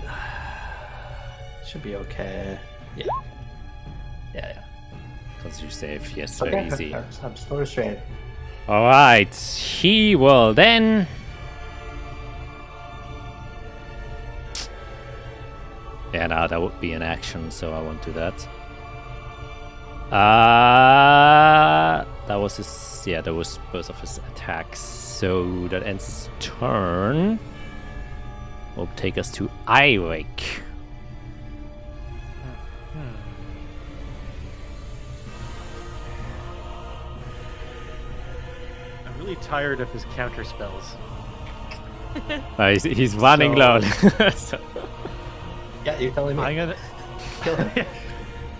should be okay. Yeah. Because you save, yes, very easy. I'm still restrained. Alright, he will then... Yeah, no, that would be an action, so I won't do that. That was his... Yeah, that was both of his attacks. So that ends his turn. Will take us to Eirik. I'm really tired of his counter spells. He's running low. So- Yeah, you're telling me. I'm gonna Kill him.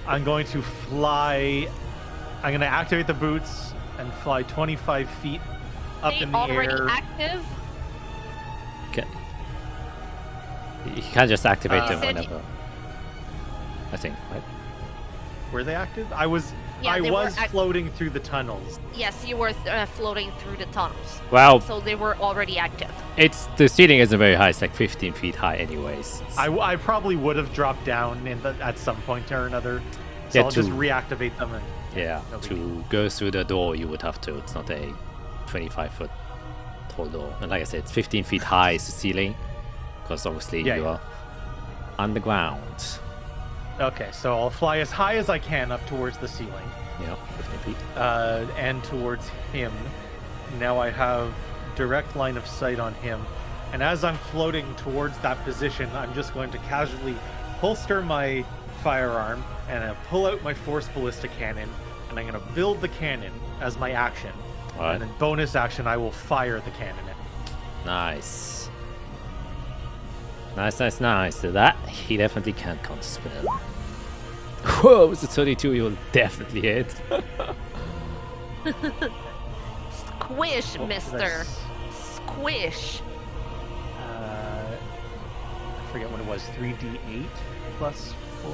I'm going to fly. I'm gonna activate the boots and fly 25 feet up They in the already air. active? Okay. You can't just activate them Said- whenever. I think, right? Were they active? I was Yeah, floating through the tunnels. Yes, you were floating through the tunnels. Well, So they were already active. it's the ceiling isn't very high. It's like 15 feet high, anyways. I probably would have dropped down at some point or another. So Yeah, I'll just to- reactivate them. Yeah, no big to go through the door, you would have to. It's not a 25-foot tall door. And like I said, it's 15 feet high is the ceiling. Because obviously Yeah, you yeah. are underground. Okay, so I'll fly as high as I can up towards the ceiling. Yeah, 15 feet. And towards him. Now I have direct line of sight on him. And as I'm floating towards that position, I'm just going to casually holster my firearm and pull out my force ballista cannon. And I'm going to build the cannon as my action. Alright. And then bonus action, I will fire the cannon. Nice. Nice. So that he definitely can't counterspell. Whoa, it's a 32, you'll definitely hit. Squish, What was mister. this? Squish. I forget what it was. 3d8 plus 4?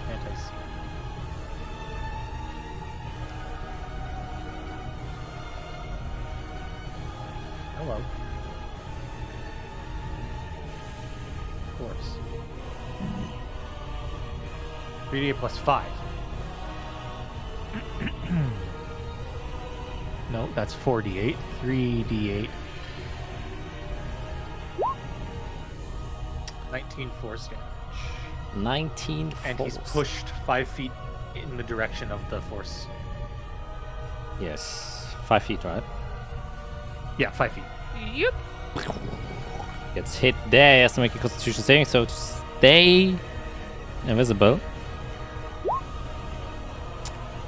Can't I see? Hello. Of course. 3d8 plus 5. No, that's 4d8. 3d8. 19 force damage. 19 And he's force. pushed 5 feet in the direction of the force. Yes, 5 feet, right? Yeah, 5 feet. Yep. Gets hit there, he has to make a constitution saving, so to stay invisible.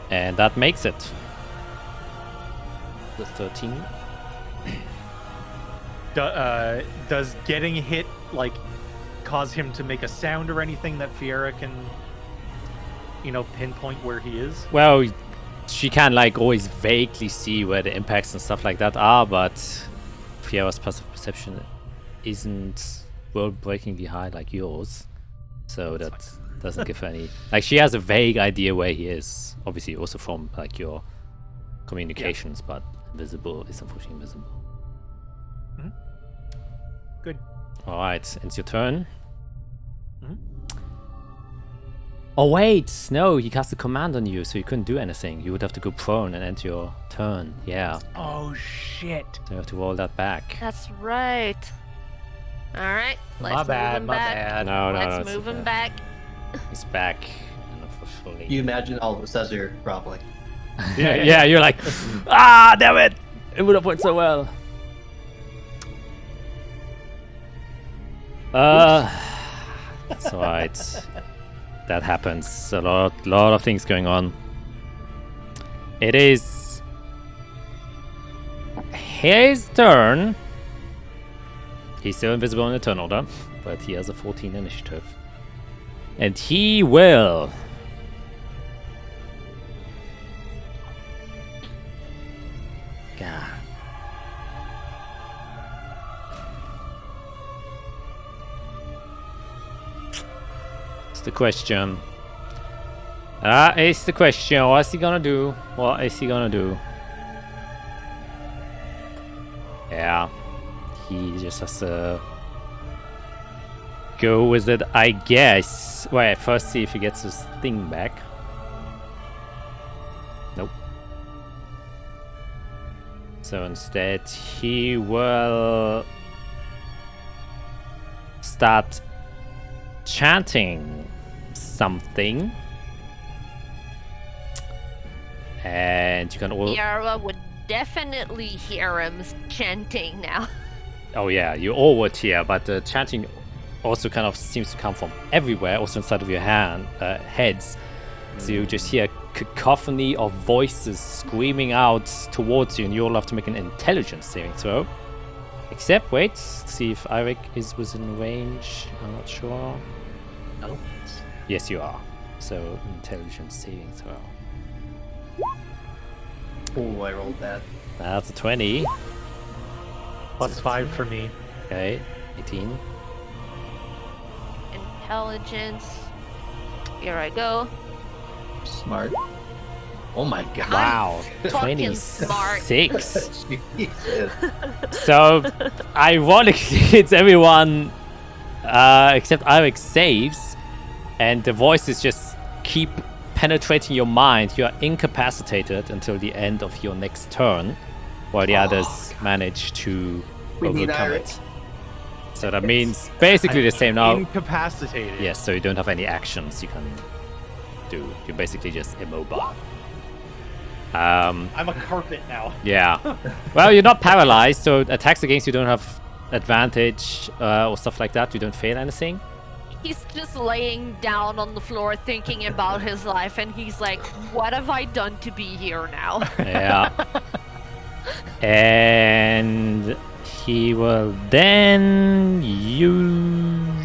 And that makes it. The 13. Does getting hit, like, cause him to make a sound or anything that Fiera can, pinpoint where he is? Well, she can like always vaguely see where the impacts and stuff like that are, but Fiera's passive perception isn't world-breakingly high like yours, so that doesn't give her any. Like, she has a vague idea where he is, obviously also from like your communications, but invisible is unfortunately invisible. Good. All right, it's your turn. Mhm. Oh wait, no, he cast a command on you, so you couldn't do anything. You would have to go prone and end your turn. Yeah, Oh shit. so you have to roll that back. That's right. All right, let's My bad, move him my back. bad. No, Let's it's move him okay. back. He's back, and unfortunately. You imagine all of us as you're groveling. Yeah, you're like, ah, damn it! It would have went so well. That's alright. That happens. A lot of things going on. It is his turn. He's still invisible in the turn order, but he has a 14 initiative. And he will... God. It's the question. It's the question. What's he gonna do? What is he gonna do? Yeah. He just has to go with it, I guess. Wait, first see if he gets his thing back. Nope. So instead, he will start chanting something. And you can all... Yara would definitely hear him chanting now. Oh yeah, you all would hear, but the chanting also kind of seems to come from everywhere, also inside of your heads. So you just hear cacophony of voices screaming out towards you, and you all have to make an intelligence saving throw. Except, wait, see if Eirik is within range. I'm not sure. No. Yes, you are. So, intelligence saving throw. Oh, I rolled that. That's a 20. +5 for me. Okay, 18. Intelligence. Here I go. Smart. Oh my god. Wow, Fucking smart. 26. Jesus. So, ironically, it's everyone except Eirik saves, and the voices just keep penetrating your mind. You are incapacitated until the end of your next turn, while the others manage to We need overcome Eirik. it. So that means basically the same now. Incapacitated. Yes, so you don't have any actions you can do. You're basically just immobile. I'm a carpet now. Yeah. Well, you're not paralyzed, so attacks against you don't have advantage or stuff like that. You don't fail anything. He's just laying down on the floor thinking about his life, and he's like, what have I done to be here now? Yeah. And he will then use...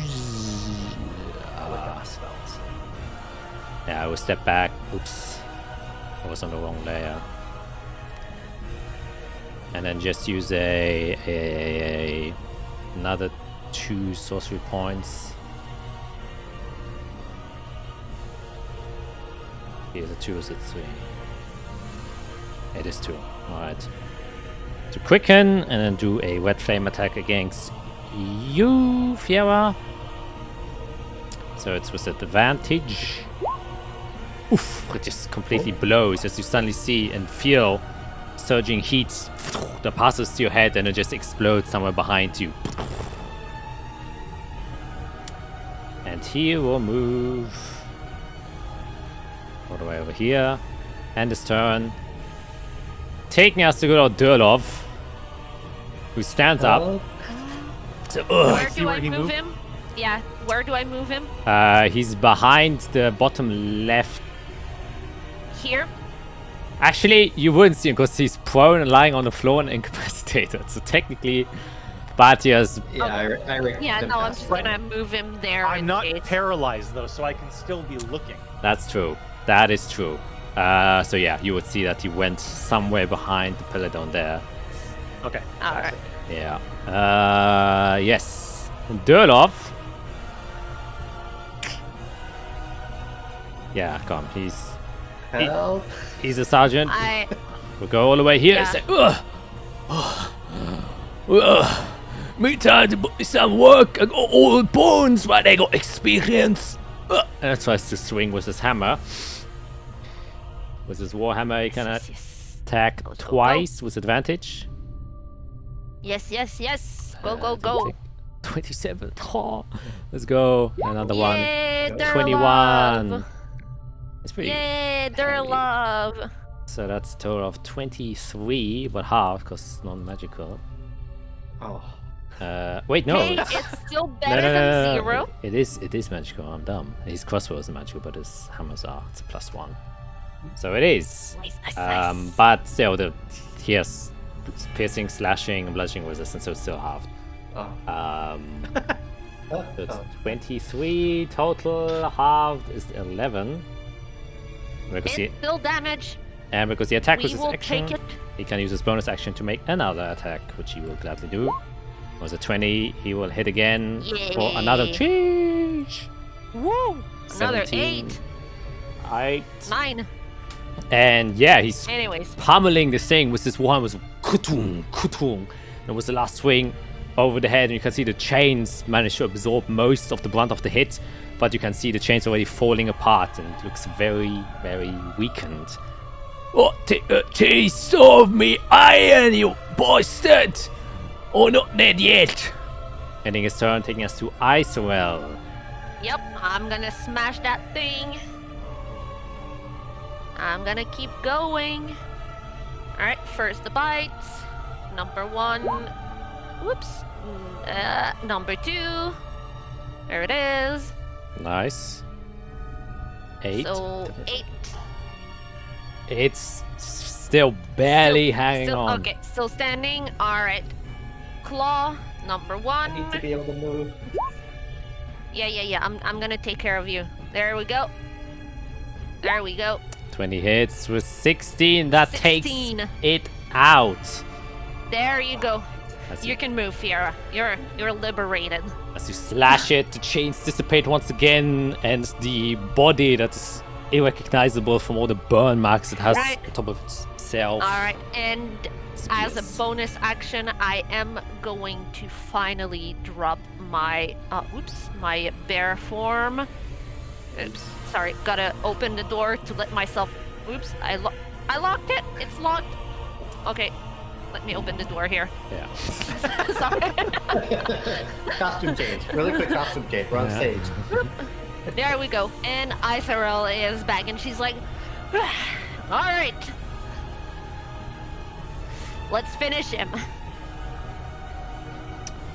yeah, I will step back. Oops. I was on the wrong layer. And then just use another 2 sorcery points. Is it 2 or is it 3? It is 2. Alright. To quicken and then do a wet flame attack against you, Fiera. So it's with advantage. Oof, it just completely blows as you suddenly see and feel surging heat that passes to your head and it just explodes somewhere behind you. And he will move all the way over here. End his turn. Taking us to good old Durlov, who stands up. So, Where see do where I he move moved? him? Yeah, where do I move him? He's behind the bottom left. Here? Actually, you wouldn't see him because he's prone and lying on the floor and incapacitated. So technically, Batia's... Yeah, I reckon. Yeah, no, I'm just gonna move him there. I'm in not case. paralyzed though, so I can still be looking. That's true. That is true. So yeah, you would see that he went somewhere behind the pillar down there. Okay. Alright. Yeah. Yes. Durlov. Yeah, come. Help. He's a sergeant. I We'll go all the way here and Yeah. say, me time to put some work. I got old bones, but I got experience. and tries to swing with his hammer. With his warhammer, he can Yes. attack Go, go, go. twice with advantage. Yes. Go. 27. Oh, let's go. Another one. Yay, they're 21. alive. It's pretty. Yay, they're handy. alive. So that's a total of 23, but half because it's non-magical. Oh. Wait, no. Hey, it's- it's still no, better no, than no, no. 0. It is magical. I'm dumb. His crossbow isn't magical, but his hammers are. It's a +1. So it is. Nice. But still, he has piercing, slashing, and bludgeoning resistance, so it's still halved. Oh. So it's 23 total. Halved is 11. Because It's still damage. and because he attacked We with his will action, take it. he can use his bonus action to make another attack, which he will gladly do. Was a 20. He will hit again for another Yay. change. Woo! Another 17. 8, 8. 9. And yeah, he's Anyways, pummeling this thing with this one was kutung, kutung. And it was the last swing over the head, and you can see the chains manage to absorb most of the brunt of the hit, but you can see the chains already falling apart and it looks very, very weakened. Oh, take a taste of me iron, you bastard! Oh, not dead yet! Ending his turn, taking us to Isorel. yep, I'm gonna smash that thing. I'm gonna keep going. Alright, first the bites. Number 1. Whoops. Number 2. There it is. Nice. 8. So 8. It's still barely hanging on. Okay, still standing. Alright. Claw, number 1. I need to be able to move. Yeah. I'm gonna take care of you. There we go. There we go. 20 hits with 16. That 16. takes it out. There you go. As You you, can move, Fiera. You're liberated. as you slash it, the chains dissipate once again, and the body that is irrecognizable from all the burn marks it has Right. on top of itself. Alright, and as disappears. a bonus action, I am going to finally drop my my bear form. Oops, sorry, gotta open the door to let myself. Oops, I locked it. It's locked. Okay, let me open the door here. Yeah. Sorry. Costume change. Really quick costume change. We're on Yeah. stage. There we go. And Isorel is back, and she's like, "All right, let's finish him."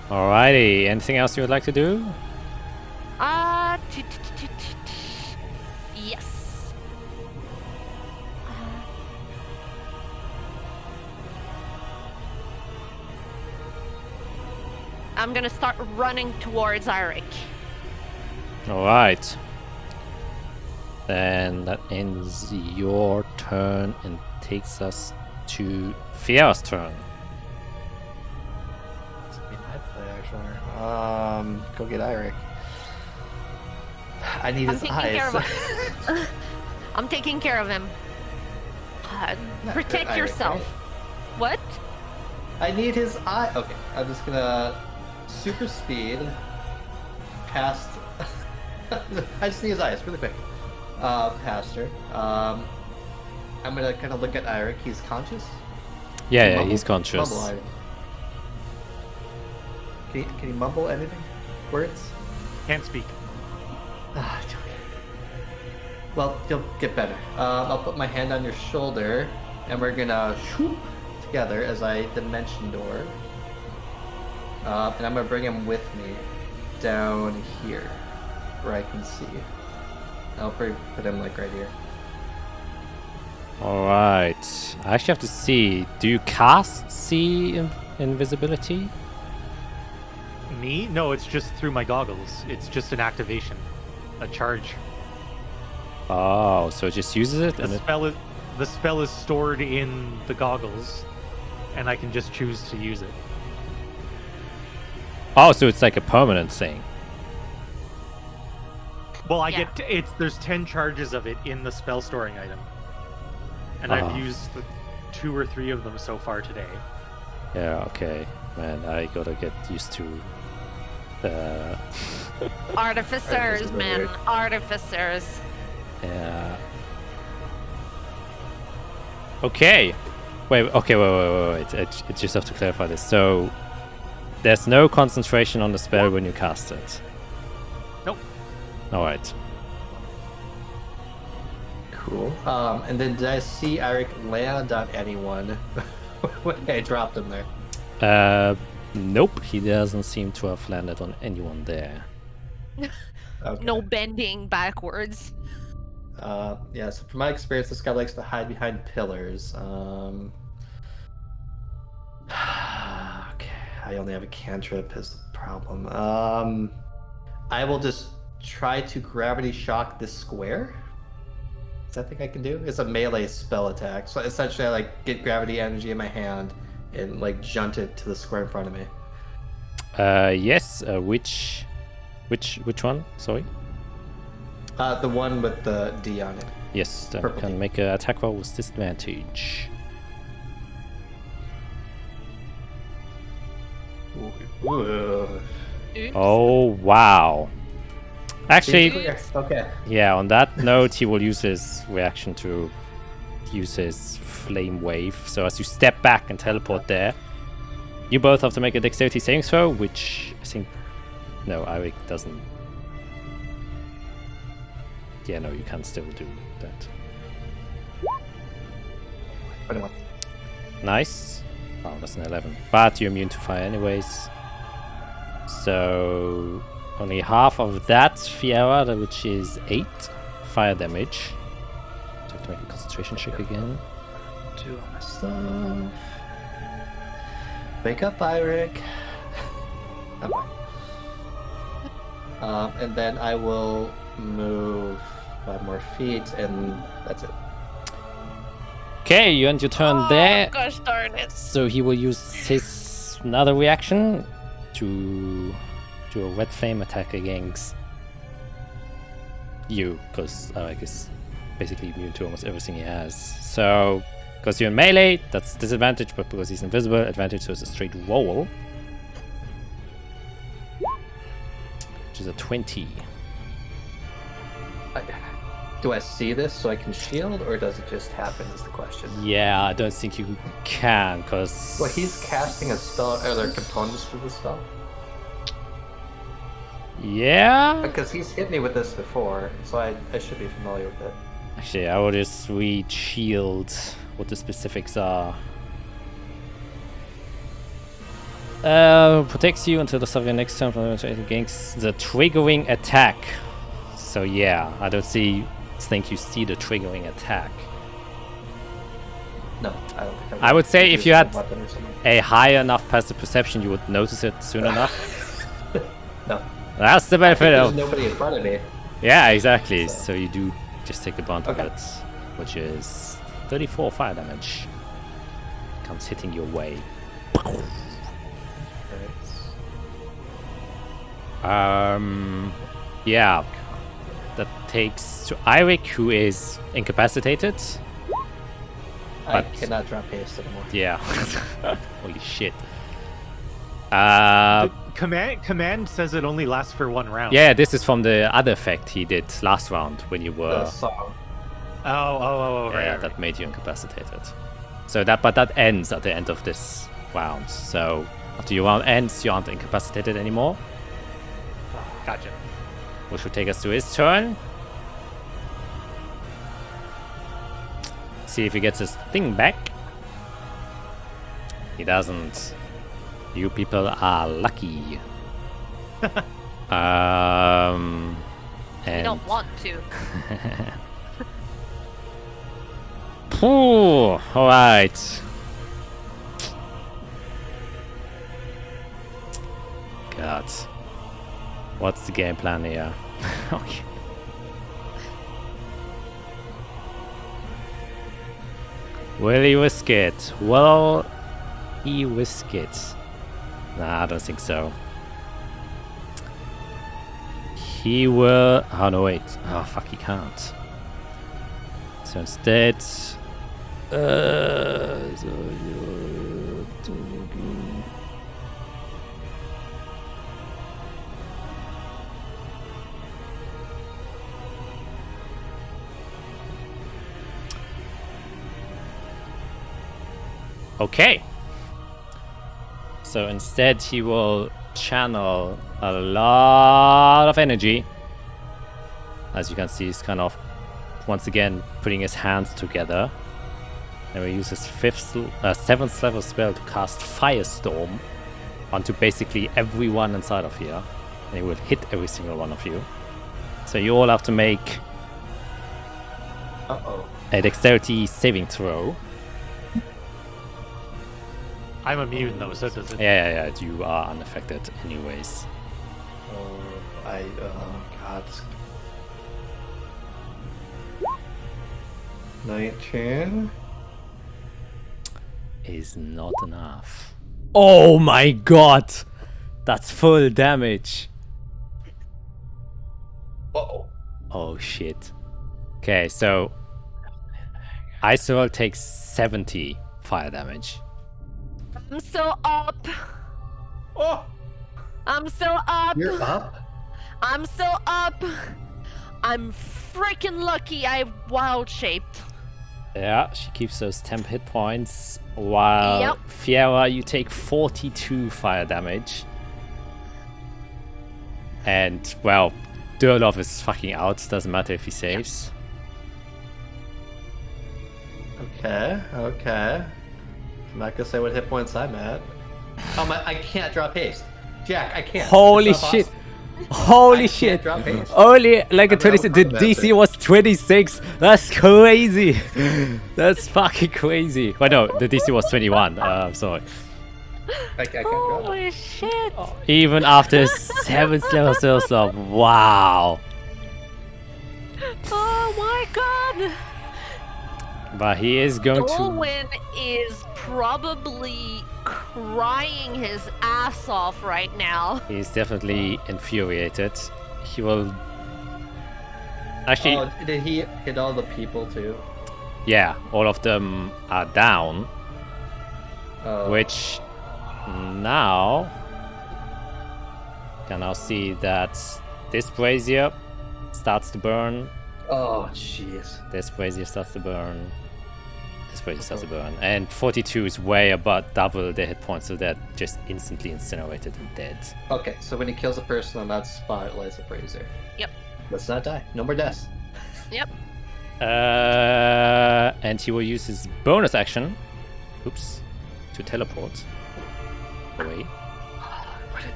Alrighty. Anything else you would like to do? Yes. I'm gonna start running towards Eric. Alright. Then that ends your turn and takes us to Fiera's turn. This would be my play, actually. Go get Eric. I need I'm his taking eyes. care of him. I'm taking care of him. Protect Eric, yourself. right? What? I need his eye. Okay, I'm just gonna super speed past. I just need his eyes really quick. Past her. I'm gonna kind of look at Eric. He's conscious. Yeah, Mumble- he's conscious. Mumble, Eric. Can you mumble anything? Words? Can't speak. Ah, it's okay. Well, you'll get better. I'll put my hand on your shoulder, and we're gonna shoop together as I dimension door. And I'm gonna bring him with me down here, where I can see. I'll put him like right here. Alright. I actually have to see. Do you cast see invisibility? Me? No, it's just through my goggles. It's just an activation, a charge. Oh, so it just uses it? The And it spell is stored in the goggles, and I can just choose to use it. oh, so it's like a permanent thing. Well, I Yeah. get there's 10 charges of it in the spell storing item, and Ah. I've used 2 or 3 of them so far today. Yeah, okay. Man, I gotta get used to Artificers, man. Artificers. Yeah. Okay. Wait. I just have to clarify this. So, there's no concentration on the spell when you cast it. Nope. All right. Cool. And then did I see Eric land on anyone when I dropped him there? Nope. He doesn't seem to have landed on anyone there. Okay. No bending backwards. Yeah, so from my experience, this guy likes to hide behind pillars. Okay, I only have a cantrip is the problem. I will just try to gravity shock this square. Is that thing I can do? It's a melee spell attack. So essentially, I like get gravity energy in my hand and like junt it to the square in front of me. Yes. Which one? Sorry. The one with the D on it. Yes, then Purple can D. make an attack roll with disadvantage. Ooh. Oops. Oh wow! Actually, Okay. yeah. On that note, he will use his reaction to use his flame wave. So as you step back and teleport there, you both have to make a dexterity saving throw, which I think no, Eirik doesn't. Yeah, no, you can still do that. 21. Nice. Oh, that's an 11. But you're immune to fire anyways. So only half of that Fiera, which is 8 fire damage. So I have to make a concentration check again. Do all my stuff. Wake up, Eirik. I'm fine. And then I will move 5 more feet, and that's it. Okay, you end your turn there. Gosh darn it. So he will use his another reaction to do a red flame attack against you, because Eirik is basically immune to almost everything he has. So, because you're in melee, that's disadvantage, but because he's invisible, advantage, so it's a straight roll. Which is a 20. Do I see this so I can shield, or does it just happen is the question? Yeah, I don't think you can, because... Well, he's casting a spell. Are there components to the spell? Yeah? Because he's hit me with this before, so I should be familiar with it. Actually, I will just read shield, what the specifics are. Protects you until the start of your next turn from against the triggering attack. So yeah, I don't think you see the triggering attack. No, I don't think I would say if you had weapon or something. a high enough passive perception, you would notice it soon enough. No. That's the benefit There's of... nobody in front of me. Yeah, exactly. So you do just take the brunt of Okay. it, which is 34 fire damage. Comes hitting your way. Yeah. That takes to Eirik, who is incapacitated. I But- cannot drop haste anymore. Yeah. Holy shit. Command says it only lasts for 1 round. Yeah, this is from the other effect he did last round when you The were... song. Oh, right. Yeah, right. that made you incapacitated. So that ends at the end of this round. So after your round ends, you aren't incapacitated anymore. Gotcha. Which will take us to his turn. See if he gets his thing back. He doesn't. You people are lucky. And We don't want to. Phew, alright. God. What's the game plan here? Okay. Will he risk it? Will he risk it? Nah, I don't think so. He will... Oh, no, wait. Oh, fuck, he can't. So instead... Okay. So instead he will channel a lot of energy. As you can see, he's kind of once again putting his hands together. And we use his 7th level spell to cast Firestorm onto basically everyone inside of here. And it will hit every single one of you. So you all have to make a dexterity saving throw. I'm immune though, so does it? Yeah, you are unaffected anyways. God. 19. Is not enough. Oh my god! That's full damage. Uh-oh. Oh shit. Okay, so Iserol takes 70 fire damage. I'm so up. Oh! I'm so up. You're up? I'm so up. I'm freaking lucky I wild shaped. Yeah, she keeps those temp hit points. While Yep. Fiera, you take 42 fire damage. And, well, Durlov is fucking out. Doesn't matter if he saves. Okay. I'm not gonna say what hit points I'm at. I can't drop haste. Jack, I can't. Holy It's not shit. possible. Holy I shit. can't drop haste. Only like a I'm 26. The overcome that DC thing. was 26. That's crazy. That's fucking crazy. Well, no, the DC was 21. I'm sorry. I can't drop it. Holy shit. Even after 7th level spell slot. Wow. Oh my god. But he is going to. Dolwyn is probably crying his ass off right now. He's definitely infuriated. He will. Actually, Oh, did he hit all the people too? yeah, all of them are down. Oh. Which now can now see that this brazier starts to burn. Oh, jeez. This brazier starts to burn. This brazier starts to burn. And 42 is way above double their hit points, so they're just instantly incinerated and dead. Okay, so when he kills a person on that spot, it lights a brazier. Yep. Let's not die. No more deaths. Yep. And he will use his bonus action, to teleport away.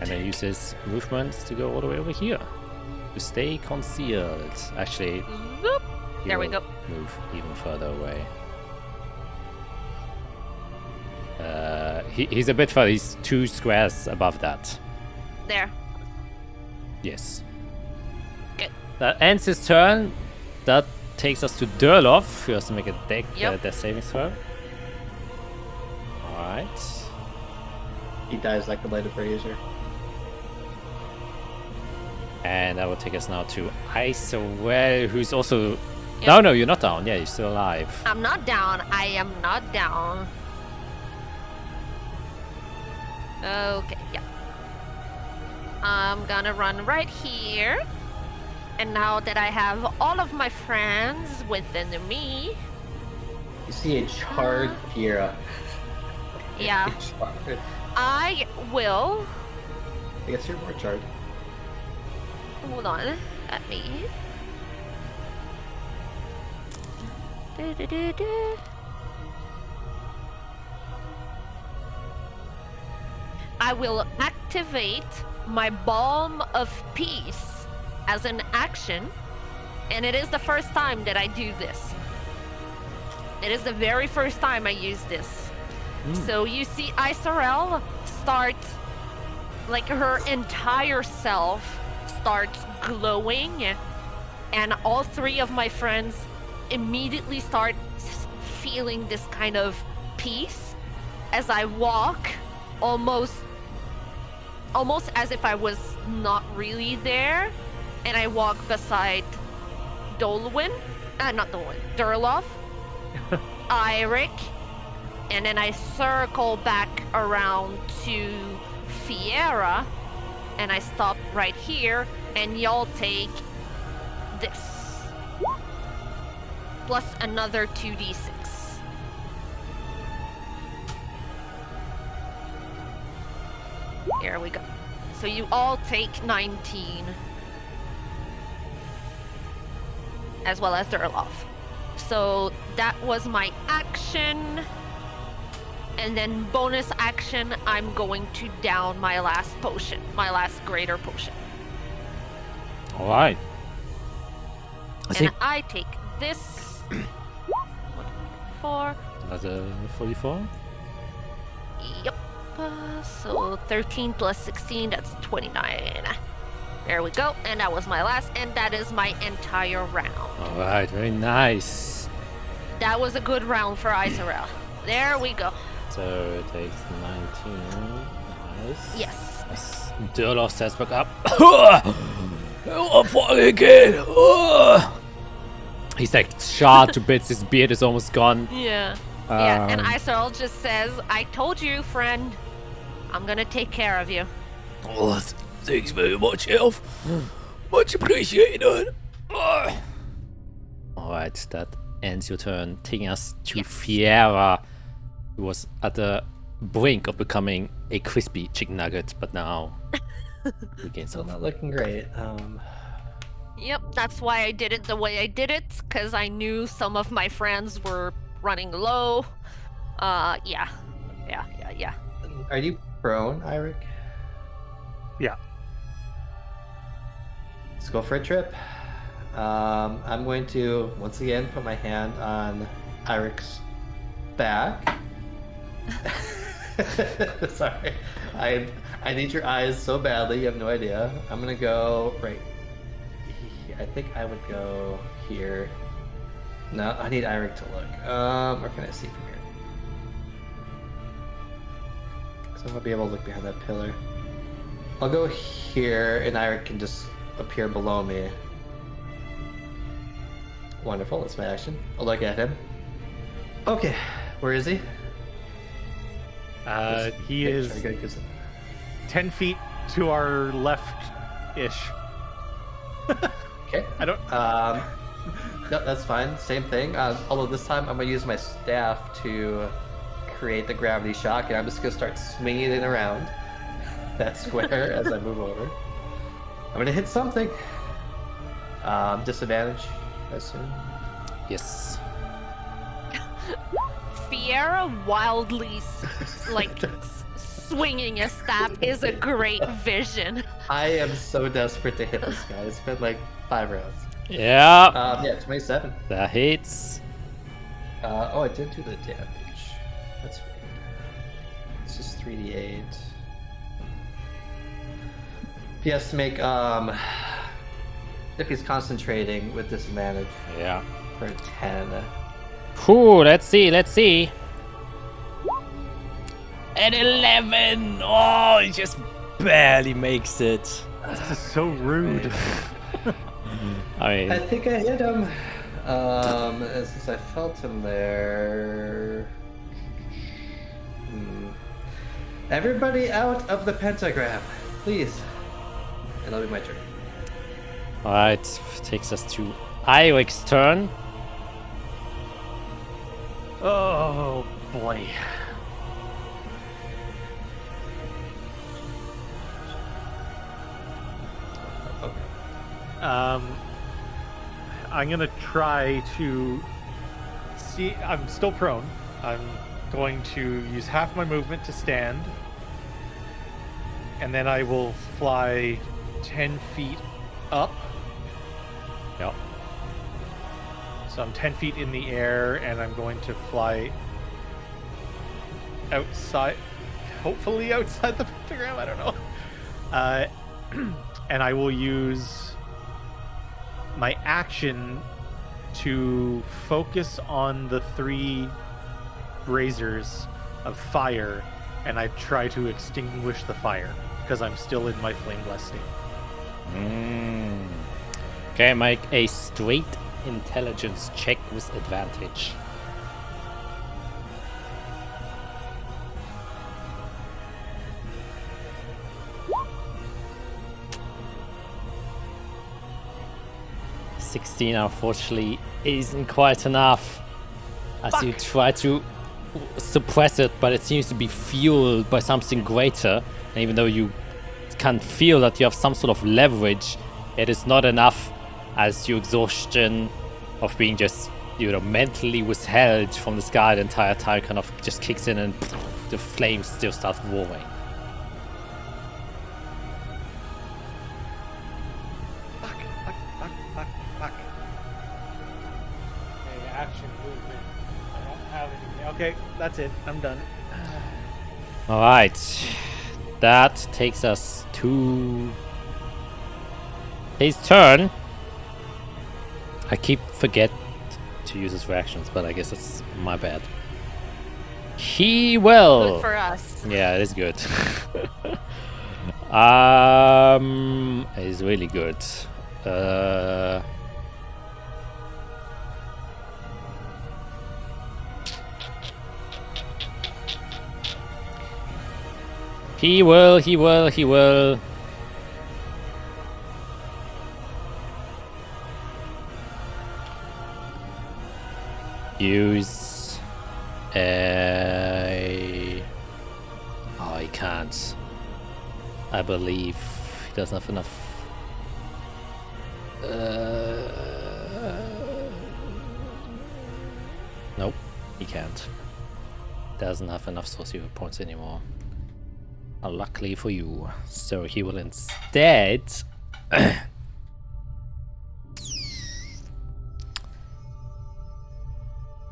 And then use his movements to go all the way over here. To stay concealed. Actually, Whoop. he There we will go. move even further away. He's a bit further. He's 2 squares above that. There. Yes. Good. That ends his turn. That takes us to Durlov, who has to make a Yep. death saving throw. Alright. He dies like a lighted brazier. And that will take us now to Iserwell, who's also... Yep. No, you're not down. Yeah, you're still alive. I'm not down. I am not down. Okay, yeah. I'm gonna run right here. And now that I have all of my friends within me, You see a charred Fiera. yeah, Charred. I will. I guess you're more charred. Hold on. Let me. Du-du-du-du. I will activate my Balm of Peace as an action, and it is the first time that I do this. It is the very first time I use this. So you see Iserel start, like her entire self starts glowing, and all 3 of my friends immediately start feeling this kind of peace as I walk, almost as if I was not really there, and I walk beside Durlov, Eirik, and then I circle back around to Fiera, and I stop right here, and y'all take this. Plus another 2d6. Here we go. So you all take 19. As well as Durlov. So that was my action. And then bonus action, I'm going to down my last potion. My last greater potion. All right. And I take this. 4. Another 44. Yep. So 13 plus 16, that's 29. There we go. And that was my last, and that is my entire round. All right, very nice. That was a good round for Iserel. There we go. So it takes 19. Nice. Yes. Nice. Durloff steps back up. I'm falling again. He's like charred to bits. His beard is almost gone. Yeah. Yeah, and Iserel just says, I told you, friend. I'm gonna take care of you. Oh, thanks very much, Elf. Much appreciated. Alright, that ends your turn, taking us to Fiera, who was at the brink of becoming a crispy chicken nugget, but now we gain Still some. not looking great. Yep, that's why I did it the way I did it, because I knew some of my friends were running low. Yeah. Are you prone, Eirik? Yeah. Let's go for a trip. I'm going to once again put my hand on Eirik's back. Sorry, I need your eyes so badly. You have no idea. I'm gonna go right. I think I would go here. No, I need Eirik to look. Where can I see from here? So I'm gonna be able to look behind that pillar. I'll go here, and Eirik can just appear below me. Wonderful, that's my action. I'll look at him. Okay, where is he? He is 10 feet to our left-ish. Okay. I don't... No, that's fine. Same thing. Although this time I'm gonna use my staff to create the gravity shock, and I'm just gonna start swinging it around that square as I move over. I'm gonna hit something. Disadvantage, I assume. Yes. Fiera wildly, swinging a staff is a great vision. I am so desperate to hit this guy. It's been like 5 rounds. Yeah. Yeah, 27. That hits. Oh, it did do the damage. That's weird. It's just 3d8. He has to make, if he's concentrating with disadvantage Yeah. for 10. Whew, let's see. An 11. Oh, he just barely makes it. This is so rude. I mean, I think I hit him. Since I felt him there. Everybody out of the pentagram, please. And that'll be my turn. alright, takes us to Eirik's turn. Oh, boy. Okay. I'm gonna try to see. I'm still prone. I'm going to use half my movement to stand, and then I will fly 10 feet up. Yep. So I'm 10 feet in the air, and I'm going to fly outside, hopefully outside the pentagram. I don't know. And I will use my action to focus on the 3 braziers of fire, and I try to extinguish the fire because I'm still in my flame blessed state. Okay, make a straight intelligence check with advantage. (16) unfortunately isn't quite enough as you try to suppress it, but it seems to be fueled by something greater. And even though you can feel that you have some sort of leverage, it is not enough, as your exhaustion of being just, mentally withheld from the sky the entire time kind of just kicks in, and the flames still start roaring. Fuck. Okay, action, movement. I don't have anything. Okay, that's it. I'm done. Alright. That takes us to his turn. I keep forget to use his reactions, but I guess it's my bad. He will. Good for us. Yeah, it is good. It's really good. He will. Use a... Oh, he can't. I believe he doesn't have enough. Nope, he can't. Doesn't have enough sorcery points anymore. Luckily for you. So he will instead...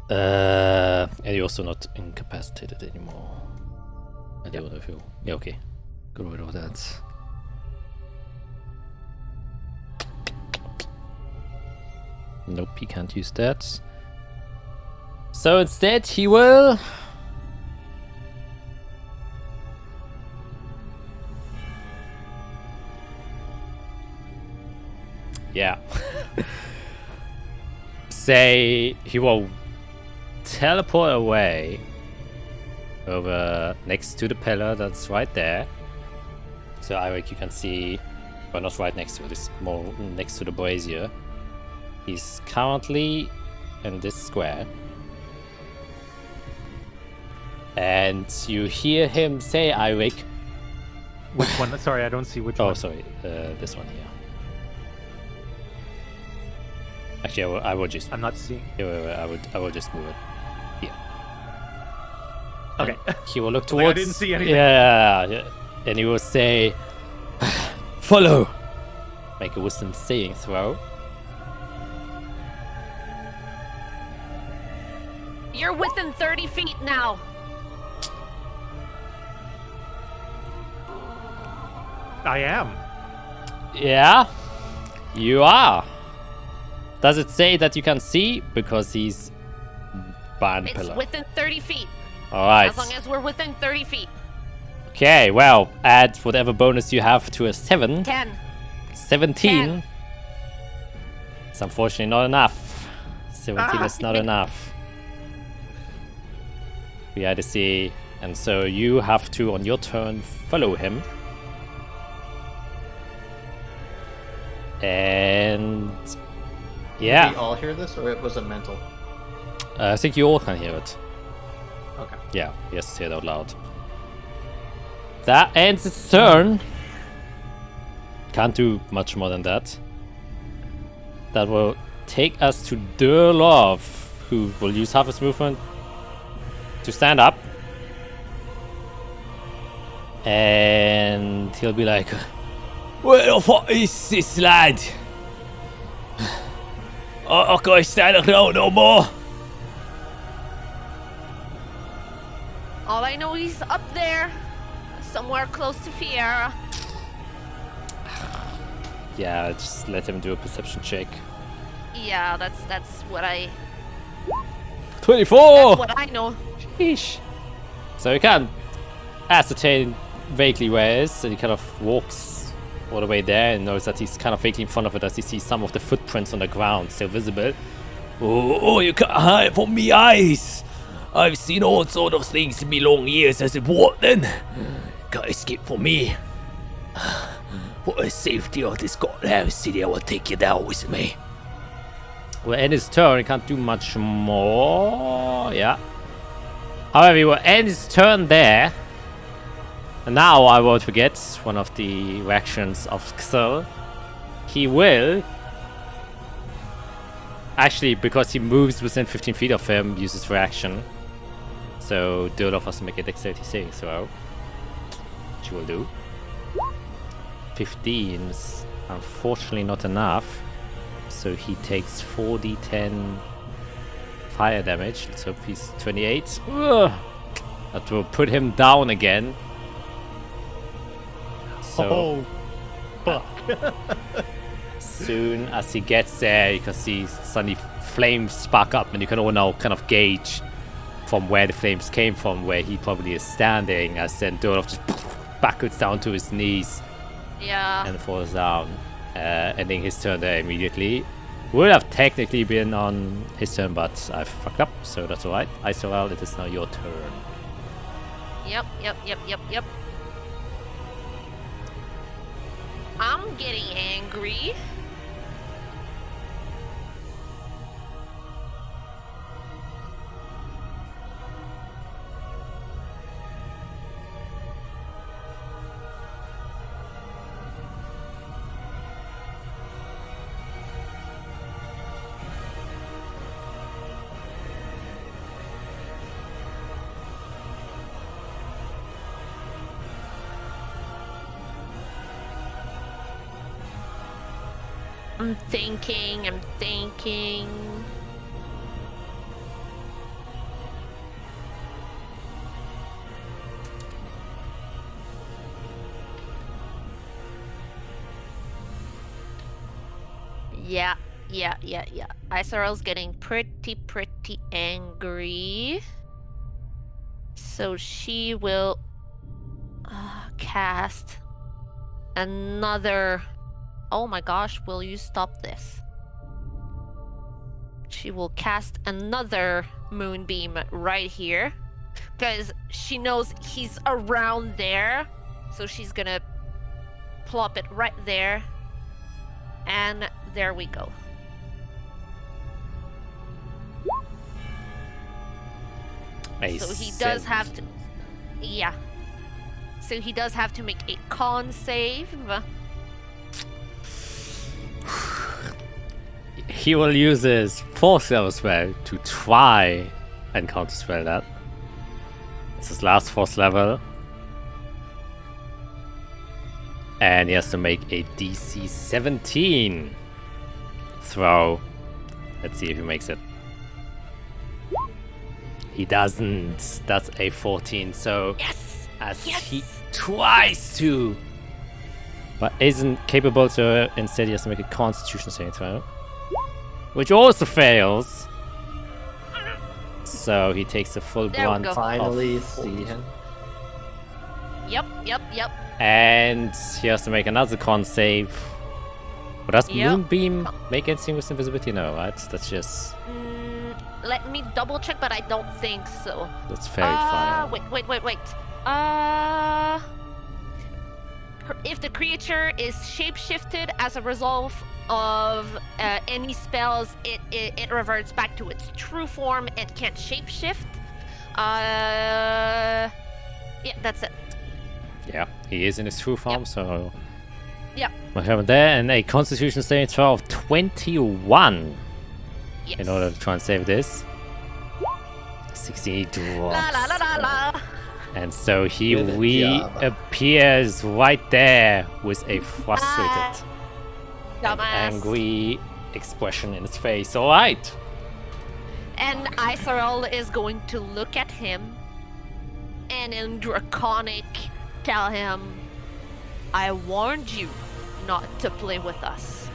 and you're also not incapacitated anymore. I don't know if you... Yeah, okay. Get rid of that. Nope, he can't use that. So instead he will... Yeah. Say he will teleport away over next to the pillar that's right there. So Eirik, you can see, well, not right next to it, it's more next to the brazier. He's currently in this square. And you hear him say, Eirik. Which one? Sorry, I don't see which one. Oh, sorry, this one here. Actually, I will just... I'm not seeing. Yeah, I will just move it here. Okay. And he will look towards... I didn't see anything. Yeah. And he will say, follow! Make a wisdom saving throw. You're within 30 feet now. I am. Yeah, you are. Does it say that you can see? Because he's behind the It's pillar. within 30 feet. Alright. As long as we're within 30 feet. Okay, well, add whatever bonus you have to a 7. 10. 17. 10. It's unfortunately not enough. 17 is not enough. We had to see, and so you have to, on your turn, follow him. And... yeah. Did we all hear this, or it was a mental? I think you all can hear it. Okay. Yeah, he has to say it out loud. That ends its turn. Can't do much more than that. That will take us to Durlov, who will use half his movement to stand up. And he'll be like, where the fuck is this lad? I can't stand it no more. All I know is up there. Somewhere close to Fiera. Yeah, just let him do a perception check. Yeah, that's what I... 24! That's what I know. Sheesh. So you can ascertain vaguely where it is, and he kind of walks all the way there and knows that he's kind of vaguely in front of it as he sees some of the footprints on the ground still visible. Oh, you can't hide from me eyes! I've seen all sort of things in me long years as a warden. Can't escape from me. For the safety of this goddamn city, I will take you down with me. Well, in his turn, he can't do much more. Yeah. However, he will end his turn there. And now I won't forget one of the reactions of Xel. He will... Actually, because he moves within 15 feet of him, uses reaction. So Durloff has to make a dexterity saving throw. Which he will do. 15 is unfortunately not enough. So he takes 4d10 fire damage. Let's hope he's 28. Ugh. That will put him down again. So fuck. soon as he gets there, you can see suddenly flames spark up, and you can all now kind of gauge from where the flames came from, where he probably is standing, as then Durloff just backwards down to his knees. Yeah. And falls down, ending his turn there immediately. Would have technically been on his turn, but I fucked up, so that's alright. Isorel, it is now your turn. Yep. I'm getting angry. I'm thinking. Yeah. Isorel's getting pretty angry. So she will cast another... Oh my gosh, will you stop this? She will cast another moonbeam right here. Because she knows he's around there. So she's gonna plop it right there. And there we go. So he does have to... Yeah. So he does have to make a con save. He will use his 4th level spell to try and counterspell that. It's his last 4th level. And he has to make a DC 17 throw. Let's see if he makes it. He doesn't. That's a 14. So Yes! he tries to, but isn't capable, so instead he has to make a Constitution saving throw, which also fails. So he takes the full There we brunt. go. Finally of see him. Yep. And he has to make another con save. But does Yep. Moonbeam make anything with invisibility? No, right? That's just... Let me double check, but I don't think so. That's very fire. Wait. If the creature is shapeshifted as a result of any spells, it reverts back to its true form and can't shapeshift. Yeah, that's it. Yeah, he is in his true form, Yep. so... Yep. What happened there? And a Constitution saving throw of 21 Yes. in order to try and save this. 60 drops. La. And so he Good job. reappears right there with a frustrated and Dumbass. angry expression in his face. Alright. And Isorel is going to look at him and in Draconic tell him, I warned you not to play with us.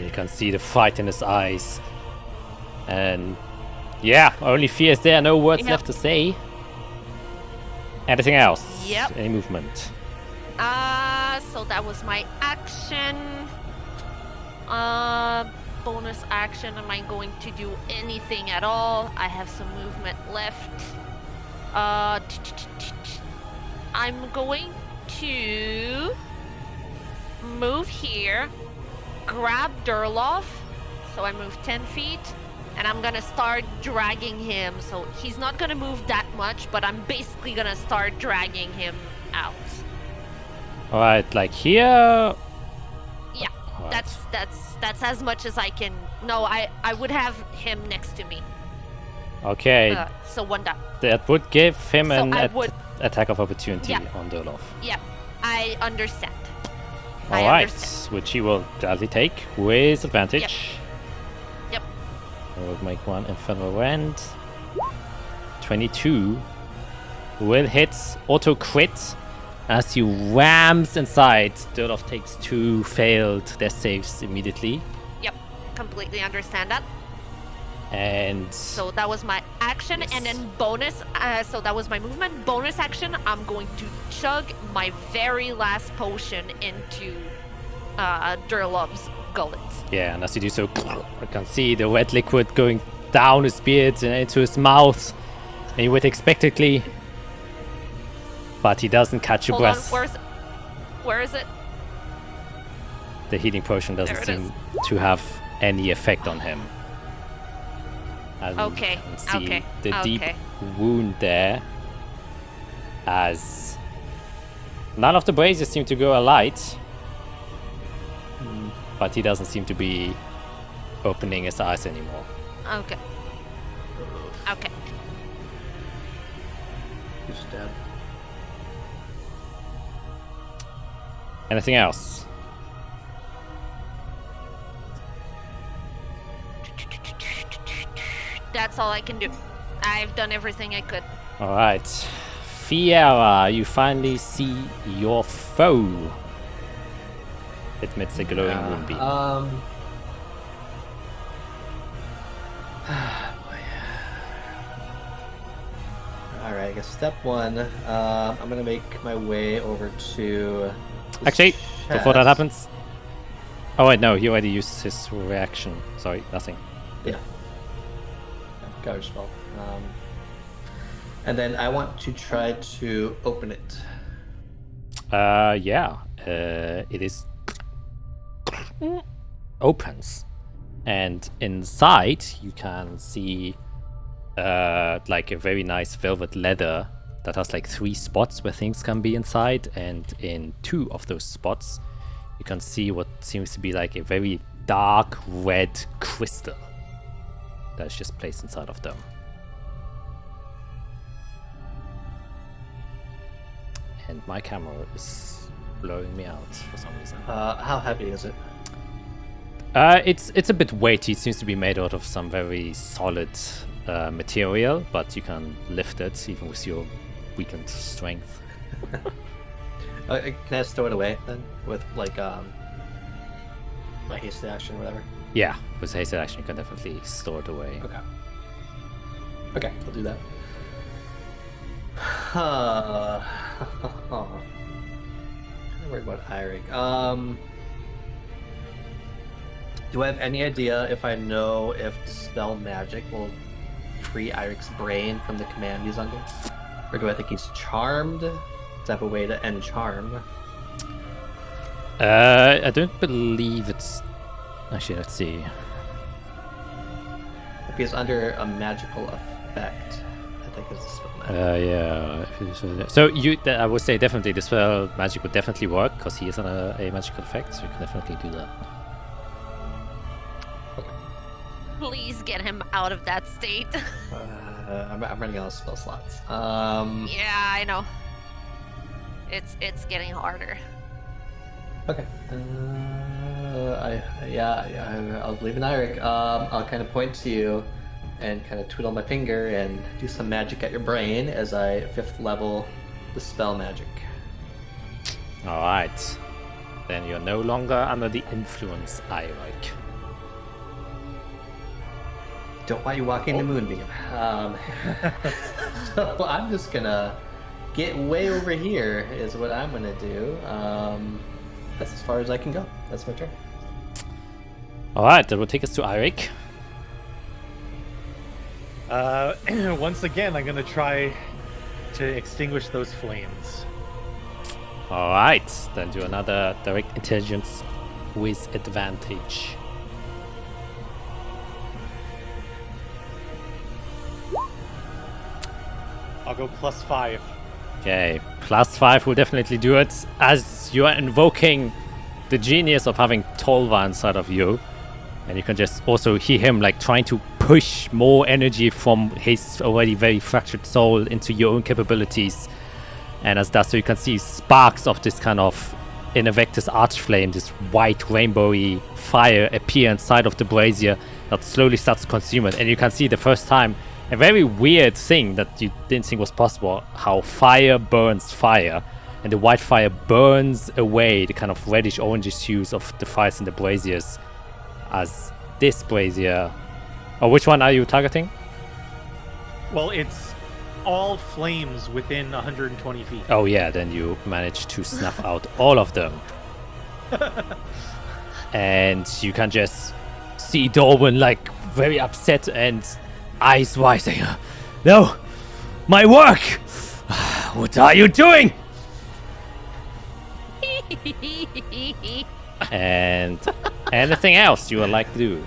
You can see the fright in his eyes. And yeah, only fear is there, no words Yep. left to say. Anything else? Yep. Any movement? So that was my action. Bonus action, am I going to do anything at all? I have some movement left. I'm going to move here, grab Durloff, so I move 10 feet, and I'm gonna start dragging him. So he's not gonna move that much, but I'm basically gonna start dragging him out. All right, like here. Yeah, All right. that's as much as I can. No, I would have him next to me. Okay, So 1 down. that would give him So an I would- attack of opportunity Yeah. on Durloff. Yeah, I understand. I All right, understand. which he will gladly take with advantage. Yep. I will make one infernal rend. 22 will hit auto crit as he rams inside. Durloff takes 2 failed death saves immediately, Yep, completely understand that. and So that was my action, and then bonus. So that was my movement. Bonus action. I'm going to chug my very last potion into Durlov's gullet. yeah, and as you do so, you can see the red liquid going down his beard and into his mouth, and you would expectedly, but he doesn't catch your Hold on, breath. where is it? The healing potion doesn't There it seem to have any effect on him. As you Okay, can see okay, the deep okay. wound there, as none of the braziers seem to go alight, but he doesn't seem to be opening his eyes anymore. Okay. Okay. You stab. Anything else? That's all I can do. I've done everything I could. All right, Fiera, you finally see your foe. It emits a glowing moonbeam. Alright, I guess step 1, I'm gonna make my way over to... this Actually, before that chest. happens. Oh wait, no, he already used his reaction. Sorry, nothing. Yeah. Garbage spell. And then I want to try to open it. Yeah. It is opens, and inside you can see like a very nice velvet leather that has like 3 spots where things can be inside, and in 2 of those spots you can see what seems to be like a very dark red crystal that's just placed inside of them. And my camera is blowing me out for some reason. How heavy is it? It's a bit weighty. It seems to be made out of some very solid material, but you can lift it even with your weakened strength. Can I just throw it away then? With like my hasted action or whatever? Yeah, with hasted action you can definitely store it away. Okay. Okay, I'll do that. I'm worried about Eirik. Do I have any idea if I know if Dispel Magic will free Eirik's brain from the command he's under? Or do I think he's charmed? Does that have a way to end charm? I don't believe it's... Actually, let's see. If he's under a magical effect, I think it's Dispel Magic. Yeah. So I would say definitely the spell magic would definitely work because he is on a magical effect, so you can definitely do that. Please get him out of that state. I'm running out of spell slots. Yeah, I know. It's getting harder. Okay. I'll believe in Eirik. I'll kind of point to you and kind of twiddle my finger and do some magic at your brain as I 5th level the spell magic. Alright. Then you're no longer under the influence, Eirik. Don't want you walking the moonbeam. So I'm just gonna get way over here is what I'm gonna do. That's as far as I can go. That's my turn. Alright, that will take us to Eirik. Once again, I'm gonna try to extinguish those flames. Alright, then do another direct intelligence with advantage. I'll go +5. Okay, +5 will definitely do it, as you are invoking the genius of having Tolva inside of you. And you can just also hear him like trying to push more energy from his already very fractured soul into your own capabilities. And as that, so you can see sparks of this kind of Invectus Archflame, this white rainbowy fire appear inside of the brazier that slowly starts to consume it. And you can see the first time a very weird thing that you didn't think was possible, how fire burns fire. And the white fire burns away the kind of reddish orangish hues of the fires in the braziers. As this brazier... Oh, which one are you targeting? Well, it's all flames within 120 feet. Oh yeah, then you managed to snuff out all of them. And you can just see Dorwin like very upset and eyes wide saying, "No! My work! What are you doing?" And anything else you would like to do?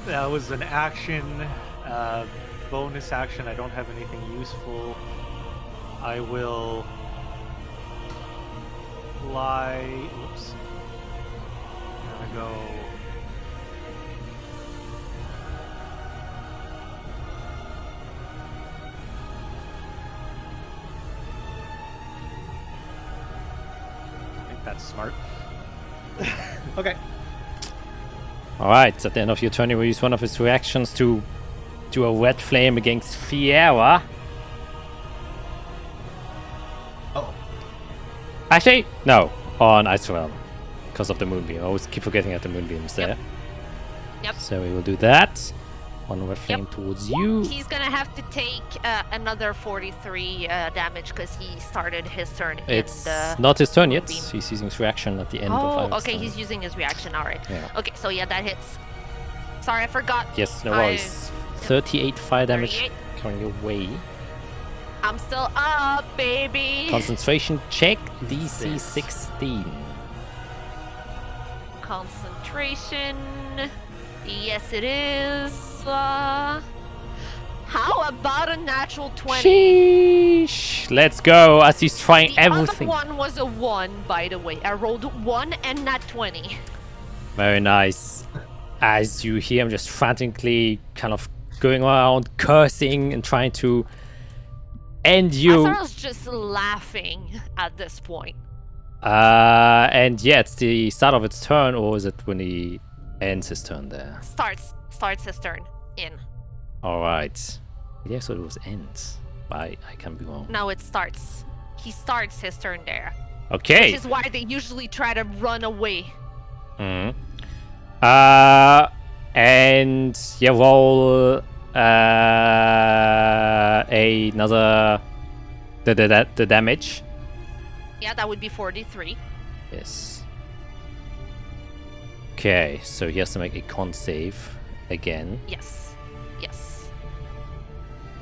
That was an action, bonus action. I don't have anything useful. I will fly. Oops. I'm gonna go. I think that's smart. Okay. Alright, at the end of your turn, you will use one of his reactions to do a red flame against Fiera. Oh. Actually, no, on Ice Realm, because of the Moonbeam. I always keep forgetting that the Moonbeam is there. Yep. So we will do that. One red flame towards you. He's gonna have to take another 43 damage because he started his turn It's in the not his turn yet. Moonbeam. He's using his reaction at the end of Oh, Ivy's okay, turn. he's using his reaction, alright. Yeah. Okay, so yeah, that hits. Sorry, I forgot. Yes, no worries. 38 fire damage 38. coming your way. I'm still up, baby! Concentration check, DC 16. Concentration. Yes, it is. How about a natural 20? Sheesh. Let's go, as he's trying The everything. other one was a 1, by the way. I rolled 1 and nat 20. Very nice. As you hear him just frantically kind of going around, cursing and trying to end you. Azar's just laughing at this point. And yeah, it's the start of its turn, or is it when he ends his turn there? Starts his turn in. Alright. Yeah, so it was ends. I can be wrong. No, it starts. He starts his turn there. Okay. Which is why they usually try to run away. And yeah, roll another the damage. Yeah, that would be 43. Yes. Okay, so he has to make a con save again. Yes. Yes.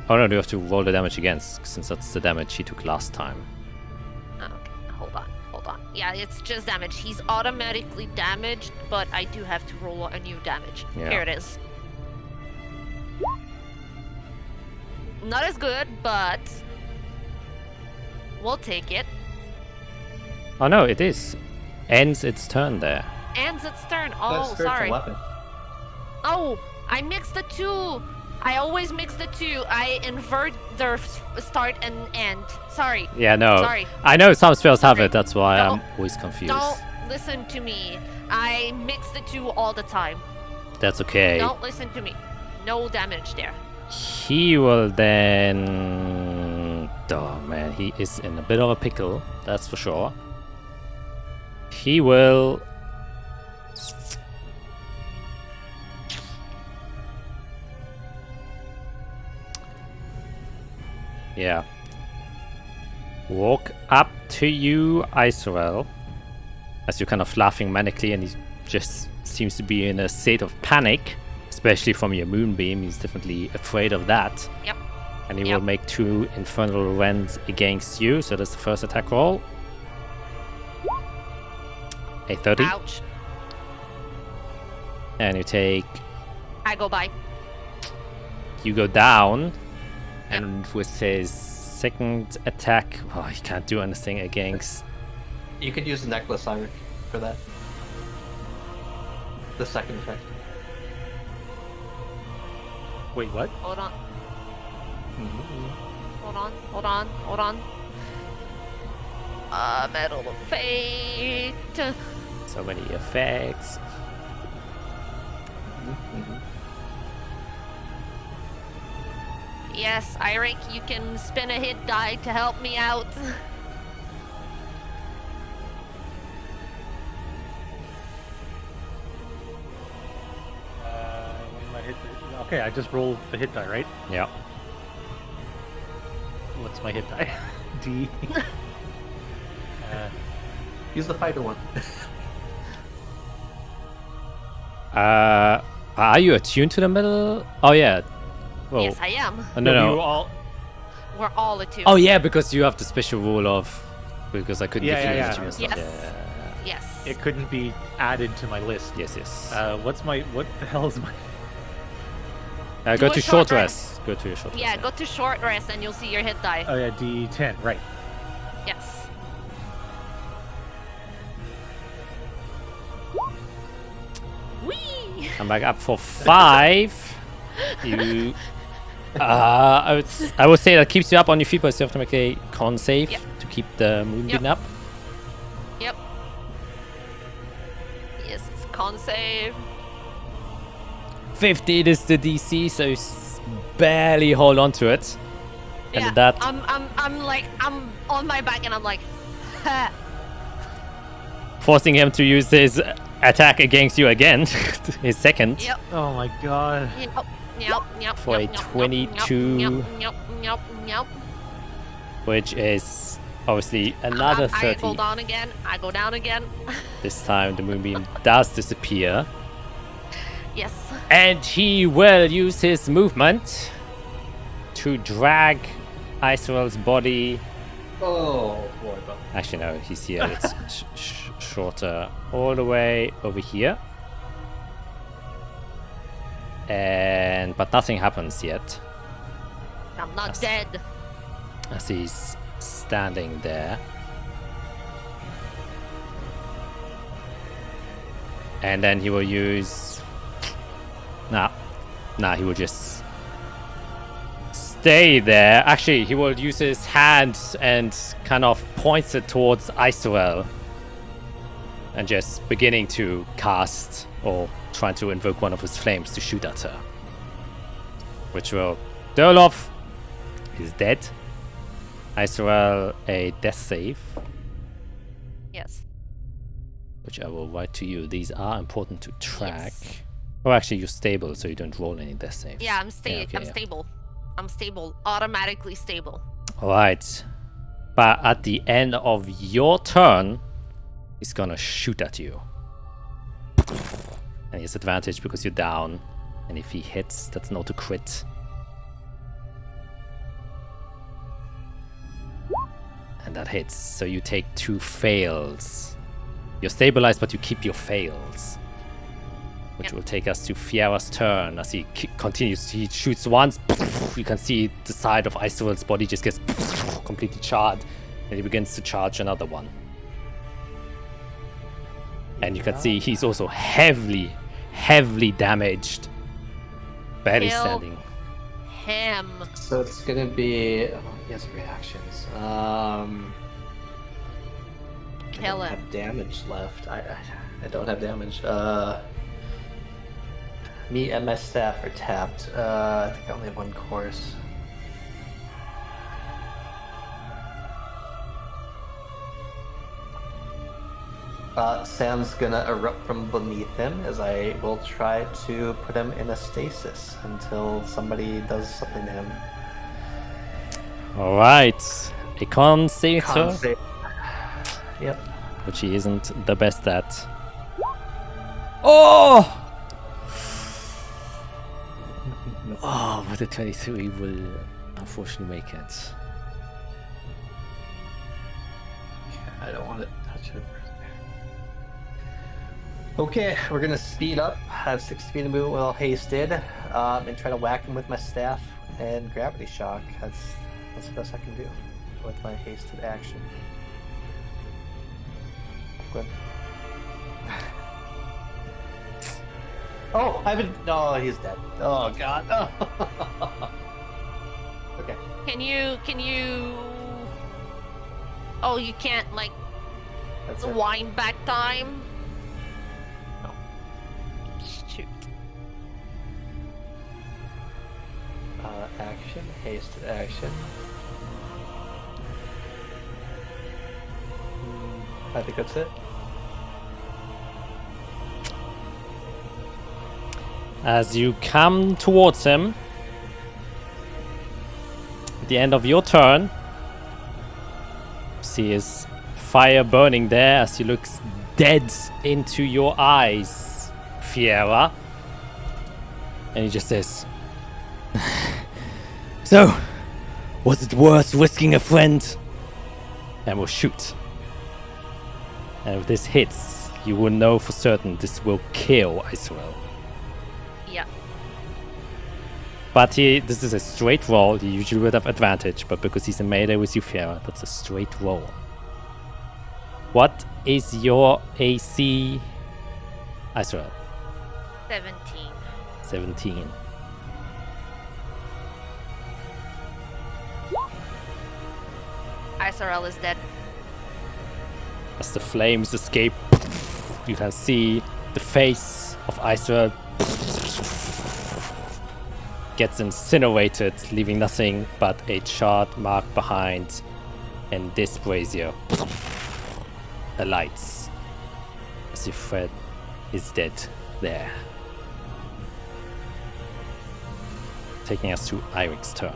Oh no, do you have to roll the damage again, since that's the damage he took last time. Okay, hold on. Yeah, it's just damage. He's automatically damaged, but I do have to roll a new damage. Yeah. Here it is. Not as good, but we'll take it. Oh no, it is. Ends its turn there. Ends its turn. That's Oh, spiritual sorry. weapon. Oh, I mixed the two. I always mix the two. I invert their start and end. Sorry. Yeah, no. Sorry. I know some spells have it, that's why Don't- I'm always confused. Don't listen to me. I mix the two all the time. That's okay. Don't listen to me. No damage there. He will then... Oh man, he is in a bit of a pickle, that's for sure. He will... Yeah. Walk up to you, Isorel. As you're kind of laughing manically, and he just seems to be in a state of panic, especially from your moonbeam. He's definitely afraid of that. Yep. And he Yep. will make 2 infernal rends against you. So that's the first attack roll. A 30. Ouch. And you take... I go by. You go down. And with his second attack, he can't do anything against. You could use the necklace, Cyrus, for that. The second effect. Wait, what? Hold on. Mm-hmm. Hold on. Metal of Fate. So many effects. Mm-hmm. Yes, Eirik, you can spin a hit die to help me out. What am I hit? Okay, I just rolled the hit die, right? Yeah. What's my hit die? D. Use the fighter one. Are you attuned to the metal? Oh yeah. Well, Yes, I am. no, You no. all. We're all attuned. Oh yeah, because you have the special rule of because I couldn't Yeah, give you yeah, the yeah. attunement Yes. stuff. Yeah. Yes. It couldn't be added to my list. Yes, yes. What the hell is my? Go do to a short short rest. Go to your short Yeah, rest. go to short rest and you'll see your hit die. Oh yeah, D10. Right. Yes. Whee! Come back up for 5. You. I would say that keeps you up on your feet, but you have to make a con save Yep. to keep the moonbeam up. Yep. Yes, it's con save. 15 is the DC, so you barely hold on to it. And Yeah, that I'm on my back and I'm like, ha. forcing him to use his attack against you again, his second. Yep. Oh my god. Yep. For a 22. Yep. Which is obviously another I 30. go down again. I go down again. This time the moonbeam does disappear. Yes. And he will use his movement to drag Iceral's body. Oh boy. Actually, no, he's here. It's shorter. All the way over here. But nothing happens yet. I'm not dead. As he's standing there. And then he will use... Nah, he will just stay there. Actually, he will use his hand and kind of points it towards Icerel. And just beginning to cast or trying to invoke one of his flames to shoot at her. Which will... Durloff is dead. Icerel, a death save. Yes. Which I will write to you. These are important to track. Yes. Oh, actually, you're stable, so you don't roll any death saves. Yeah, I'm okay, I'm stable. I'm stable. Automatically stable. Alright. But at the end of your turn, he's gonna shoot at you. And he has advantage because you're down. And if he hits, that's not a crit. And that hits. So you take 2 fails. You're stabilized, but you keep your fails. Which will take us to Fiera's turn as he continues. He shoots once. You can see the side of Iceral's body just gets completely charred. And he begins to charge another one. And you can see he's also heavily damaged. Barely Kill standing. him. So it's gonna be. Oh, he has reactions. I Kill don't him. have damage left. I don't have damage. Me and my staff are tapped. I think I only have 1 course. Sam's gonna erupt from beneath him as I will try to put him in a stasis until somebody does something to him. Alright. A con save, Con sir, save. Yep. which he isn't the best at. Oh! Oh, but the 23 will unfortunately make it. I don't want to touch it. Okay, we're gonna speed up. I have 6 feet of movement well hasted, and try to whack him with my staff And gravity shock. That's the best I can do with my hasted action. Good. Oh, no, he's dead. Oh god. Oh. Okay. Can you? Oh, you can't like That's it. wind back time. No. Shoot. Action, hasted action. I think that's it. As you come towards him, at the end of your turn, see his fire burning there as he looks dead into your eyes, Fiera. And he just says, "So, was it worth risking a friend?" And will shoot. And if this hits, you will know for certain this will kill Israel. Yeah. But this is a straight roll. He usually would have advantage, but because he's in melee with you, Fiera, that's a straight roll. What is your AC, Israel? 17. 17. Isarel is dead. As the flames escape, you can see the face of Israel gets incinerated, leaving nothing but a charred mark behind, and this brazier alights as if Fred is dead there. Taking us to Irik's turn.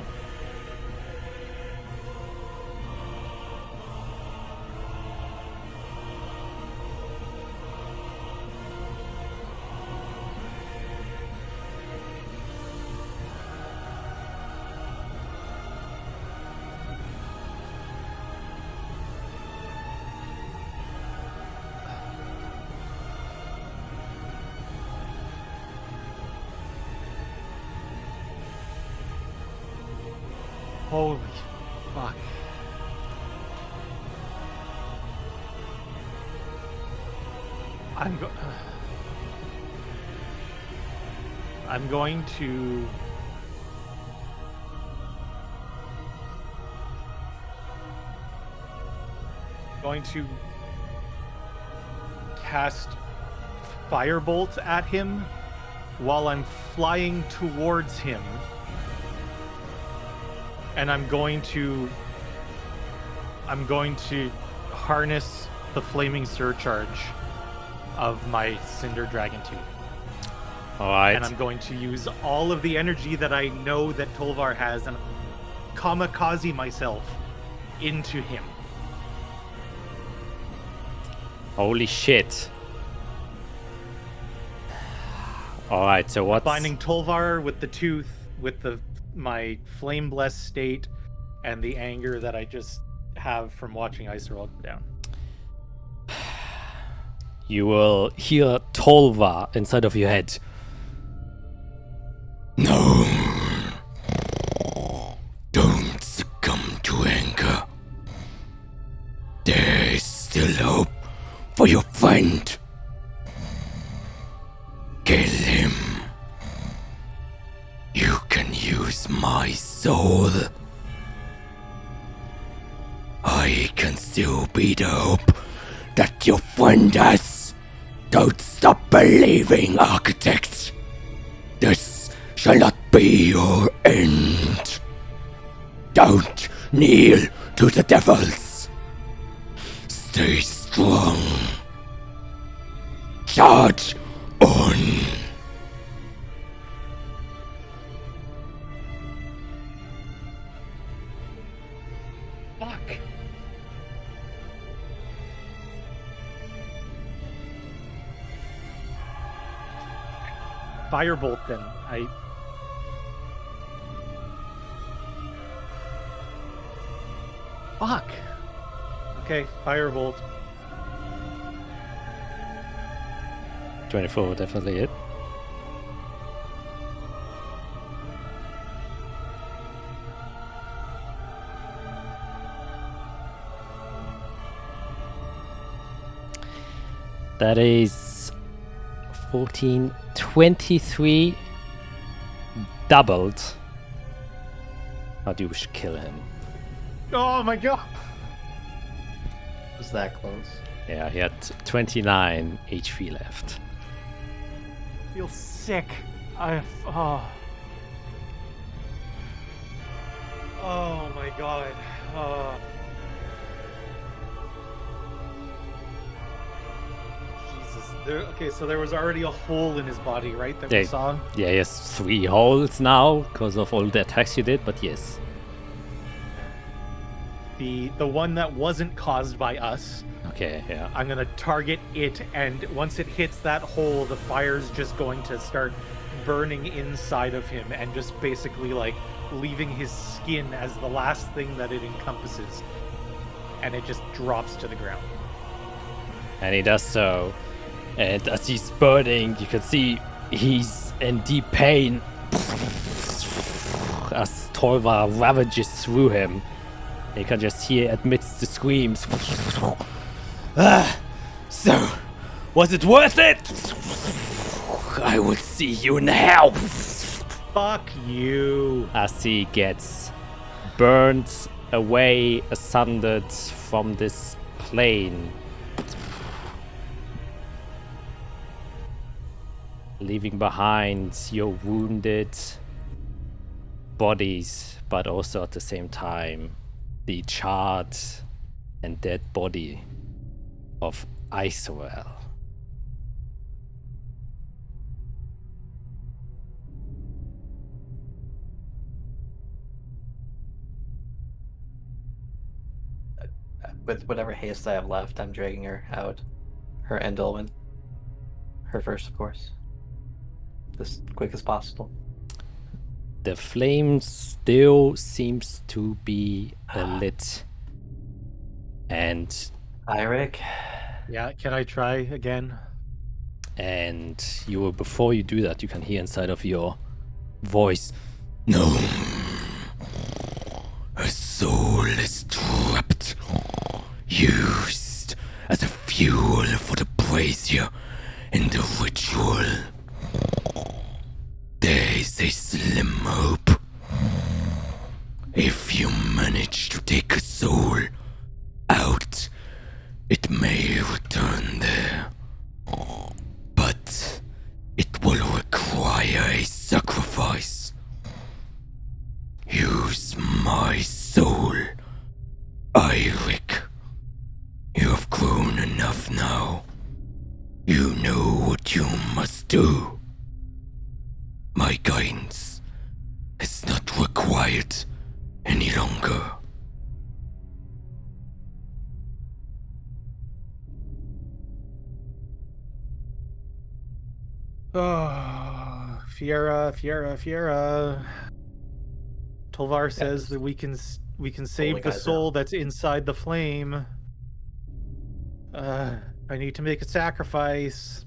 Holy fuck. I'm going to cast Firebolt at him while I'm flying towards him. And I'm going to harness the flaming surcharge of my Cinder Dragon Tooth. Alright. And I'm going to use all of the energy that I know that Tolvar has and kamikaze myself into him. Holy shit. Alright, so what's... Binding Tolvar with the tooth, with my flame blessed state, and the anger that I just have from watching Iserol go down. You will hear Tolvar inside of your head. No. Don't succumb to anger. There is still hope for your friend. Kill him. You can use my soul. I can still be the hope that your friend has. Don't stop believing, Architect. This shall not be your end. Don't kneel to the devils. Stay strong. Charge on. Fuck. Firebolt then. Fuck. Okay, Firebolt. 24 will definitely hit. That is 14, 23 doubled. How do you wish to kill him? Oh my god! Was that close? Yeah, he had 29 HP left. I feel sick. Oh my god. Jesus. Okay, so there was already a hole in his body, right? That we Yeah. saw? Yeah, he has 3 holes now because of all the attacks you did, but yes. The one that wasn't caused by us, Okay, yeah. I'm gonna target it, and once it hits that hole, the fire's just going to start burning inside of him and just basically like leaving his skin as the last thing that it encompasses. And it just drops to the ground. And he does so. And as he's burning, you can see he's in deep pain as Torva ravages through him. You can just hear amidst the screams. So, was it worth it? I will see you in hell. Fuck you. As he gets burned away, sundered from this plane. Leaving behind your wounded bodies, but also at the same time the charred and dead body of Isorel. With whatever haste I have left, I'm dragging her out. Her and Dolwyn. Her first, of course. As quick as possible. The flame still seems to be lit. And Eirik. Yeah, can I try again? before you do that, you can hear inside of your voice, "No. Her soul is trapped, used as a fuel for the brazier in the ritual. There is a slim hope. If you manage to take her soul out, it may return there. But it will require a sacrifice. Use my soul, Eirik. You have grown enough now. You know what you must do. My guidance is not required any longer." Oh, Fiera. Tolvar says that we can save the guys soul that's inside the flame. I need to make a sacrifice.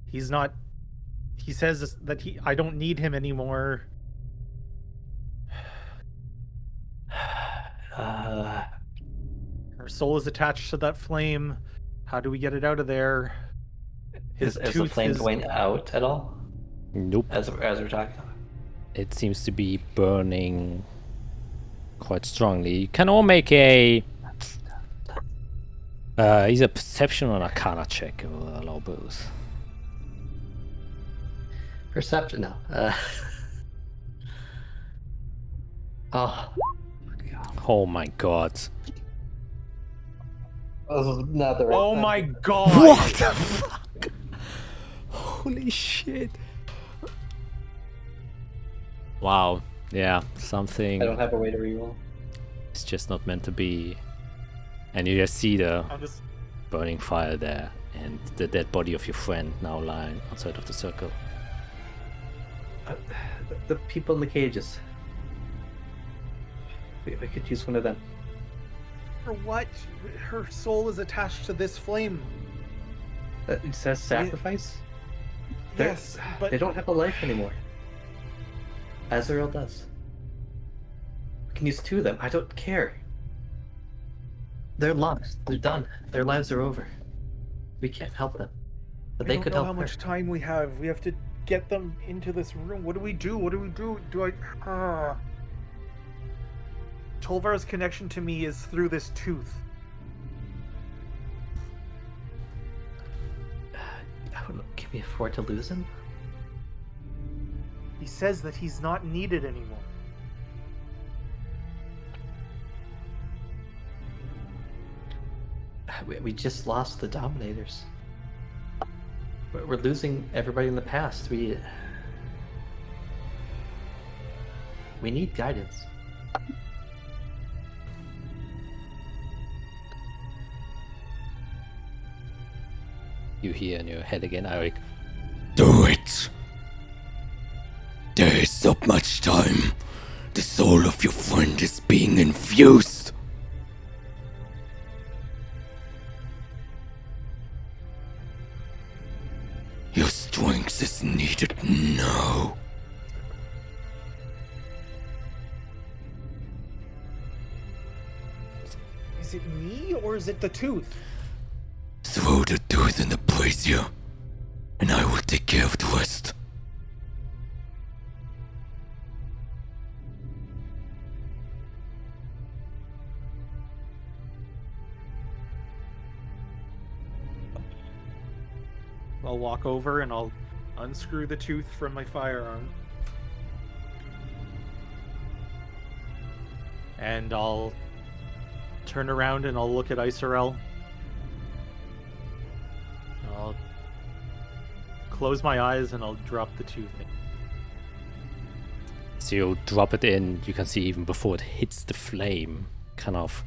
He says that I don't need him anymore. Her soul is attached to that flame. How do we get it out of there? Is the flame going out at all? Nope. As we're talking? It seems to be burning quite strongly. You can all make a either perception or Arcana check. Will allow both. Perception now. Oh my god. This is not the right Oh time. my god! What the fuck? Holy shit. Wow. Yeah, something I don't have a way to reroll. it's just not meant to be. And you just see the I'm just burning fire there and the dead body of your friend now lying outside of the circle. The people in the cages. We could use one of them. For what? Her soul is attached to this flame. It says sacrifice? Yes, but They don't have a life anymore. Azrael does. We can use two of them. I don't care. They're lost. They're done. Their lives are over. We can't help them, but I they don't could know help how her. much time we have. We have to get them into this room. What do we do? What do we do? Do I... Tolvar's connection to me is through this tooth. I don't know. Can we afford to lose him? He says that he's not needed anymore. We just lost the Dominators. We're losing everybody in the past. We need guidance. You hear in your head again, Eric. Do it! There is not much time. The soul of your friend is being infused. Your strength is needed now. Is it me or is it the tooth? Throw the tooth in the brazier, and I will take care of the rest. I'll walk over and I'll unscrew the tooth from my firearm. And I'll turn around and I'll look at Isorel. I'll close my eyes and I'll drop the tooth in. So you drop it in, you can see even before it hits the flame, kind of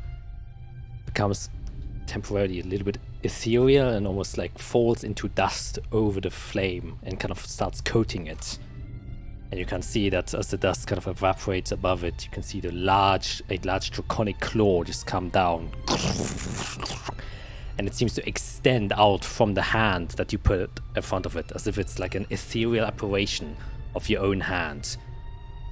becomes temporarily a little bit ethereal and almost like falls into dust over the flame and kind of starts coating it. And you can see that as the dust kind of evaporates above it, you can see a large draconic claw just come down. And it seems to extend out from the hand that you put in front of it, as if it's like an ethereal apparition of your own hand.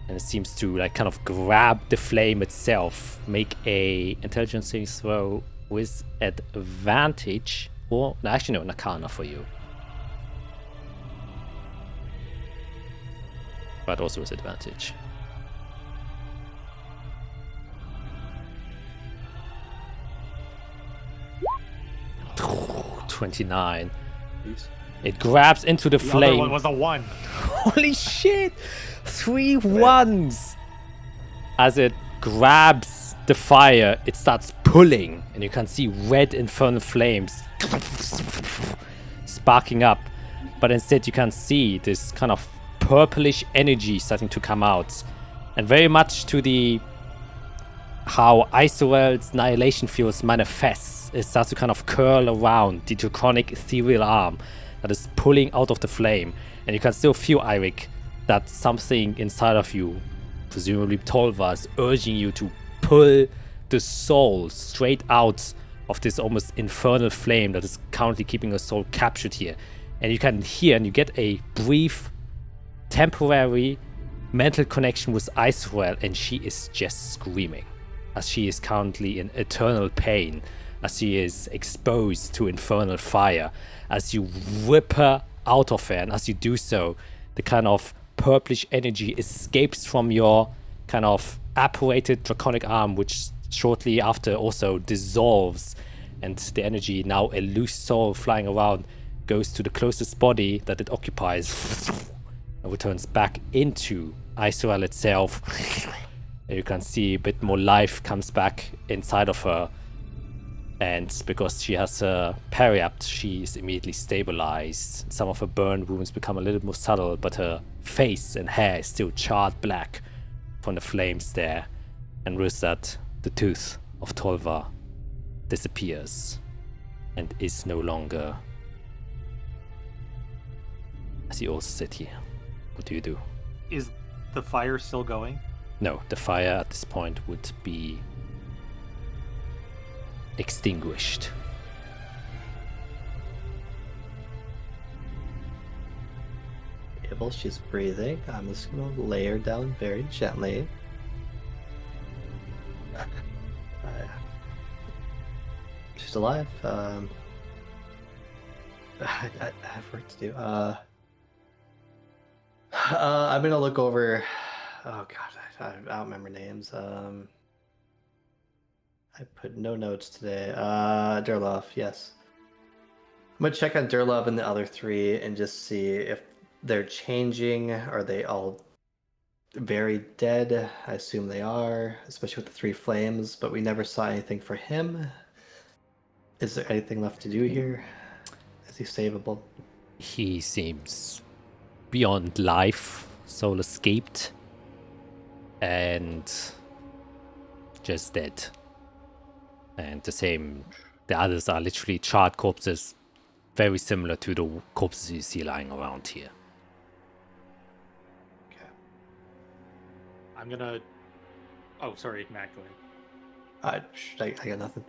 And it seems to like kind of grab the flame itself, make a intelligence saving throw with advantage, or no, actually no, an arcana for you. But also with advantage. 29. It grabs into the The flame. other one was a 1. Holy shit! 3 1s! As it grabs the fire, it starts pulling, and you can see red infernal flames sparking up. But instead, you can see this kind of purplish energy starting to come out, and very much to the how Isorel's annihilation fields manifests. It starts to kind of curl around the draconic ethereal arm that is pulling out of the flame, and you can still feel, Eirik, that something inside of you, presumably Tolva, is urging you to pull the soul straight out of this almost infernal flame that is currently keeping your soul captured here. And you can hear, and you get a brief, temporary mental connection with Isorel, and she is just screaming, as she is currently in eternal pain, as she is exposed to infernal fire. As you rip her out of her, and as you do so, the kind of purplish energy escapes from your kind of apparated draconic arm, which shortly after also dissolves, and the energy, now a loose soul flying around, goes to the closest body that it occupies and returns back into Isorel itself. And you can see a bit more life comes back inside of her, and because she has a periapt, she is immediately stabilized. Some of her burn wounds become a little more subtle, but her face and hair is still charred black from the flames there. And with that, the tooth of Tolva disappears and is no longer. As you all sit here, what do you do? Is the fire still going? No, the fire at this point would be extinguished. Yeah, while she's breathing, I'm just gonna lay her down very gently. She's alive. I have work to do. I'm gonna look over. Oh god, I don't remember names. I put no notes today. Durlov, yes. I'm gonna check on Durlov and the other three and just see if they're changing. Are they all very dead? I assume they are, especially with the three flames. But we never saw anything for him. Is there anything left to do here? Is he savable? He seems beyond life, soul escaped, and just dead. And the others are literally charred corpses, very similar to the corpses you see lying around here. Okay. I'm gonna. Oh, sorry, Matt. Go ahead. I got nothing.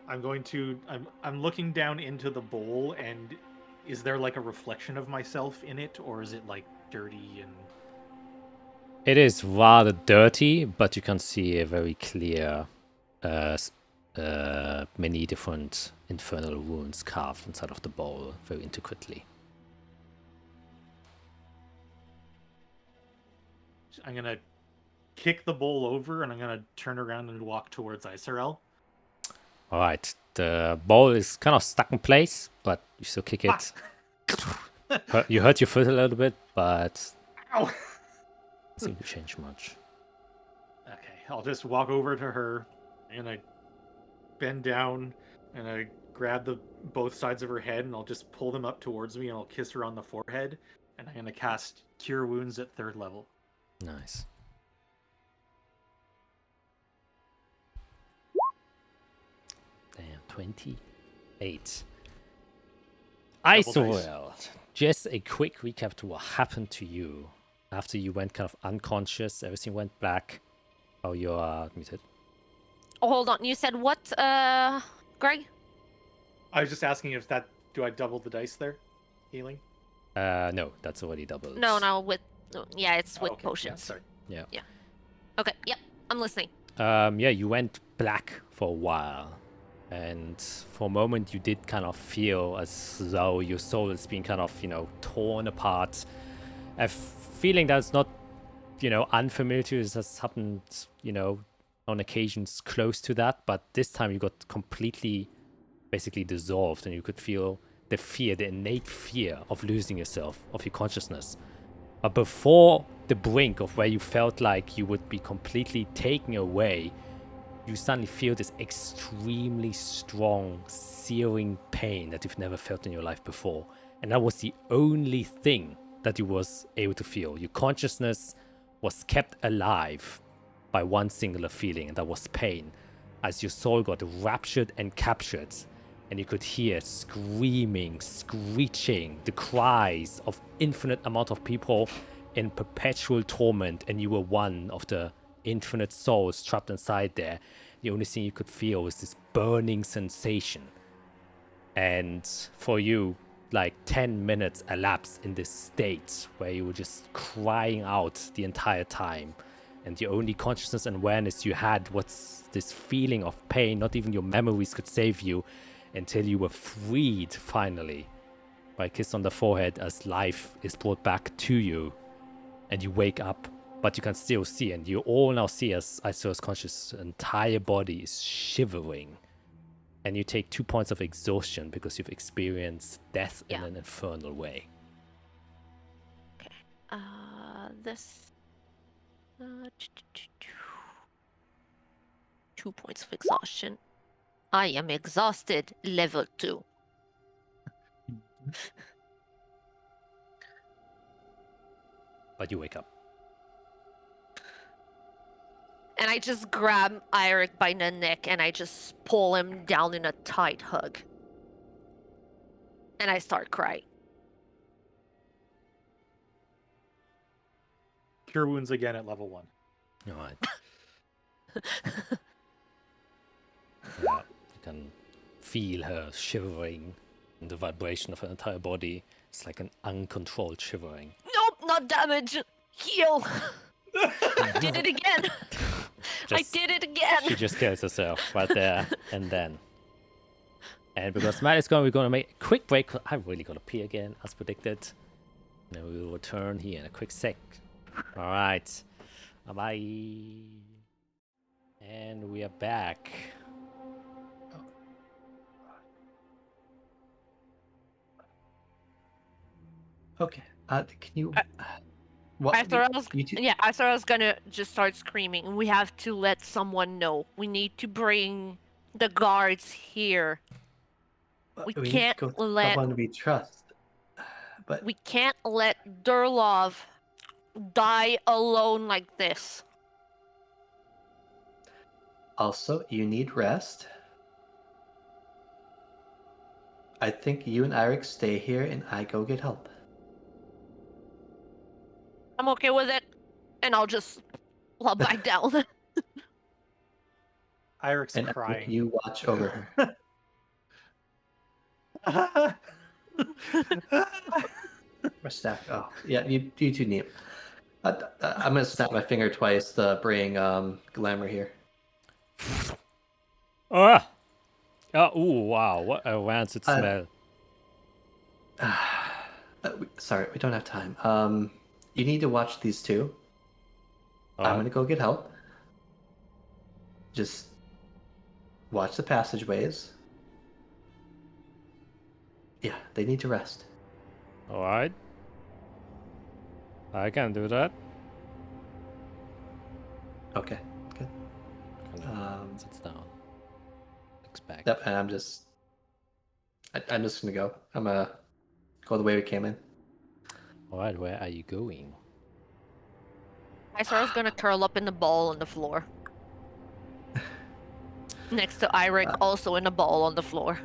I'm going to. I'm looking down into the bowl, and is there like a reflection of myself in it, or is it like dirty and? It is rather dirty, but you can see a very clear, many different infernal runes carved inside of the bowl, very intricately. I'm gonna kick the bowl over, and I'm gonna turn around and walk towards Iserel. All right, the bowl is kind of stuck in place, but you still kick it. You hurt your foot a little bit, but Ow! doesn't seem to change much. Okay, I'll just walk over to her, and I bend down, and I grab both sides of her head, and I'll just pull them up towards me, and I'll kiss her on the forehead, and I'm gonna cast Cure Wounds at 3rd level. Nice. Damn, 28. Isorel, just a quick recap to what happened to you after you went kind of unconscious. Everything went black. Oh, you are muted. Oh, hold on. You said what, Greg? I was just asking if that. Do I double the dice there? Healing? No, that's already doubled. No, with... Yeah, it's with okay. potions. Yeah, sorry. Yeah. Okay, yep. I'm listening. Yeah, you went black for a while. And for a moment, you did kind of feel as though your soul is being kind of, torn apart. A feeling that's not, unfamiliar to you. It has happened, on occasions close to that. But this time you got completely, basically dissolved. And you could feel the fear, the innate fear of losing yourself, of your consciousness. But before the brink of where you felt like you would be completely taken away, you suddenly feel this extremely strong, searing pain that you've never felt in your life before. And that was the only thing that you was able to feel. Your consciousness was kept alive by one singular feeling, and that was pain. As your soul got raptured and captured, and you could hear screaming, screeching, the cries of infinite amount of people in perpetual torment, and you were one of the infinite souls trapped inside there. The only thing you could feel was this burning sensation. And for you, like 10 minutes elapsed in this state where you were just crying out the entire time. And the only consciousness and awareness you had was this feeling of pain. Not even your memories could save you until you were freed finally by a kiss on the forehead as life is brought back to you. And you wake up, but you can still see, and you all now see as Isor's conscious entire body is shivering. And you take 2 points of exhaustion because you've experienced death in an infernal way. Okay. This... 2 points of exhaustion. I am exhausted, level 2. But you wake up. And I just grab Eirik by the neck and I just pull him down in a tight hug. And I start crying. Cure Wounds again at level 1. All right. Yeah, you can feel her shivering and the vibration of her entire body. It's like an uncontrolled shivering. Nope, not damage. Heal. Did it again. I Just, did it again. she just kills herself right there and then. And because Matt is gone, we're gonna make a quick break. I'm really gonna pee again, as predicted. And then we will return here in a quick sec. All right, bye. And we are back. Okay. Can you? I thought I was, you two- yeah, I thought I was gonna just start screaming. We have to let someone know. We need to bring the guards here. We need to can't go to let someone we trust. But we can't let Durlov die alone like this. also, you need rest. I think you and Eric stay here, and I go get help. I'm okay with it, and I'll back down. Irik's And Eric, crying. you watch over her. My staff. Oh, yeah. You two need. I'm gonna snap my finger twice to bring glamour here. Ah! Oh, ooh, wow, what a rancid smell. Sorry, we don't have time. You need to watch these two. I'm gonna go get help. Just watch the passageways. Yeah, they need to rest. Alright. I can do that. Okay, good. Sits down. Looks back. Yep, and I'm just gonna go. I'm gonna go the way we came in. Alright, where are you going? I thought I was gonna curl up in the ball on the floor. Next to Eirik, also in a ball on the floor.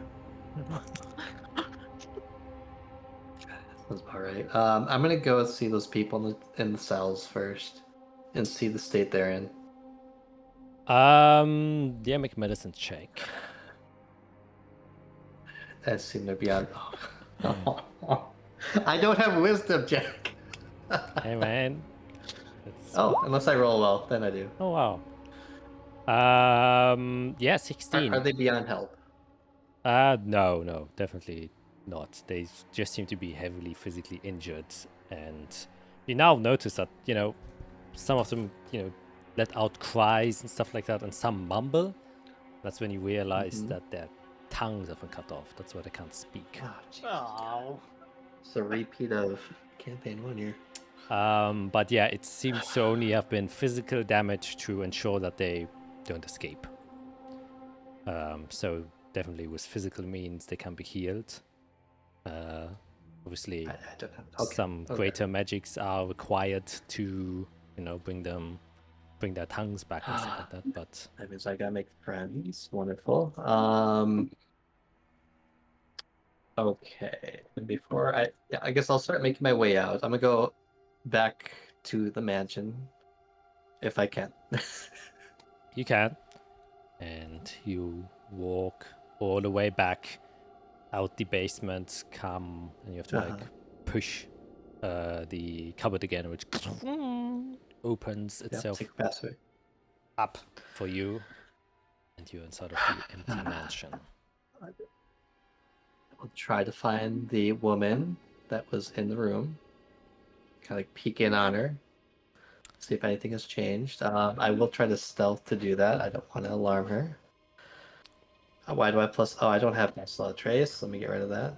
That's about right. I'm gonna go see those people in the cells first, and see the state they're in. Yeah, make a medicine check. That seemed to be on. I don't have wisdom, Jack. Hey, man. Oh, unless I roll well, then I do. Oh, wow. Yeah, 16. Are they beyond help? No, definitely not. They just seem to be heavily physically injured, and you now notice that, some of them, let out cries and stuff like that, and some mumble. That's when you realize that their tongues have been cut off. That's why they can't speak. Oh. It's a repeat of campaign 1 here. But yeah, it seems to only have been physical damage to ensure that they don't escape. So definitely with physical means they can be healed. Obviously, I don't know. some greater magics are required to, bring their tongues back and stuff like that. But That means I gotta make friends. Wonderful. Okay. Before I guess I'll start making my way out. I'm gonna go back to the mansion if I can. you can, and you walk all the way back out the basement, come, and you have to push the cupboard again, which opens itself Take a passway. up for you, and you're inside of the empty mansion. I'll try to find the woman that was in the room. Kind of like peek in on her. See if anything has changed. I will try to stealth to do that. I don't want to alarm her. Why do I plus? Oh, I don't have slot trace. Let me get rid of that.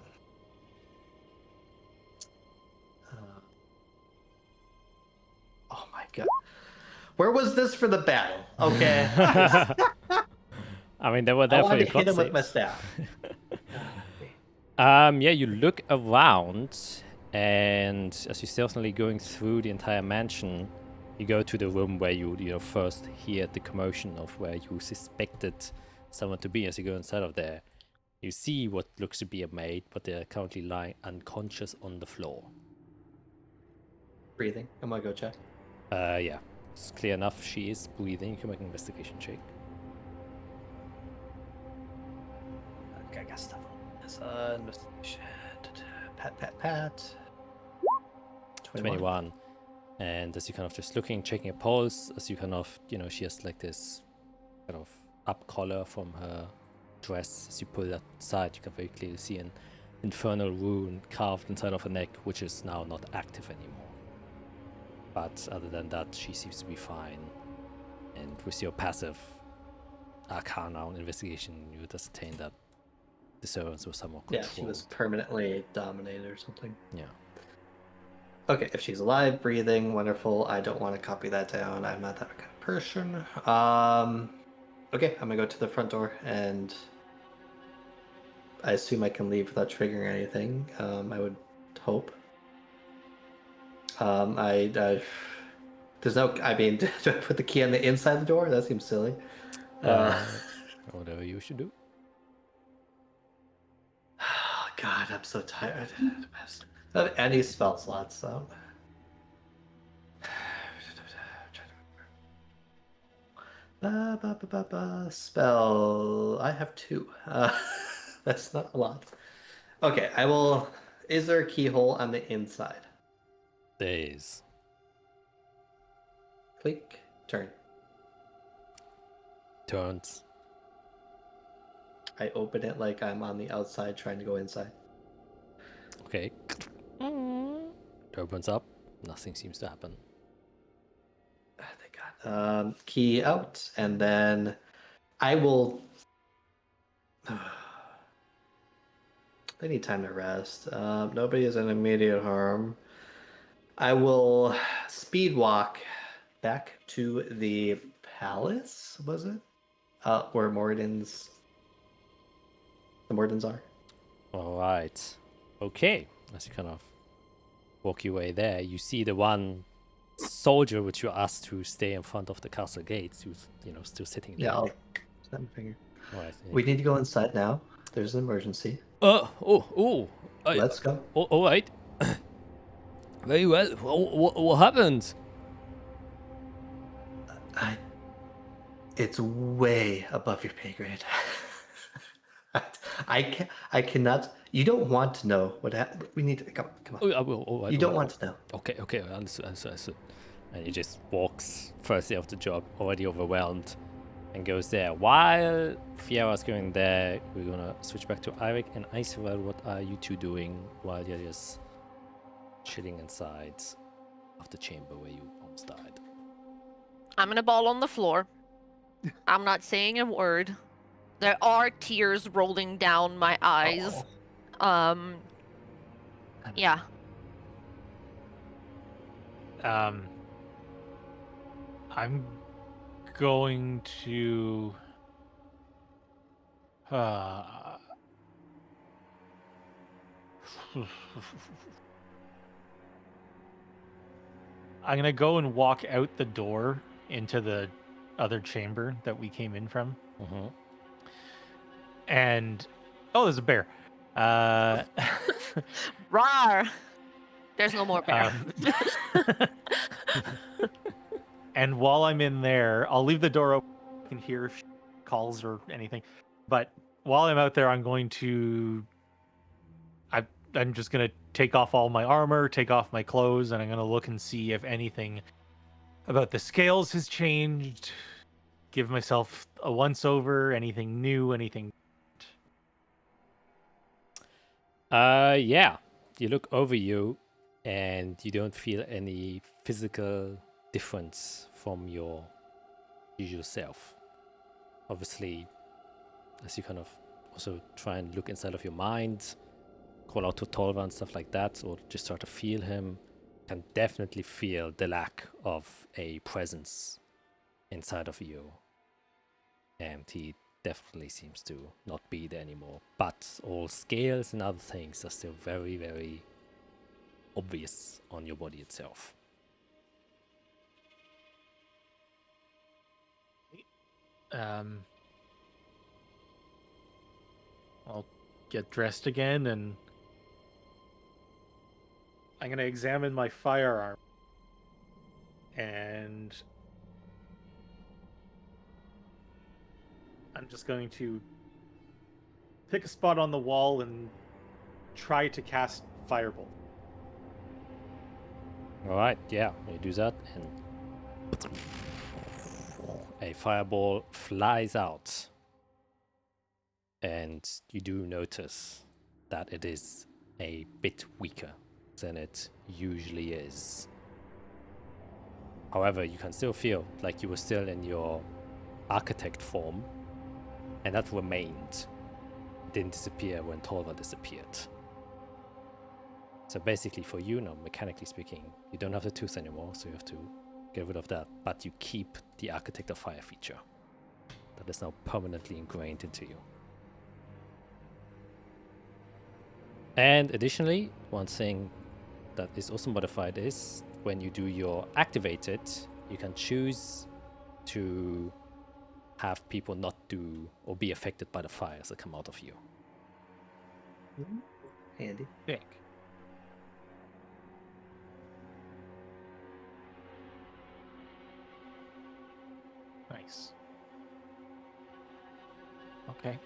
Oh my god. Where was this for the battle? Okay. I mean, there were I wanted definitely to hit him with my cutscenes. staff. Yeah, you look around, and as you're stealthily going through the entire mansion, you go to the room where you first hear the commotion of where you suspected someone to be. As you go inside of there, you see what looks to be a maid, but they're currently lying unconscious on the floor. Breathing. I'm gonna go check. Yeah, it's clear enough. She is breathing. You can make an investigation check. Okay, I got stuff on this. Investigation. Pat. 21. 21. And as you kind of just looking, checking her pulse, as you kind of, she has like this kind of up collar from her dress. As you pull that aside, you can very clearly see an infernal rune carved inside of her neck, which is now not active anymore. But other than that, she seems to be fine. And with your passive Arcana on investigation, you would ascertain that the servants were somewhat controlled. Yeah, she was permanently dominated or something. Yeah. Okay, if she's alive, breathing, wonderful. I don't want to copy that down. I'm not that kind of person. Okay, I'm gonna go to the front door, and I assume I can leave without triggering anything. I would hope. There's no. I mean, do I put the key on the inside the door? That seems silly. Whatever you should do. Oh, God, I'm so tired. I don't have any spell slots, so. Spell. I have 2. That's not a lot. Okay, I will. Is there a keyhole on the inside? There is. Click. Turn. Turns. I open it like I'm on the outside trying to go inside. Okay. It opens up. Nothing seems to happen. Thank God. Key out, and then I will. They need time to rest. Nobody is in immediate harm. I will speed walk back to the palace. Was it? Where the Mordins are. All right. Okay. As you kind of walk your way there, you see the one soldier which you asked to stay in front of the castle gates, who's still sitting there. Yeah, I'll snap my finger. All right. We need to go inside now. There's an emergency. Let's go. All right. Very well. What happened? It's way above your pay grade. I cannot. You don't want to know what happened. We need to come on. Oh, I will. All right, You don't want to know. Okay. I understood. And he just walks first day of the job, already overwhelmed, and goes there. While Fiera's going there, we're gonna switch back to Eirik and Iceral. What are you two doing while you're just chilling inside of the chamber where you almost died? I'm gonna ball on the floor. I'm not saying a word. There are tears rolling down my eyes. Yeah. I'm going to I'm gonna go and walk out the door into the other chamber that we came in from. Mm-hmm. And there's a bear. Rawr! There's no more bear. And while I'm in there, I'll leave the door open. I can hear if she calls or anything. But while I'm out there, I'm going to. I'm just gonna take off all my armor, take off my clothes, and I'm gonna look and see if anything about the scales has changed. Give myself a once over. Anything new? Anything? Yeah. You look over you, and you don't feel any physical difference from your usual self. Obviously, as you kind of also try and look inside of your mind, call out to Tolva and stuff like that, or just start to feel him, can definitely feel the lack of a presence inside of you. And he definitely seems to not be there anymore. But all scales and other things are still very, very obvious on your body itself. I'll get dressed again, and I'm going to examine my firearm. And I'm just going to pick a spot on the wall and try to cast Firebolt. All right, yeah, you do that, and a fireball flies out, and you do notice that it is a bit weaker than it usually is. However, you can still feel like you were still in your architect form, and that remained. It didn't disappear when Torva disappeared. So basically for you now, mechanically speaking, you don't have the tooth anymore, so you have to get rid of that, but you keep the Architect of Fire feature. That is now permanently ingrained into you. And additionally, one thing that is also modified is when you do your activated, you can choose to have people not do or be affected by the fires that come out of you. Handy. Sick. Nice. Okay.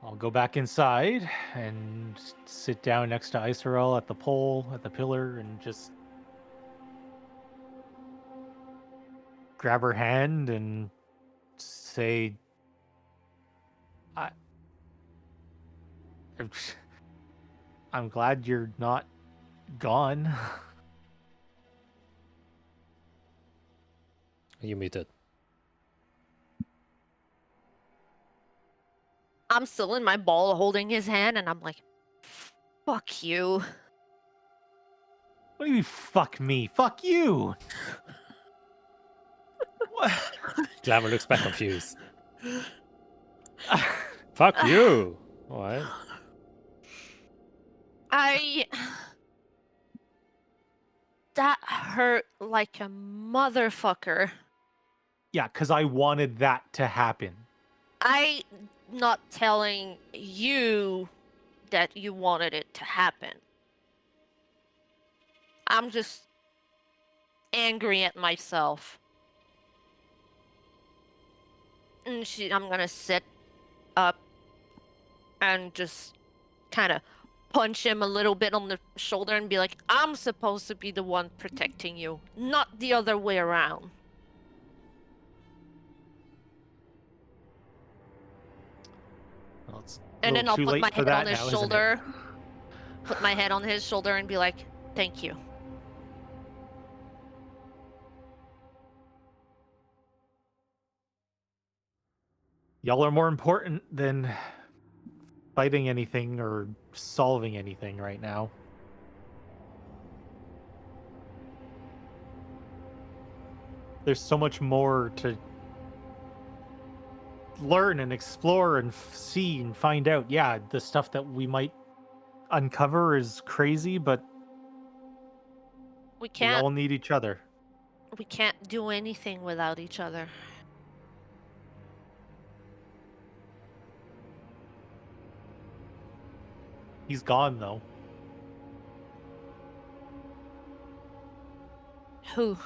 I'll go back inside and sit down next to Iserel at the pole, at the pillar, and just grab her hand and say, I'm glad you're not gone. You muted. I'm still in my ball holding his hand, and I'm like, fuck you. What do you mean, fuck me? Fuck you! What? Glamour looks back confused. Fuck you! Alright. That hurt like a motherfucker. Yeah, because I wanted that to happen. I not telling you that you wanted it to happen. I'm just angry at myself. And I'm gonna sit up and just kind of punch him a little bit on the shoulder and be like, I'm supposed to be the one protecting you, not the other way around. Well, it's And then I'll too put late my for head that on his now, isn't it? shoulder. Put my head on his shoulder and be like, thank you. Y'all are more important than fighting anything or solving anything right now. There's so much more to learn and explore and see and find out. Yeah, the stuff that we might uncover is crazy, but We we can't all need each other. do anything without each other. He's gone, though. Who?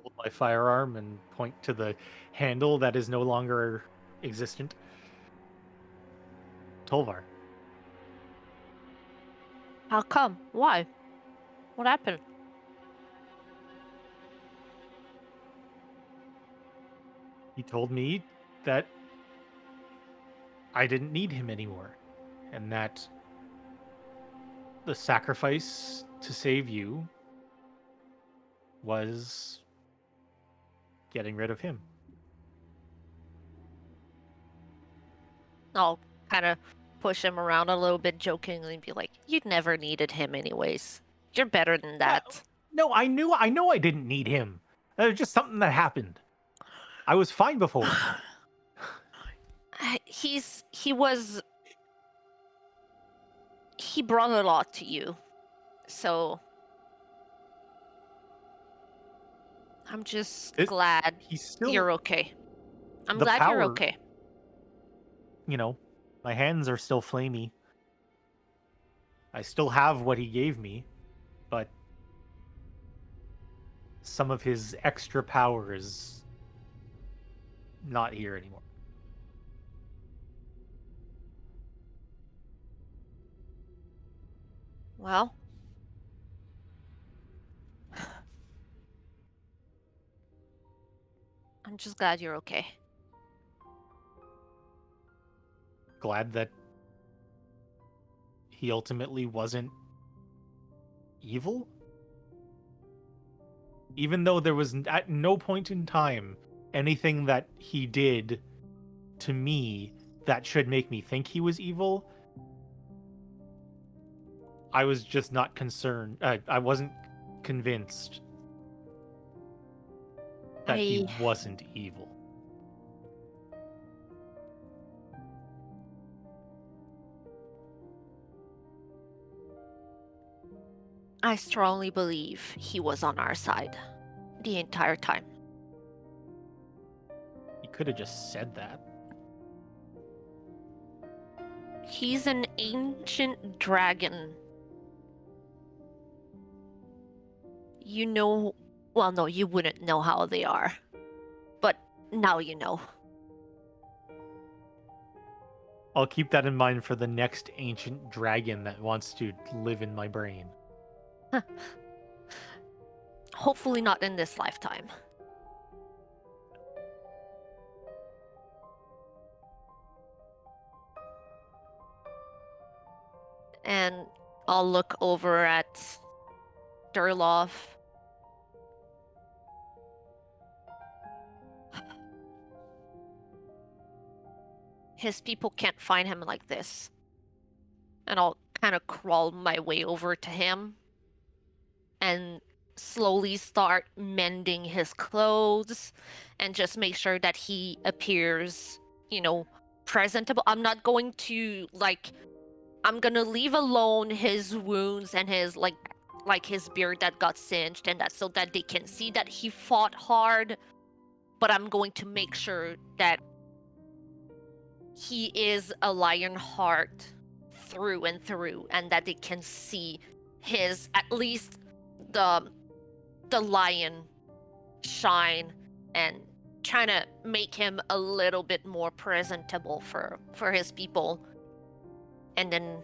Hold my firearm and point to the handle that is no longer existent. Tolvar. How come? Why? What happened? He told me that I didn't need him anymore, and that the sacrifice to save you was getting rid of him. I'll kind of push him around a little bit jokingly and be like, you never needed him anyways. You're better than that. No, I know I didn't need him. It was just something that happened. I was fine before. He brought a lot to you. So I'm just glad He's still you're okay. I'm the glad you're power- okay. You know, my hands are still flamey. I still have what he gave me, but some of his extra power is not here anymore. Well, I'm just glad you're okay. Glad that he ultimately wasn't evil? Even though there was at no point in time anything that he did to me that should make me think he was evil, I was just not concerned. I wasn't convinced that he wasn't evil. I strongly believe he was on our side the entire time. He could have just said that. He's an ancient dragon. You know, well, no, you wouldn't know how they are. But now you know. I'll keep that in mind for the next ancient dragon that wants to live in my brain. Hopefully not in this lifetime. And I'll look over at Durlov. His people can't find him like this. And I'll kind of crawl my way over to him and slowly start mending his clothes and just make sure that he appears, presentable. I'm not going to, I'm gonna leave alone his wounds and his, like his beard that got singed and that so that they can see that he fought hard. But I'm going to make sure that he is a Lionheart through and through, and that they can see his, at least the lion shine, and trying to make him a little bit more presentable for his people. And then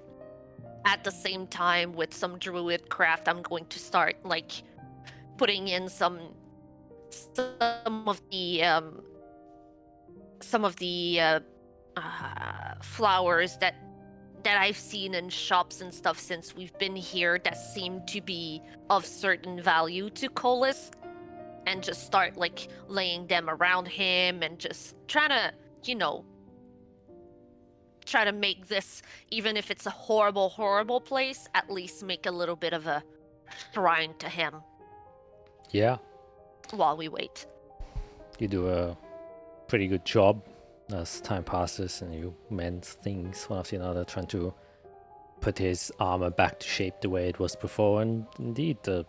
at the same time, with some druid craft, I'm going to start putting in some of the flowers that I've seen in shops and stuff since we've been here that seem to be of certain value to Colas, and just start laying them around him and just trying to, try to make this, even if it's a horrible, horrible place, at least make a little bit of a shrine to him. Yeah. While we wait. You do a pretty good job as time passes and you mend things one after another, trying to put his armor back to shape the way it was before. And indeed, the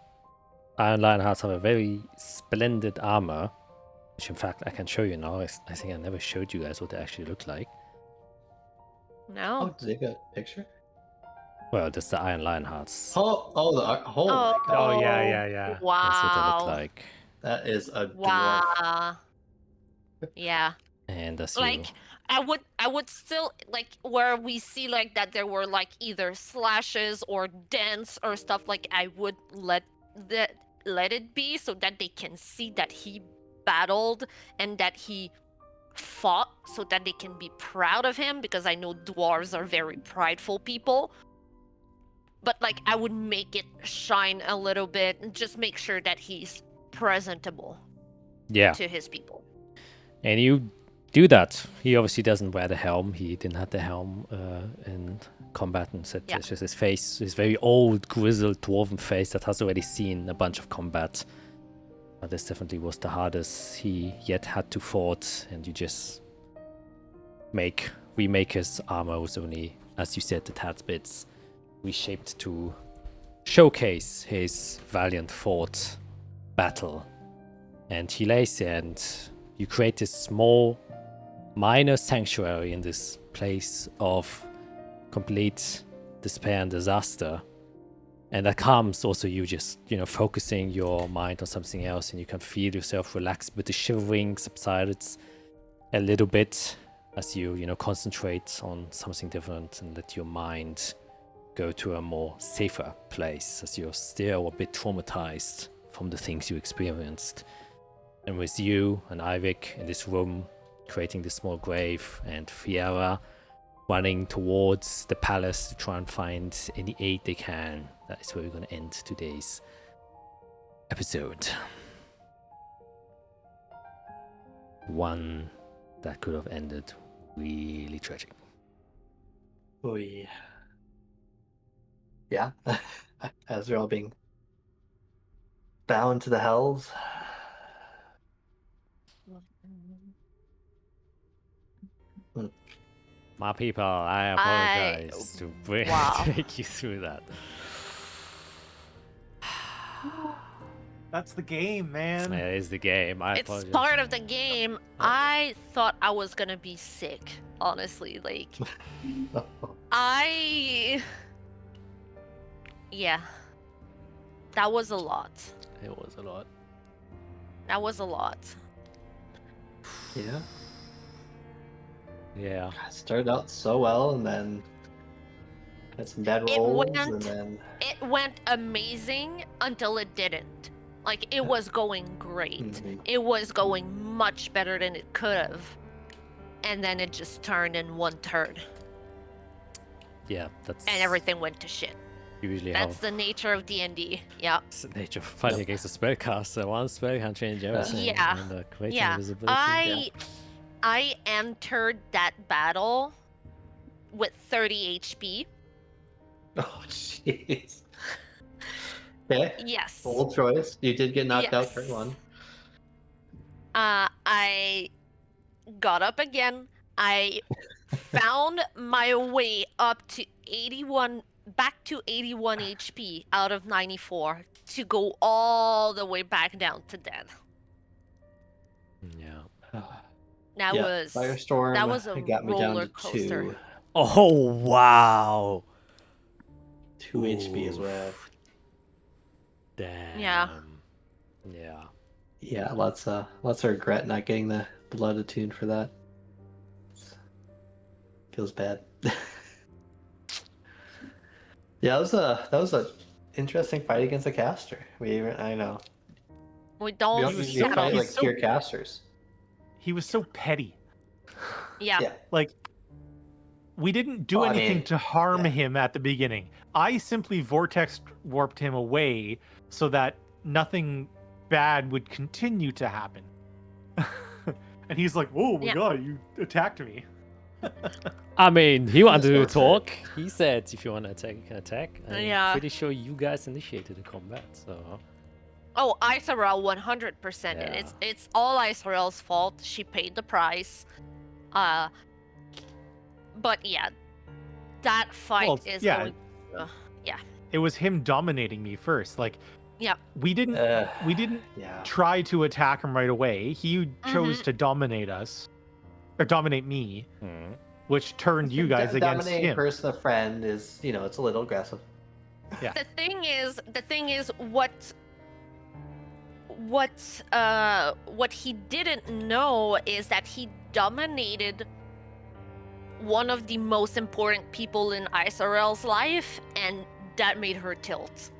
Iron Lionhearts have a very splendid armor, which in fact I can show you now. I think I never showed you guys what they actually look like. No. Oh, did they get a picture? Well, that's the Iron Lionhearts. Oh my god. Oh, yeah. Wow. That's what they look like. That is a dwarf. Wow. Yeah. And as I would still where we see that there were either slashes or dents or stuff, I would let it be so that they can see that he battled and that he fought, so that they can be proud of him, because I know dwarves are very prideful people. But I would make it shine a little bit and just make sure that he's presentable to his people. And you do that. He obviously doesn't wear the helm. He didn't have the helm in combat, and said it's just his face, his very old, grizzled, dwarven face that has already seen a bunch of combat. But this definitely was the hardest he yet had to fought, and you just remake his armor with only, as you said, the tad bits reshaped to showcase his valiant fought battle. And he lays there, and you create this small, minor sanctuary in this place of complete despair and disaster. And that comes also you just, focusing your mind on something else, and you can feel yourself relax, but the shivering subsides a little bit as you, concentrate on something different and let your mind go to a more safer place, as you're still a bit traumatized from the things you experienced. And with you and Ivik in this room, creating this small grave, and Fiera running towards the palace to try and find any aid they can, that is where we're going to end today's episode. One that could have ended really tragic. Oh yeah. Yeah. As they're all being bound to the hells. My people, I apologize to take you through that. That's the game, man. It is the game. I It's apologize. part of the game. I thought I was gonna be sick, honestly. Like, yeah, that was a lot. It was a lot. That was a lot. Yeah. Yeah. Started out so well, and then had some bad rolls, and then It went amazing until it didn't. Like, it was going great. Mhm. It was going much better than it could have. And then it just turned in one turn. Yeah, that's And everything went to shit. usually That's how the nature of D&D. Yeah. it's the nature of fighting against a spellcaster. One spell can change everything. Yeah. And creating Yeah. invisibility. I entered that battle with 30 HP. oh jeez. Okay. Yes. Bold choice. You did get knocked out Yes. turn one. I got up again. I found my way up to 81, back to 81 HP out of 94 to go all the way back down to dead. Yeah. That was Firestorm. that was a got me down roller to coaster. 2. Oh wow. 2 HP as well. Damn. Yeah. Yeah. Yeah, lots of regret not getting the blood attuned for that. Feels bad. Yeah, that was a interesting fight against a caster. I know. We We don't don't was usually so- settle. fight he's like so- pure casters. He was so petty. Yeah. Yeah. Like, we didn't do Well, I anything mean, to harm yeah. him at the beginning. I simply vortex warped him away so that nothing bad would continue to happen. And he's like, "Oh my Yeah. god, you attacked me." I mean, he wanted to Just works talk. He said, if you want to attack, you can attack. I'm Yeah. pretty sure you guys initiated the combat, so... Oh, Isarel 100%. And Yeah. it's all Isarel's fault. She paid the price. But yeah, that fight Well, is yeah. going. It was him dominating me first. Like, Yep. we didn't Yeah. try to attack him right away. He chose Mm-hmm. to dominate us, or dominate me, Hmm. which turned you guys against Dominating him. person, a friend, is it's a little aggressive. The thing is, what he didn't know is that he dominated one of the most important people in Isarel's life, and that made her tilt.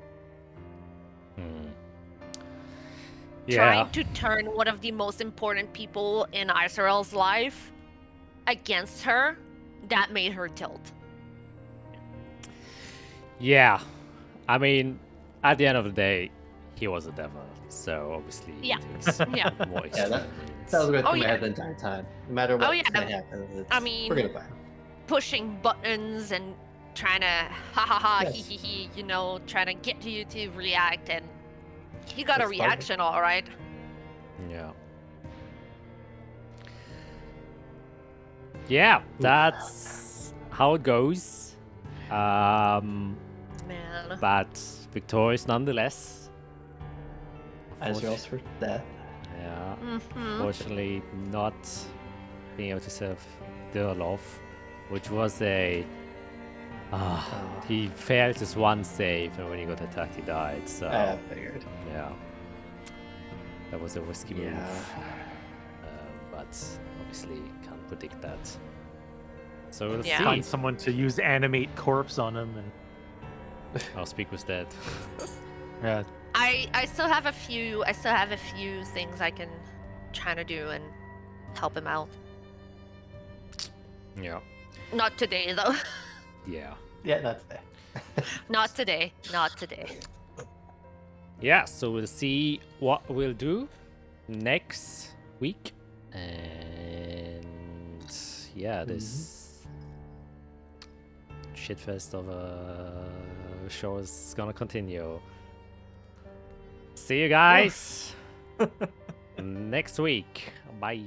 Hmm. Yeah. Trying to turn one of the most important people in Isarel's life against her, that made her tilt. Yeah. I mean, at the end of the day, he was a devil, so obviously Yeah. things Yeah. more Yeah, extreme. That was going Oh, through my yeah. head the entire time. No matter what Oh, yeah, might happen, it's, I mean- we're gonna buy. Pushing buttons and trying to ha ha ha Yes. he he he, trying to get you to react, and he got a That's part of it. reaction, all right. Yeah. Yeah, that's how it goes. Man. But victorious nonetheless. Azrael's for death. Yeah. Mhm. Unfortunately, not being able to serve Durlov, which was a. He failed his one save, and when he got attacked, he died. So I figured. yeah, that was a risky move. Yeah. But obviously, can't predict that. So we'll Yeah. see. Find someone to use animate corpse on him, and I'll speak with Dad. Yeah. I still have a few things I can try to do and help him out. Yeah. Not today though. Yeah. Yeah, that's it. Not today. Not today. Yeah, so we'll see what we'll do next week. And yeah, this shitfest of a show is gonna continue. See you guys next week. Bye.